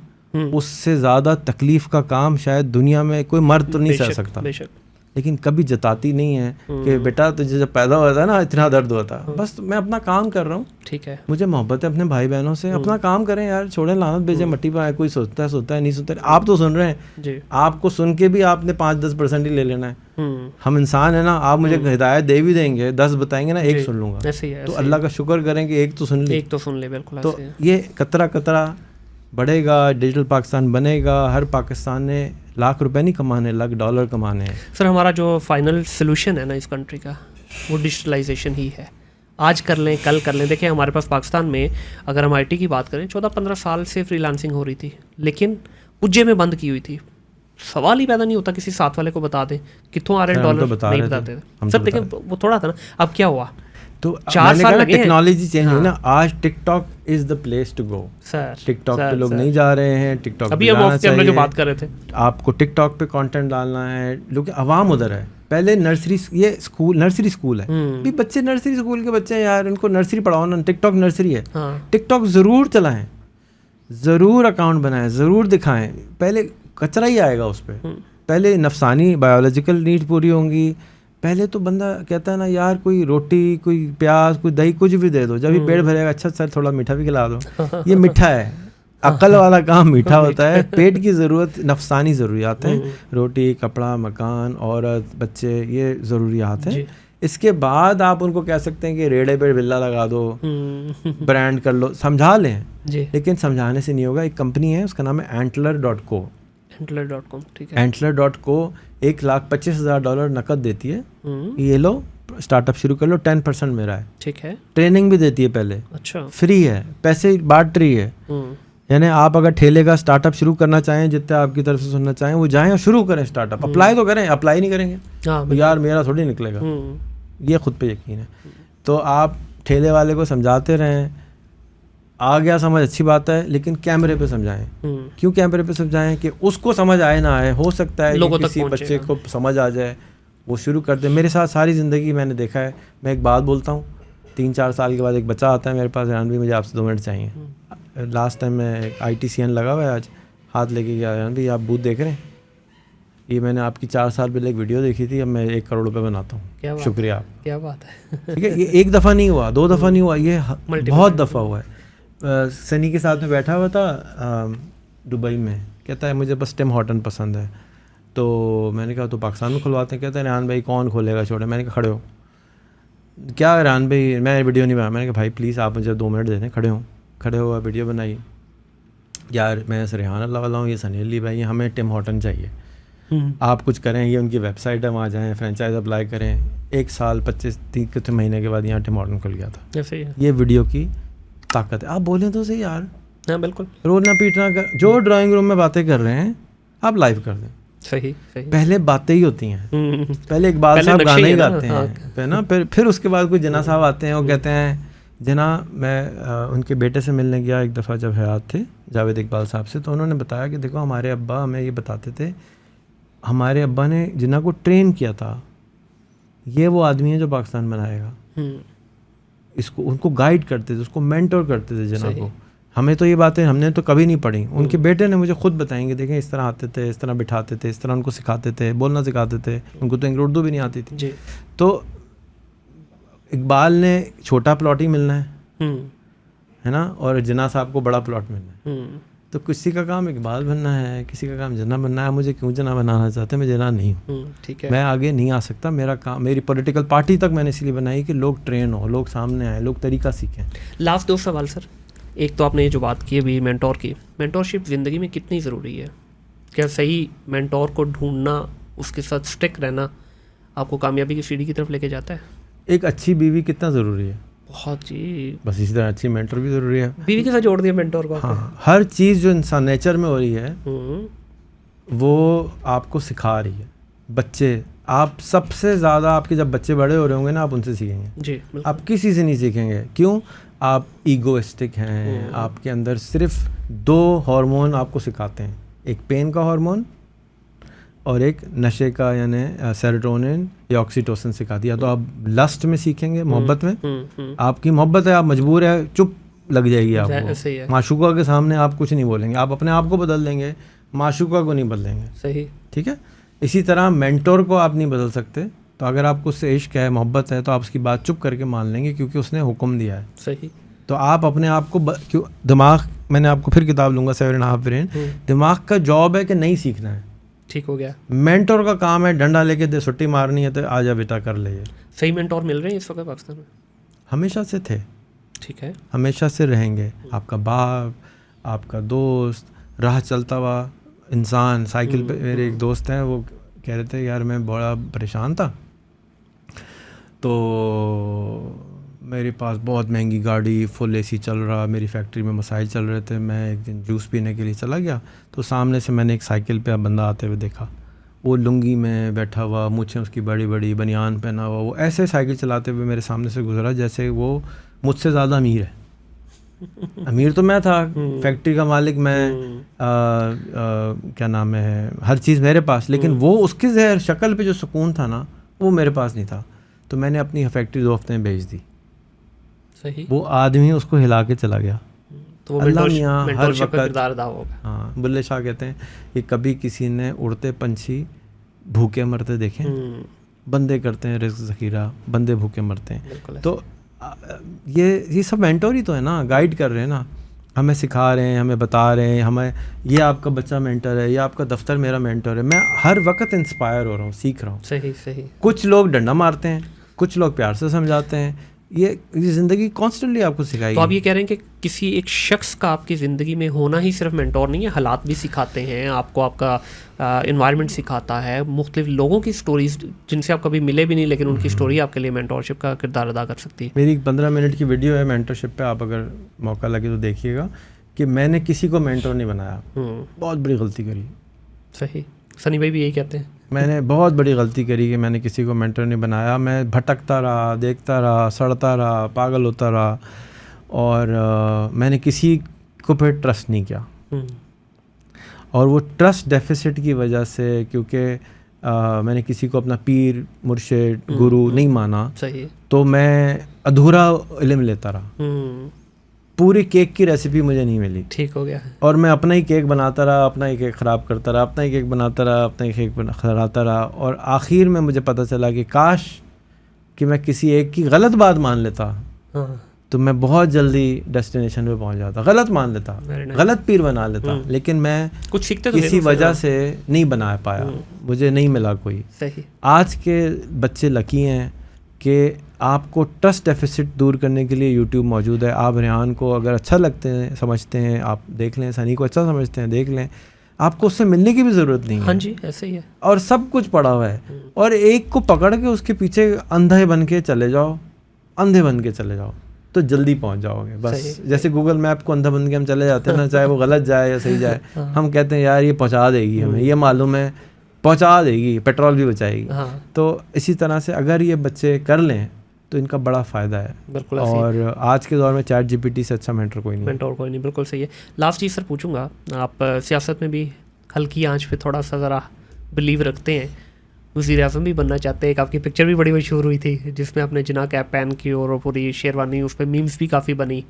उससे ज़्यादा तकलीफ़ का काम शायद दुनिया में कोई मर्द तो नहीं सह सकता, लेकिन कभी जताती नहीं है कि बेटा तुझे जब पैदा हुआ था ना इतना दर्द हुआ था। बस मैं अपना काम कर रहा हूँ, ठीक है, मुझे मोहब्बत है अपने भाई बहनों से, अपना काम करें यार, छोड़ें लानत भेजें मट्टी पर। कोई सोचता है नहीं सोचता है, आप तो सुन रहे हैं, आपको सुन के भी आपने 5-10% ही ले लेना है। हम इंसान है ना, आप मुझे हिदायत दे भी देंगे, 10 बताएंगे ना, एक सुन लूँगा, तो अल्लाह का शुक्र करें कि एक तो सुन ले, बिल्कुल। तो ये कतरा कतरा बढ़ेगा, डिजिटल पाकिस्तान बनेगा। हर पाकिस्तान ने लाख रुपए नहीं कमाने, लाख डॉलर कमाने हैं। सर हमारा जो फाइनल सोल्यूशन है ना इस कंट्री का, वो डिजिटलाइजेशन ही है। आज कर लें, कल कर लें। देखिए हमारे पास पाकिस्तान में अगर हम IT की बात करें, 14-15 साल से फ्रीलांसिंग हो रही थी, लेकिन पुज्जे में बंद की हुई थी। सवाल ही पैदा नहीं होता किसी साथ वाले को बता दें कितों आ रहे हैं डॉलर, नहीं बताते थे सर। लेकिन वो थोड़ा था ना, अब क्या हुआ, तो 4 साल लगे, टेक्नोलॉजी चेंज हुई ना। आज TikTok is the place to go sir. TikTok पे लोग नहीं जा रहे हैं, टिकटॉक अभी हम जो बात कर रहे थे, आपको टिकटॉक पे कंटेंट डालना है, लोग आवाम उधर है। पहले नर्सरी स्कूल है, भी बच्चे नर्सरी स्कूल के बच्चे हैं यार, उनको नर्सरी पढ़ाओ ना, टिकटॉक नर्सरी है। टिकटॉक ज़रूर चलाएं, ज़रूर अकाउंट बनाएं, ज़रूर दिखाएं, पहले कचरा ही आएगा उस पर। पहले नफसानी बायोलॉजिकल नीड पूरी होंगी। पहले तो बंदा कहता है ना यार, कोई रोटी, कोई प्याज, कोई दही, कुछ भी दे दो, जब भी पेट भरेगा, अच्छा सर थोड़ा मीठा भी खिला दो। ये मीठा है, अक्ल वाला काम मीठा होता है। पेट की ज़रूरत नफसानी ज़रूरियात हैं, रोटी, कपड़ा, मकान, औरत, बच्चे, ये ज़रूरियात हैं। इसके बाद आप उनको कह सकते हैं कि रेड़े पे बिल्ला लगा दो, ब्रांड कर लो, समझा लें, लेकिन समझाने से नहीं होगा। एक कंपनी है, उसका नाम है Antler.co। Antler.com, ठीक है। Antler.co $1,25,000 नकद देती है, ये लो स्टार्टअप शुरू कर लो, 10% मेरा है, ठीक है। ट्रेनिंग भी देती है पहले, अच्छा, फ्री है, पैसे बांट रही है। यानी आप अगर ठेले का स्टार्टअप शुरू करना चाहें, जितने आपकी तरफ से सुनना चाहें, वो जाएं और शुरू करें स्टार्टअप। अप्लाई तो करें, अप्लाई नहीं करेंगे तो यार मेरा थोड़ी निकलेगा, ये खुद पे यकीन है। तो आप ठेले वाले को समझाते रहें, आ गया समझ, अच्छी बात है, लेकिन कैमरे पे समझाएं। क्यों कैमरे पे समझाएं? कि उसको समझ आए ना आए, हो सकता है कि किसी बच्चे को समझ आ जाए, वो शुरू कर दे। मेरे साथ सारी ज़िंदगी मैंने देखा है, मैं एक बात बोलता हूँ, 3-4 साल के बाद एक बच्चा आता है मेरे पास, जानवी मुझे आपसे 2 मिनट चाहिए। लास्ट टाइम मैं ITCN लगा हुआ है, आज हाथ लेके गया, जानवी आप बूथ देख रहे हैं, ये मैंने आपकी 4 साल पहले एक वीडियो देखी थी, अब मैं 1 करोड़ रुपए बनाता हूँ। शुक्रिया, क्या बात है। ठीक है, ये 1 दफ़ा नहीं हुआ, 2 दफ़ा नहीं हुआ, ये बहुत दफ़ा हुआ है। सनी के साथ में बैठा हुआ था दुबई में, कहता है मुझे बस टिम हॉर्टन पसंद है। तो मैंने कहा तो पाकिस्तान में खुलवाते हैं। कहता है रेहान भाई कौन खोलेगा, छोड़े। मैंने कहा खड़े हो। क्या रेहान भाई, मैं वीडियो नहीं बना। मैंने कहा भाई प्लीज़ आप मुझे 2 मिनट दे दें। खड़े हुआ वीडियो बनाई। यार मैं रेहान अल्लाह वाला हूँ, ये सनी अली भाई, हमें टिम हॉर्टन चाहिए, आप कुछ करें। ये उनकी वेबसाइट है, वहाँ जाएँ, फ्रेंचाइज अप्लाई करें। 1 साल 25-30 महीने के बाद यहाँ टिम हॉर्टन खुल गया था। ये वीडियो की ताकत है। आप बोलें तो सही यार, हाँ बिल्कुल, रोना पीटना कर, जो ड्राइंग रूम में बातें कर रहे हैं आप लाइव कर दें। सही। पहले बातें ही होती हैं, पहले इकबाल साहब गाने ही गाते हैं, है ना, फिर उसके बाद कोई जना साहब आते हैं, वो कहते हैं जना, मैं उनके बेटे से मिलने गया एक दफ़ा जब हयात थे, जावेद इकबाल साहब से, तो उन्होंने बताया कि देखो हमारे अब्बा हमें ये बताते थे, हमारे अब्बा ने जना को ट्रेन किया था, ये वो आदमी है जो पाकिस्तान बनाएगा। इसको उनको गाइड करते थे, उसको मेंटर करते थे जना को। हमें तो ये बातें हमने तो कभी नहीं पढ़ी, उनके बेटे ने मुझे खुद बताएंगे, देखें इस तरह आते थे, इस तरह बिठाते थे, इस तरह उनको सिखाते थे, बोलना सिखाते थे। उनको तो उर्दू भी नहीं आती थी। तो इकबाल ने छोटा प्लॉट ही मिलना है ना, और जना साहब को बड़ा प्लॉट मिलना है। तो किसी का काम इकबाल बनना है, किसी का काम जना बनना है। मुझे क्यों जना बनाना चाहते, मैं जना नहीं हूँ, ठीक है, मैं आगे नहीं आ सकता। मेरा काम, मेरी पॉलिटिकल पार्टी तक मैंने इसलिए बनाई कि लोग ट्रेन हो, लोग सामने आए, लोग तरीका सीखें। लास्ट 2 सवाल सर। एक तो आपने ये जो बात की अभी मेंटोर की, मेंटोरशिप ज़िंदगी में कितनी ज़रूरी है? क्या सही मेंटोर को ढूंढना, उसके साथ स्टिक रहना आपको कामयाबी की सीढ़ी की तरफ लेके जाता है? एक अच्छी बीवी कितना ज़रूरी है? बहुत जी। बस इसी तरह अच्छी मेंटर भी ज़रूरी है। बीवी के साथ जोड़ दिया मेंटोर को आपने? हाँ, हर चीज़ जो इंसान नेचर में हो रही है वो आपको सिखा रही है। बच्चे, आप सबसे ज़्यादा आपके जब बच्चे बड़े हो रहे होंगे ना, आप उनसे सीखेंगे जी। आप किसी से नहीं सीखेंगे। क्यों? आप ईगोइस्टिक हैं, आपके अंदर सिर्फ 2 हार्मोन आपको सिखाते हैं, एक पेन का हार्मोन और एक नशे का, यानी सेरोटोनिन या ऑक्सीटोसिन सिखा दिया। तो आप लस्ट में सीखेंगे, मोहब्बत में। आपकी मोहब्बत है, आप मजबूर है, चुप लग जाएगी आपको। माशूका के सामने आप कुछ नहीं बोलेंगे, आप अपने आप को बदल देंगे, माशूका को नहीं बदलेंगे। सही, ठीक है। इसी तरह मेंटोर को आप नहीं बदल सकते। तो अगर आपको उससे इश्क है, मोहब्बत है, तो आप उसकी बात चुप करके मान लेंगे क्योंकि उसने हुक्म दिया है। सही। तो आप अपने आप को क्यों दिमाग, मैंने आपको फिर किताब लूँगा 7.5 ब्रेन। दिमाग का जॉब है कि नहीं सीखना है। ठीक हो गया। मेंटोर का काम है डंडा लेके दे छुट्टी मारनी है तो आजा बेटा कर ले। सही मेंटोर मिल रहे हैं इस वक्त पाकिस्तान में? हमेशा से थे। ठीक है। हमेशा से रहेंगे। आपका बाप, आपका दोस्त, राह चलता हुआ इंसान। साइकिल पे मेरे एक दोस्त हैं, वो कह रहे थे यार मैं बड़ा परेशान था, तो मेरे पास बहुत महंगी गाड़ी, फुल एसी चल रहा, मेरी फैक्ट्री में मसाइल चल रहे थे। मैं एक दिन जूस पीने के लिए चला गया तो सामने से मैंने एक साइकिल पे बंदा आते हुए देखा। वो लुंगी में बैठा हुआ, मूंछें उसकी बड़ी बड़ी, बनियान पहना हुआ, वो ऐसे साइकिल चलाते हुए मेरे सामने से गुजरा जैसे वो मुझसे ज़्यादा अमीर है। अमीर तो मैं था, फैक्ट्री का मालिक मैं, क्या नाम है, हर चीज़ मेरे पास, लेकिन वो उसकी ज़हर शक्ल पे जो सुकून था ना, वो मेरे पास नहीं था। तो मैंने अपनी फैक्ट्री 2 हफ्ते में बेच दी। सही। वो आदमी उसको हिला के चला गया। तो वो अल्लाह मियाँ हर वक्त वक्त, होगा। हाँ, बुल्ले शाह कहते हैं कि कभी किसी ने उड़ते पंछी भूखे मरते देखे? बंदे करते हैं रिस्क ज़ख़ीरा, बंदे भूखे मरते हैं। तो ये सब मेंटोर ही तो है ना, गाइड कर रहे हैं ना, हमें सिखा रहे हैं, हमें बता रहे हैं, हमें ये आपका बच्चा मेंटर है, ये आपका दफ्तर मेरा मेंटर है। मैं हर वक्त इंस्पायर हो रहा हूँ, सीख रहा हूँ। सही सही। कुछ लोग डंडा मारते हैं, कुछ लोग प्यार से समझाते हैं। ये ज़िंदगी कॉन्स्टेंटली आपको सिखाएगी। तो आप ये कह रहे हैं कि किसी एक शख्स का आपकी ज़िंदगी में होना ही सिर्फ मेंटोर नहीं है, हालात भी सिखाते हैं आपको, आपका इन्वायरमेंट सिखाता है, मुख्तलिफ लोगों की स्टोरीज जिनसे आप कभी मिले भी नहीं लेकिन उनकी स्टोरी आपके लिए मेंटोरशिप का किरदार अदा कर सकती है। मेरी 15 मिनट की वीडियो है मेंटरशिप पे, आप अगर मौका लगे तो देखिएगा कि मैंने किसी को मेंटोर नहीं बनाया। बहुत बड़ी गलती करी। सही। सनी भाई भी यही कहते हैं। मैंने बहुत बड़ी गलती करी कि मैंने किसी को मेंटर नहीं बनाया। मैं भटकता रहा, देखता रहा, सड़ता रहा, पागल होता रहा, और मैंने किसी को फिर ट्रस्ट नहीं किया। और वो ट्रस्ट डेफिसिट की वजह से, क्योंकि मैंने किसी को अपना पीर, मुर्शिद, गुरु नहीं माना, सही, तो मैं अधूरा इल्म लेता रहा। पूरी केक की रेसिपी मुझे नहीं मिली। ठीक हो गया। और मैं अपना ही केक बनाता रहा, अपना ही केक ख़राब करता रहा, अपना ही केक बनाता रहा, अपना ही केक खराता रहा, और आखिर में मुझे पता चला कि काश कि मैं किसी एक की गलत बात मान लेता, तो मैं बहुत जल्दी डेस्टिनेशन पे पहुंच जाता। गलत मान लेता, गलत पीर बना लेता, लेकिन मैं कुछ सीखते किसी वजह से नहीं बना पाया, मुझे नहीं मिला कोई। सही। आज के बच्चे लकी हैं कि आपको ट्रस्ट डेफिसिट दूर करने के लिए यूट्यूब मौजूद है। आप रेहान को अगर अच्छा लगते हैं, समझते हैं, आप देख लें। सनी को अच्छा समझते हैं, देख लें। आपको उससे मिलने की भी ज़रूरत नहीं है। हाँ जी, ऐसे ही है। और सब कुछ पड़ा हुआ है, और एक को पकड़ के उसके पीछे अंधे बन के चले जाओ, अंधे बन के चले जाओ, तो जल्दी पहुंच जाओगे। बस जैसे गूगल मैप को अंधा बन के हम चले जाते हैं ना, चाहे वो गलत जाए या सही जाए, हम कहते हैं यार ये पहुंचा देगी हमें, ये मालूम है पहुंचा देगी, पेट्रोल भी बचाएगी। तो इसी तरह से अगर ये बच्चे कर लें तो इनका बड़ा फ़ायदा है। बिल्कुल। और आज के दौर में चैट जीपीटी से अच्छा मेंटर कोई नहीं। मेंटर कोई नहीं, बिल्कुल सही है। लास्ट चीज़ सर पूछूंगा, आप सियासत में भी हल्की आंच पे थोड़ा सा ज़रा बिलीव रखते हैं, वज़ीर आज़म भी बनना चाहते हैं। एक आपकी पिक्चर भी बड़ी मशहूर हुई थी जिसमें आपने जिना कैप पहन की और पूरी शेरवानी, उस पर मीम्स भी काफ़ी बनी।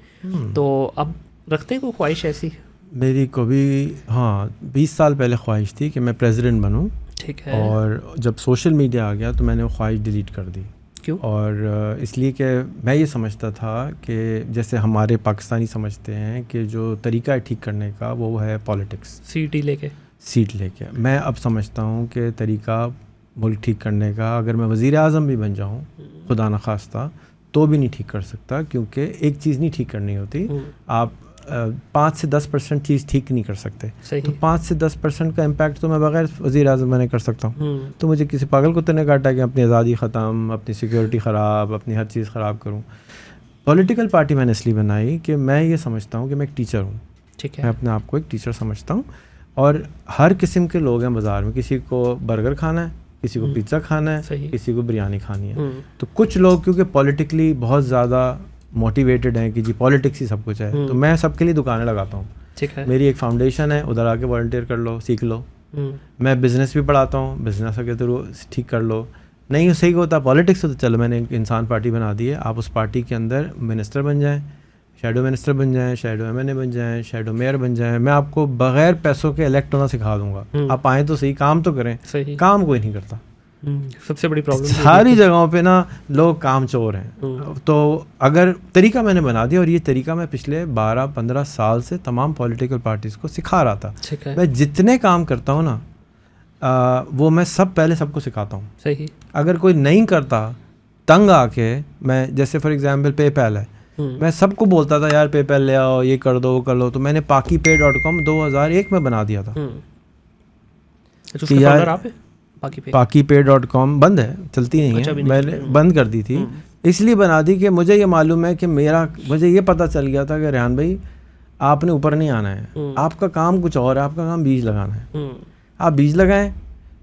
तो अब रखते हैं कोई ख्वाहिश ऐसी? मेरी को भी, हाँ, 20 साल पहले ख्वाहिश थी कि मैं प्रेसिडेंट बनूं। ठीक है। और जब सोशल मीडिया आ गया तो मैंने वो ख्वाहिश डिलीट कर दी। क्यों? और इसलिए कि मैं ये समझता था कि जैसे हमारे पाकिस्तानी समझते हैं कि जो तरीका है ठीक करने का वो है पॉलिटिक्स, सीट लेके। मैं अब समझता हूँ कि तरीका मुल्क ठीक करने का, अगर मैं वज़ीर आज़म भी बन जाऊँ खुदा न खास्ता, तो भी नहीं ठीक कर सकता, क्योंकि एक चीज़ नहीं ठीक करनी होती। आप 5 से 10% चीज़ ठीक नहीं कर सकते। तो 5 से 10% का इम्पैक्ट तो मैं बगैर वज़ीर आज़म बने कर सकता हूँ। तो मुझे किसी पागल कुत्ते ने काटा कि अपनी आज़ादी ख़त्म, अपनी सिक्योरिटी ख़राब, अपनी हर चीज़ ख़राब करूँ। पॉलिटिकल पार्टी मैंने इसलिए बनाई कि मैं ये समझता हूँ कि मैं एक टीचर हूँ, ठीक है, मैं अपने आप को एक टीचर समझता हूँ और हर किस्म के लोग हैं बाज़ार में, किसी को बर्गर खाना है, किसी को पिज़्ज़ा खाना है, सही। किसी को बिरयानी खानी है। तो कुछ लोग क्योंकि पॉलिटिकली बहुत ज़्यादा मोटिवेटेड हैं कि जी पॉलिटिक्स ही सब कुछ है, तो मैं सबके लिए दुकानें लगाता हूँ। ठीक है, मेरी एक फाउंडेशन है, उधर आके वॉलंटियर कर लो, सीख लो। मैं बिज़नेस भी पढ़ाता हूँ, बिज़नेस के थ्रू ठीक कर लो। नहीं सही होता पॉलिटिक्स तो चलो मैंने एक इंसान पार्टी बना दी है, आप उस पार्टी के अंदर मिनिस्टर बन जाएं, शैडो मिनिस्टर बन जाएं, शैडो एमएनए बन जाएं, शैडो मेयर बन जाएं, मैं आपको बगैर पैसों के इलेक्ट होना सिखा दूंगा। आप आएँ तो सही, काम तो करें, सही। काम कोई नहीं करता। सबसे बड़ी प्रॉब्लम सारी जगहों पे ना लोग काम चोर हैं। तो अगर तरीका मैंने बना दिया, और ये तरीका मैं पिछले 12-15 साल से तमाम पॉलिटिकल पार्टीज़ को सिखा रहा था। मैं जितने काम करता हूँ ना वो मैं सब पहले सबको सिखाता हूँ। सही। अगर कोई नहीं करता तंग आके, मैं जैसे फॉर एग्जांपल पेपैल है, मैं सबको बोलता था यार पेपैल ले आओ, ये कर दो वो कर लो। तो मैंने pakipay.com 2001 में बना दिया था कि यार pakipay.com बंद है, चलती नहीं है, मैंने बंद कर दी थी। इसलिए बना दी कि मुझे ये मालूम है कि मुझे ये पता चल गया था कि रेहान भाई आपने ऊपर नहीं आना है, आपका काम कुछ और है, आपका काम बीज लगाना है। आप बीज लगाएं,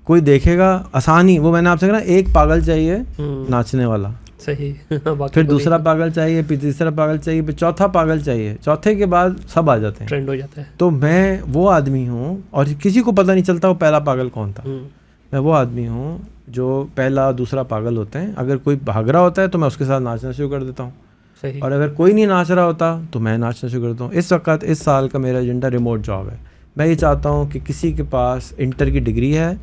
कोई देखेगा आसानी। वो मैंने आपसे कहा एक पागल चाहिए नाचने वाला, सही फिर दूसरा पागल चाहिए, फिर तीसरा पागल चाहिए, फिर चौथा पागल चाहिए, चौथे के बाद सब आ जाते हैं, ट्रेंड हो जाता है। तो मैं वो आदमी हूँ, और किसी को पता नहीं चलता वो पहला पागल कौन था। मैं वो आदमी हूँ जो पहला दूसरा पागल होते हैं। अगर कोई भाग रहा होता है तो मैं उसके साथ नाचना शुरू कर देता हूँ, और अगर कोई नहीं नाच रहा होता तो मैं नाचना शुरू कर देता हूँ। इस वक्त इस साल का मेरा एजेंडा रिमोट जॉब है। मैं ये चाहता हूँ कि किसी के पास इंटर की डिग्री है,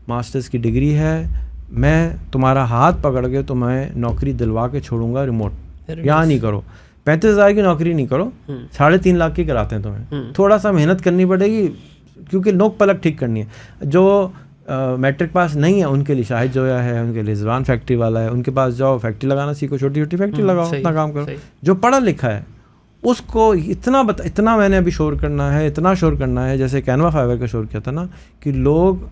मास्टर्स की डिग्री है, मैं तुम्हारा हाथ पकड़ के तुम्हें नौकरी दिलवा के छोड़ूंगा रिमोट। यहाँ नहीं करो, 35,000 की नौकरी नहीं करो, 3.5 लाख की कराते हैं तुम्हें। थोड़ा सा मेहनत करनी पड़ेगी क्योंकि नोक पलक ठीक करनी है। जो मैट्रिक पास नहीं है उनके लिए शाहिद जोया है, उनके लिए ज़बान फैक्ट्री वाला है, उनके पास जाओ फैक्ट्री लगाना सीखो, छोटी छोटी फैक्ट्री लगाओ, अपना काम करो। जो पढ़ा लिखा है उसको इतना मैंने अभी शोर करना है, इतना शोर करना है, जैसे कैनवा फाइबर का शोर किया था ना, कि लोग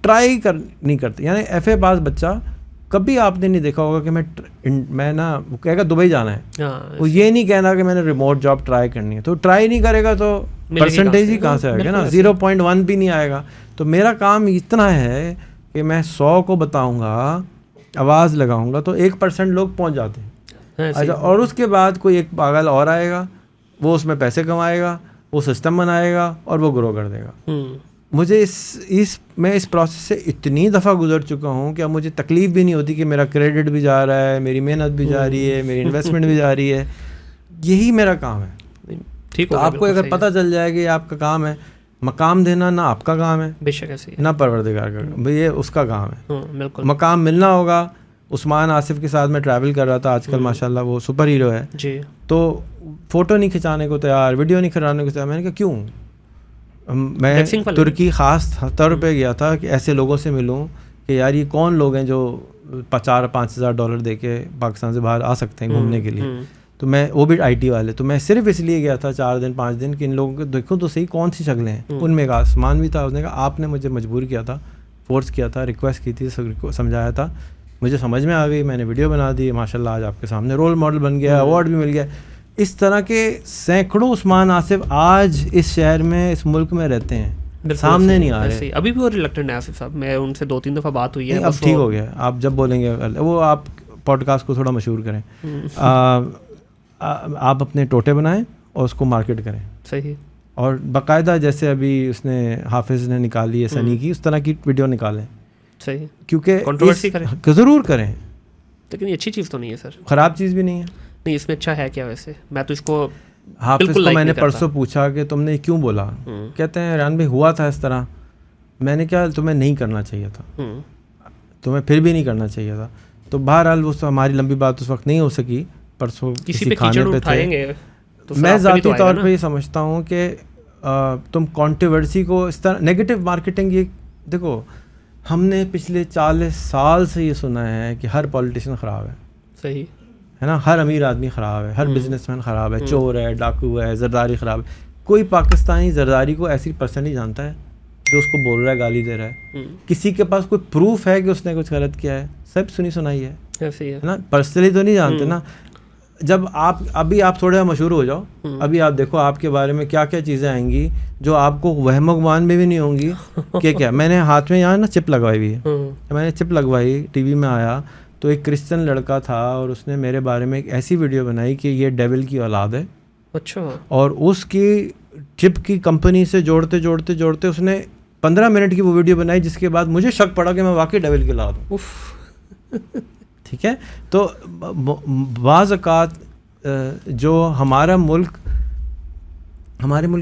ट्राई नहीं करते। यानी एफए पास बच्चा कभी आपने नहीं देखा होगा कि मैं ना वो कहेगा दुबई जाना है, वो ये नहीं कहना कि मैंने रिमोट जॉब ट्राई करनी है। तो ट्राई नहीं करेगा तो परसेंटेज ही कहाँ से आएगा ना, 0.1 भी नहीं आएगा। तो मेरा काम इतना है कि मैं 100 को बताऊंगा, आवाज़ लगाऊंगा तो 1% लोग पहुंच जाते हैं। अच्छा, और उसके बाद कोई एक पागल और आएगा, वो उसमें पैसे कमाएगा, वो सिस्टम बनाएगा और वो ग्रो कर देगा। मुझे मैं इस प्रोसेस से इतनी दफ़ा गुजर चुका हूँ कि अब मुझे तकलीफ़ भी नहीं होती कि मेरा क्रेडिट भी जा रहा है, मेरी मेहनत भी जा रही है, मेरी इन्वेस्टमेंट भी जा रही है। यही मेरा काम है। ठीक, तो आपको अगर पता चल जाए कि आपका काम है मकाम देना, ना आपका काम है, बेशक ऐसे ना परवरदिगार का, भाई ये उसका काम है। बिल्कुल, मकाम मिलना होगा। उस्मान आसिफ के साथ मैं ट्रैवल कर रहा था, आजकल माशाल्लाह वो सुपर हीरो है जी। तो फ़ोटो नहीं खिंचाने को तैयार, वीडियो नहीं खिंचाने को तैयार। मैंने कहा क्यों? मैं तुर्की ख़ास तौर पे गया था कि ऐसे लोगों से मिलूं कि यार ये कौन लोग हैं जो 4-5 हज़ार डॉलर दे के पाकिस्तान से बाहर आ सकते हैं घूमने के लिए। तो मैं वो भी IT वाले, तो मैं सिर्फ इसलिए गया था 4 दिन 5 दिन कि इन लोगों को देखूं तो सही कौन सी शक्लें हैं। उनमें एक आसमान भी था। उसने कहा आपने मुझे मजबूर किया था, फोर्स किया था, रिक्वेस्ट की थी, समझाया था, मुझे समझ में आ गई, मैंने वीडियो बना दी, माशाल्लाह आज आपके सामने रोल मॉडल बन गया, अवार्ड भी मिल गया। इस तरह के सैकड़ों उस्मान आसिफ आज इस शहर में, इस मुल्क में रहते हैं, सामने नहीं आ रहे। अभी भी वो रिलेक्टेंट है आसिफ साहब, मैं उनसे 2-3 दफ़ा बात हुई है। अब ठीक हो गया, आप जब बोलेंगे वो आप पॉडकास्ट को थोड़ा मशहूर करें। आप अपने टोटे बनाएं और उसको मार्केट करें। सही। और बाकायदा जैसे अभी उसने हाफिज़ ने निकाली है सनी की, उस तरह की वीडियो निकालें। सही, क्योंकि कंट्रोवर्सी करें, ज़रूर करें, लेकिन ये अच्छी चीज़ तो नहीं है सर। ख़राब चीज़ भी नहीं है। नहीं, इसमें अच्छा है क्या वैसे? मैं तो इसको हाफिज़ को मैंने परसों पूछा कि तुमने क्यों बोला, कहते हैं रेहान भाई हुआ था इस तरह। मैंने क्या, तुम्हें नहीं करना चाहिए था, तुम्हें फिर भी नहीं करना चाहिए था। तो बहरहाल वो हमारी लंबी बात उस वक्त नहीं हो सकी। परसों किसी खाने पे थे, तो मैं ज़ाती तौर पे ये समझता हूँ कि तुम कंट्रोवर्सी को इस तरह नेगेटिव मार्केटिंग, ये देखो हमने पिछले 40 साल से ये सुना है कि हर पॉलिटिशियन ख़राब है। सही है ना, हर अमीर आदमी ख़राब है, हर बिजनेसमैन ख़राब है, चोर है, डाकू है, जरदारी ख़राब है। कोई पाकिस्तानी जरदारी को ऐसी पर्सन नहीं जानता है जो उसको बोल रहा है, गाली दे रहा है। किसी के पास कोई प्रूफ है कि उसने कुछ गलत किया है? सब सुनी सुनाई है ना, पर्सनली तो नहीं जानते ना। जब आप थोड़े मशहूर हो जाओ, अभी आप देखो आपके बारे में क्या क्या चीज़ें आएंगी जो आपको वहम गुमान में भी नहीं होंगी कि क्या। मैंने हाथ में यहाँ ना चिप लगवाई हुई है, मैंने चिप लगवाई, टीवी में आया तो एक क्रिश्चियन लड़का था और उसने मेरे बारे में एक ऐसी वीडियो बनाई कि ये डेविल की औलाद है। अच्छा। और उसकी चिप की कंपनी से जोड़ते उसने 15 मिनट की वो वीडियो बनाई, जिसके बाद मुझे शक पड़ा कि मैं वाकई डेविल की औलाद हूँ। ठीक है, तो बाज़ औक़ात जो हमारे मुल्क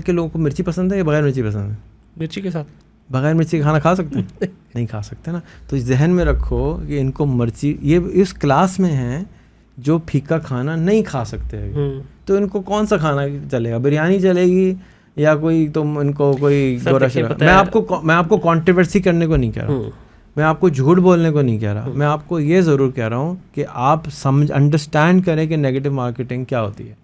के लोगों को मिर्ची पसंद है या बगैर मिर्ची पसंद है? मिर्ची के साथ। बगैर मिर्ची का खाना खा सकते हैं? नहीं खा सकते ना। तो जहन में रखो कि इनको मिर्ची, ये इस क्लास में हैं जो फीका खाना नहीं खा सकते हैं, तो इनको कौन सा खाना चलेगा? बिरयानी चलेगी या कोई, तुम इनको कोई गोरा शरा। मैं आपको कंट्रोवर्सी करने को नहीं कह रहा, मैं आपको झूठ बोलने को नहीं कह रहा, मैं आपको ये ज़रूर कह रहा हूँ कि आप अंडरस्टैंड करें कि नेगेटिव मार्केटिंग क्या होती है।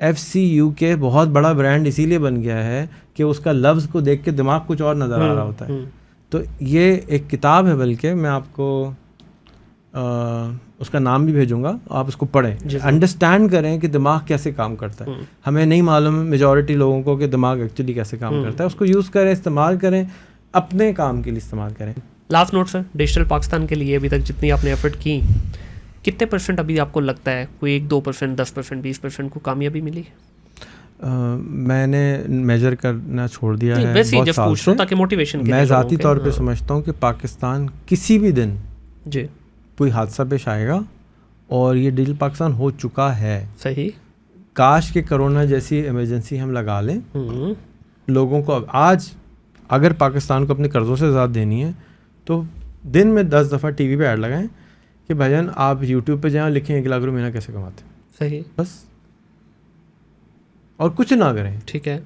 FCUK बहुत बड़ा ब्रांड इसीलिए बन गया है कि उसका लफ्ज़ को देख के दिमाग कुछ और नज़र आ रहा होता है। तो ये एक किताब है, बल्कि मैं आपको उसका नाम भी भेजूंगा, आप उसको पढ़ें, अंडरस्टैंड करें कि दिमाग कैसे काम करता है। हमें नहीं मालूम मेजॉरिटी लोगों को कि दिमाग एक्चुअली कैसे काम करता है। उसको यूज़ करें, इस्तेमाल करें, अपने काम के लिए इस्तेमाल करें। Last note sir, digital Pakistan के लिए अभी तक जितनी आपने एफर्ट की, कितने % अभी आपको लगता है कोई 1-2%, 10%, 20% को कामयाबी मिली? मैंने मेजर करना छोड़ दिया है वैसे बहुत साल से, ताकि मोटिवेशन के मैं ज़ाती तौर पे समझता हूँ कि पाकिस्तान किसी भी दिन जी कोई हादसा पेश आएगा, और ये डिजिटल पाकिस्तान हो चुका है। सही। काश के कोरोना जैसी इमरजेंसी हम लगा लें लोगों को। आज अगर पाकिस्तान को अपने कर्ज़ों से आज़ाद देनी है तो दिन में 10 दफ़ा टीवी पे ऐड लगाएं कि भाईजान आप यूट्यूब पे जाएं, लिखें 1 लाख रुपये महीना कैसे कमाते। सही। बस, और कुछ ना करें, ठीक है।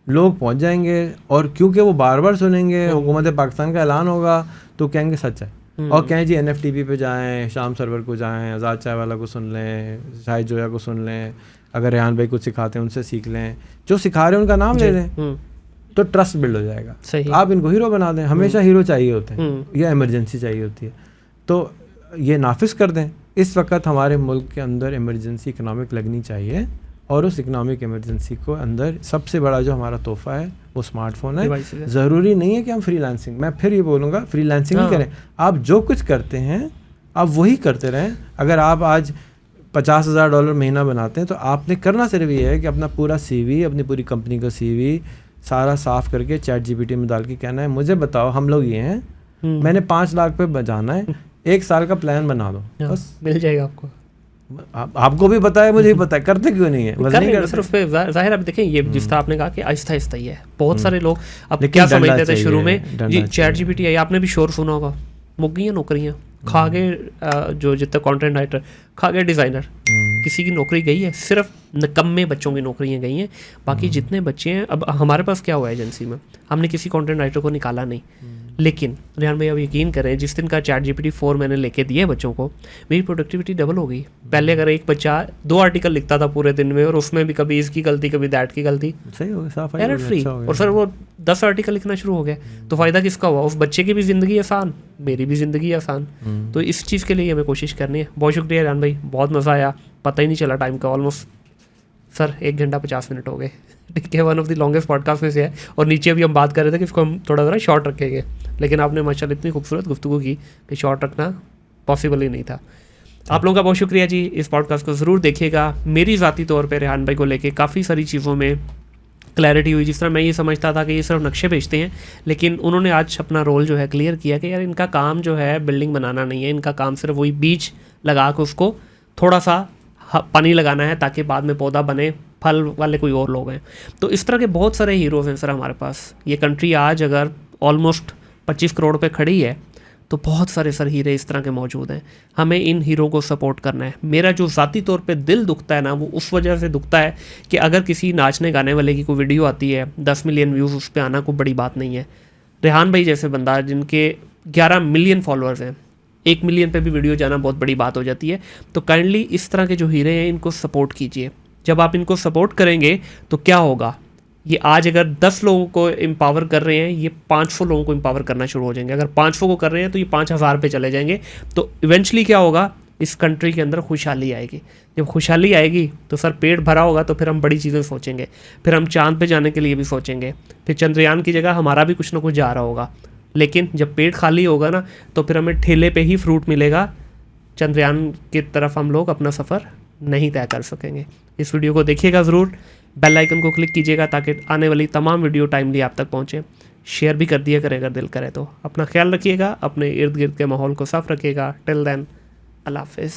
लोग पहुंच जाएंगे, और क्योंकि वो बार बार सुनेंगे हुकूमत पाकिस्तान का ऐलान होगा तो कहेंगे सच है, और कहें जी NFTV पे जाएं, शाम सरवर को जाएं, आज़ाद चाय वाला को सुन लें, शाहिद जोया को सुन लें, अगर रेहान भाई कुछ सिखाते हैं उनसे सीख लें, जो सिखा रहे हैं उनका नाम ले लें, तो ट्रस्ट बिल्ड हो जाएगा। सही। आप इनको हीरो बना दें, हमेशा हीरो चाहिए होते हैं या इमरजेंसी चाहिए होती है, तो ये नाफिज कर दें। इस वक्त हमारे मुल्क के अंदर इमरजेंसी इकनॉमिक लगनी चाहिए, और उस इकनॉमिक इमरजेंसी को अंदर सबसे बड़ा जो हमारा तोहफा है वो स्मार्टफोन है। ज़रूरी नहीं है कि हम फ्रीलांसिंग, मैं फिर ये बोलूँगा फ्रीलांसिंग नहीं करें, आप जो कुछ करते हैं आप वही करते रहें। अगर आप आज $50,000 महीना बनाते हैं तो आपने करना सिर्फ ये है कि अपना पूरा CV, अपनी पूरी कंपनी का CV सारा साफ़ करके ChatGPT में डाल के कहना है मुझे बताओ हम लोग ये हैं, मैंने 5 लाख पे बजाना है, 1 साल का प्लान बना दो, बस मिल जाएगा आपको। आपको भी पता है, मुझे भी पता है, करते क्यों नहीं है? नहीं करते। सिर्फ पे जाहिर आप देखें, ये जिस तरह आपने कहा कि आहिस्ता आहिस्ता ही है। बहुत सारे लोग अब क्या समझते थे शुरू में, जी ChatGPT आई, आपने भी शोर सुना होगा, मुक गई नौकरियाँ, खा गए जो जितने कंटेंट राइटर, खा गए डिज़ाइनर, किसी की नौकरी गई है, सिर्फ निकम्मे बच्चों की नौकरियाँ गई हैं। बाकी जितने बच्चे हैं, अब हमारे पास क्या हुआ है एजेंसी में, हमने किसी कंटेंट राइटर को निकाला नहीं, लेकिन रेहान भाई अब यकीन करें, जिस दिन का ChatGPT 4 मैंने लेके दिया बच्चों को, मेरी प्रोडक्टिविटी डबल हो गई। पहले अगर एक बच्चा 2 आर्टिकल लिखता था पूरे दिन में, और उसमें भी कभी इसकी गलती कभी दैट की गलती, सही हो गया, एरर फ्री, और सर वो 10 आर्टिकल लिखना शुरू हो गया, तो फ़ायदा किसका हुआ? उस बच्चे की भी ज़िंदगी आसान, मेरी भी ज़िंदगी आसान। तो इस चीज़ के लिए हमें कोशिश करनी है। बहुत शुक्रिया रेहान भाई, बहुत मज़ा आया, पता ही नहीं चला टाइम का। ऑलमोस्ट सर 1 घंटा 50 मिनट हो गए, ठीक है, one of the longest podcast में से है। और नीचे अभी हम बात कर रहे थे कि इसको हम थोड़ा ज़रा शॉर्ट रखेंगे, लेकिन आपने माशाल्लाह इतनी खूबसूरत गुफ्तगू की कि शॉर्ट रखना पॉसिबल ही नहीं था। आप लोगों का बहुत शुक्रिया जी, इस पॉडकास्ट को ज़रूर देखिएगा। मेरी ज़ाती तौर पे रेहान भाई को लेके काफ़ी सारी चीज़ों में क्लैरिटी हुई। जिस तरह मैं ये समझता था कि ये सिर्फ नक्शे बेचते हैं, लेकिन उन्होंने आज अपना रोल जो है क्लियर किया कि यार इनका काम जो है बिल्डिंग बनाना नहीं है, इनका काम सिर्फ वही बीज लगा के उसको थोड़ा सा पानी लगाना है ताकि बाद में पौधा बने, फल वाले कोई और लोग हैं। तो इस तरह के बहुत सारे हीरोज़ हैं सर हमारे पास। ये कंट्री आज अगर ऑलमोस्ट 25 करोड़ पे खड़ी है तो बहुत सारे सर हीरे इस तरह के मौजूद हैं। हमें इन हीरो को सपोर्ट करना है। मेरा जो ज़ाती तौर पे दिल दुखता है ना, वो उस वजह से दुखता है कि अगर किसी नाचने गाने वाले की कोई वीडियो आती है, 10 मिलियन व्यूज़ उस पर आना कोई बड़ी बात नहीं है। रेहान भाई जैसे बंदा जिनके 11 मिलियन फॉलोअर्स हैं, 1 मिलियन पे भी वीडियो जाना बहुत बड़ी बात हो जाती है। तो काइंडली इस तरह के जो हीरे हैं इनको सपोर्ट कीजिए। जब आप इनको सपोर्ट करेंगे तो क्या होगा, ये आज अगर 10 लोगों को एम्पावर कर रहे हैं, ये 500 लोगों को एम्पावर करना शुरू हो जाएंगे। अगर 500 को कर रहे हैं तो ये 5000 पे चले जाएंगे। तो इवेंचुअली क्या होगा, इस कंट्री के अंदर खुशहाली आएगी। जब खुशहाली आएगी तो सर पेट भरा होगा तो फिर हम बड़ी चीज़ें सोचेंगे, फिर हम चांद पे जाने के लिए भी सोचेंगे, फिर चंद्रयान की जगह हमारा भी कुछ ना कुछ जा रहा होगा। लेकिन जब पेट खाली होगा ना तो फिर हमें ठेले पे ही फ्रूट मिलेगा, चंद्रयान की तरफ हम लोग अपना सफ़र नहीं तय कर सकेंगे। इस वीडियो को देखिएगा ज़रूर, बेल आइकन को क्लिक कीजिएगा ताकि आने वाली तमाम वीडियो टाइमली आप तक पहुँचे। शेयर भी कर दिया करें अगर दिल करे तो। अपना ख्याल रखिएगा, अपने इर्द गिर्द के माहौल को साफ रखिएगा। टिल देन, अल्लाह हाफिज़।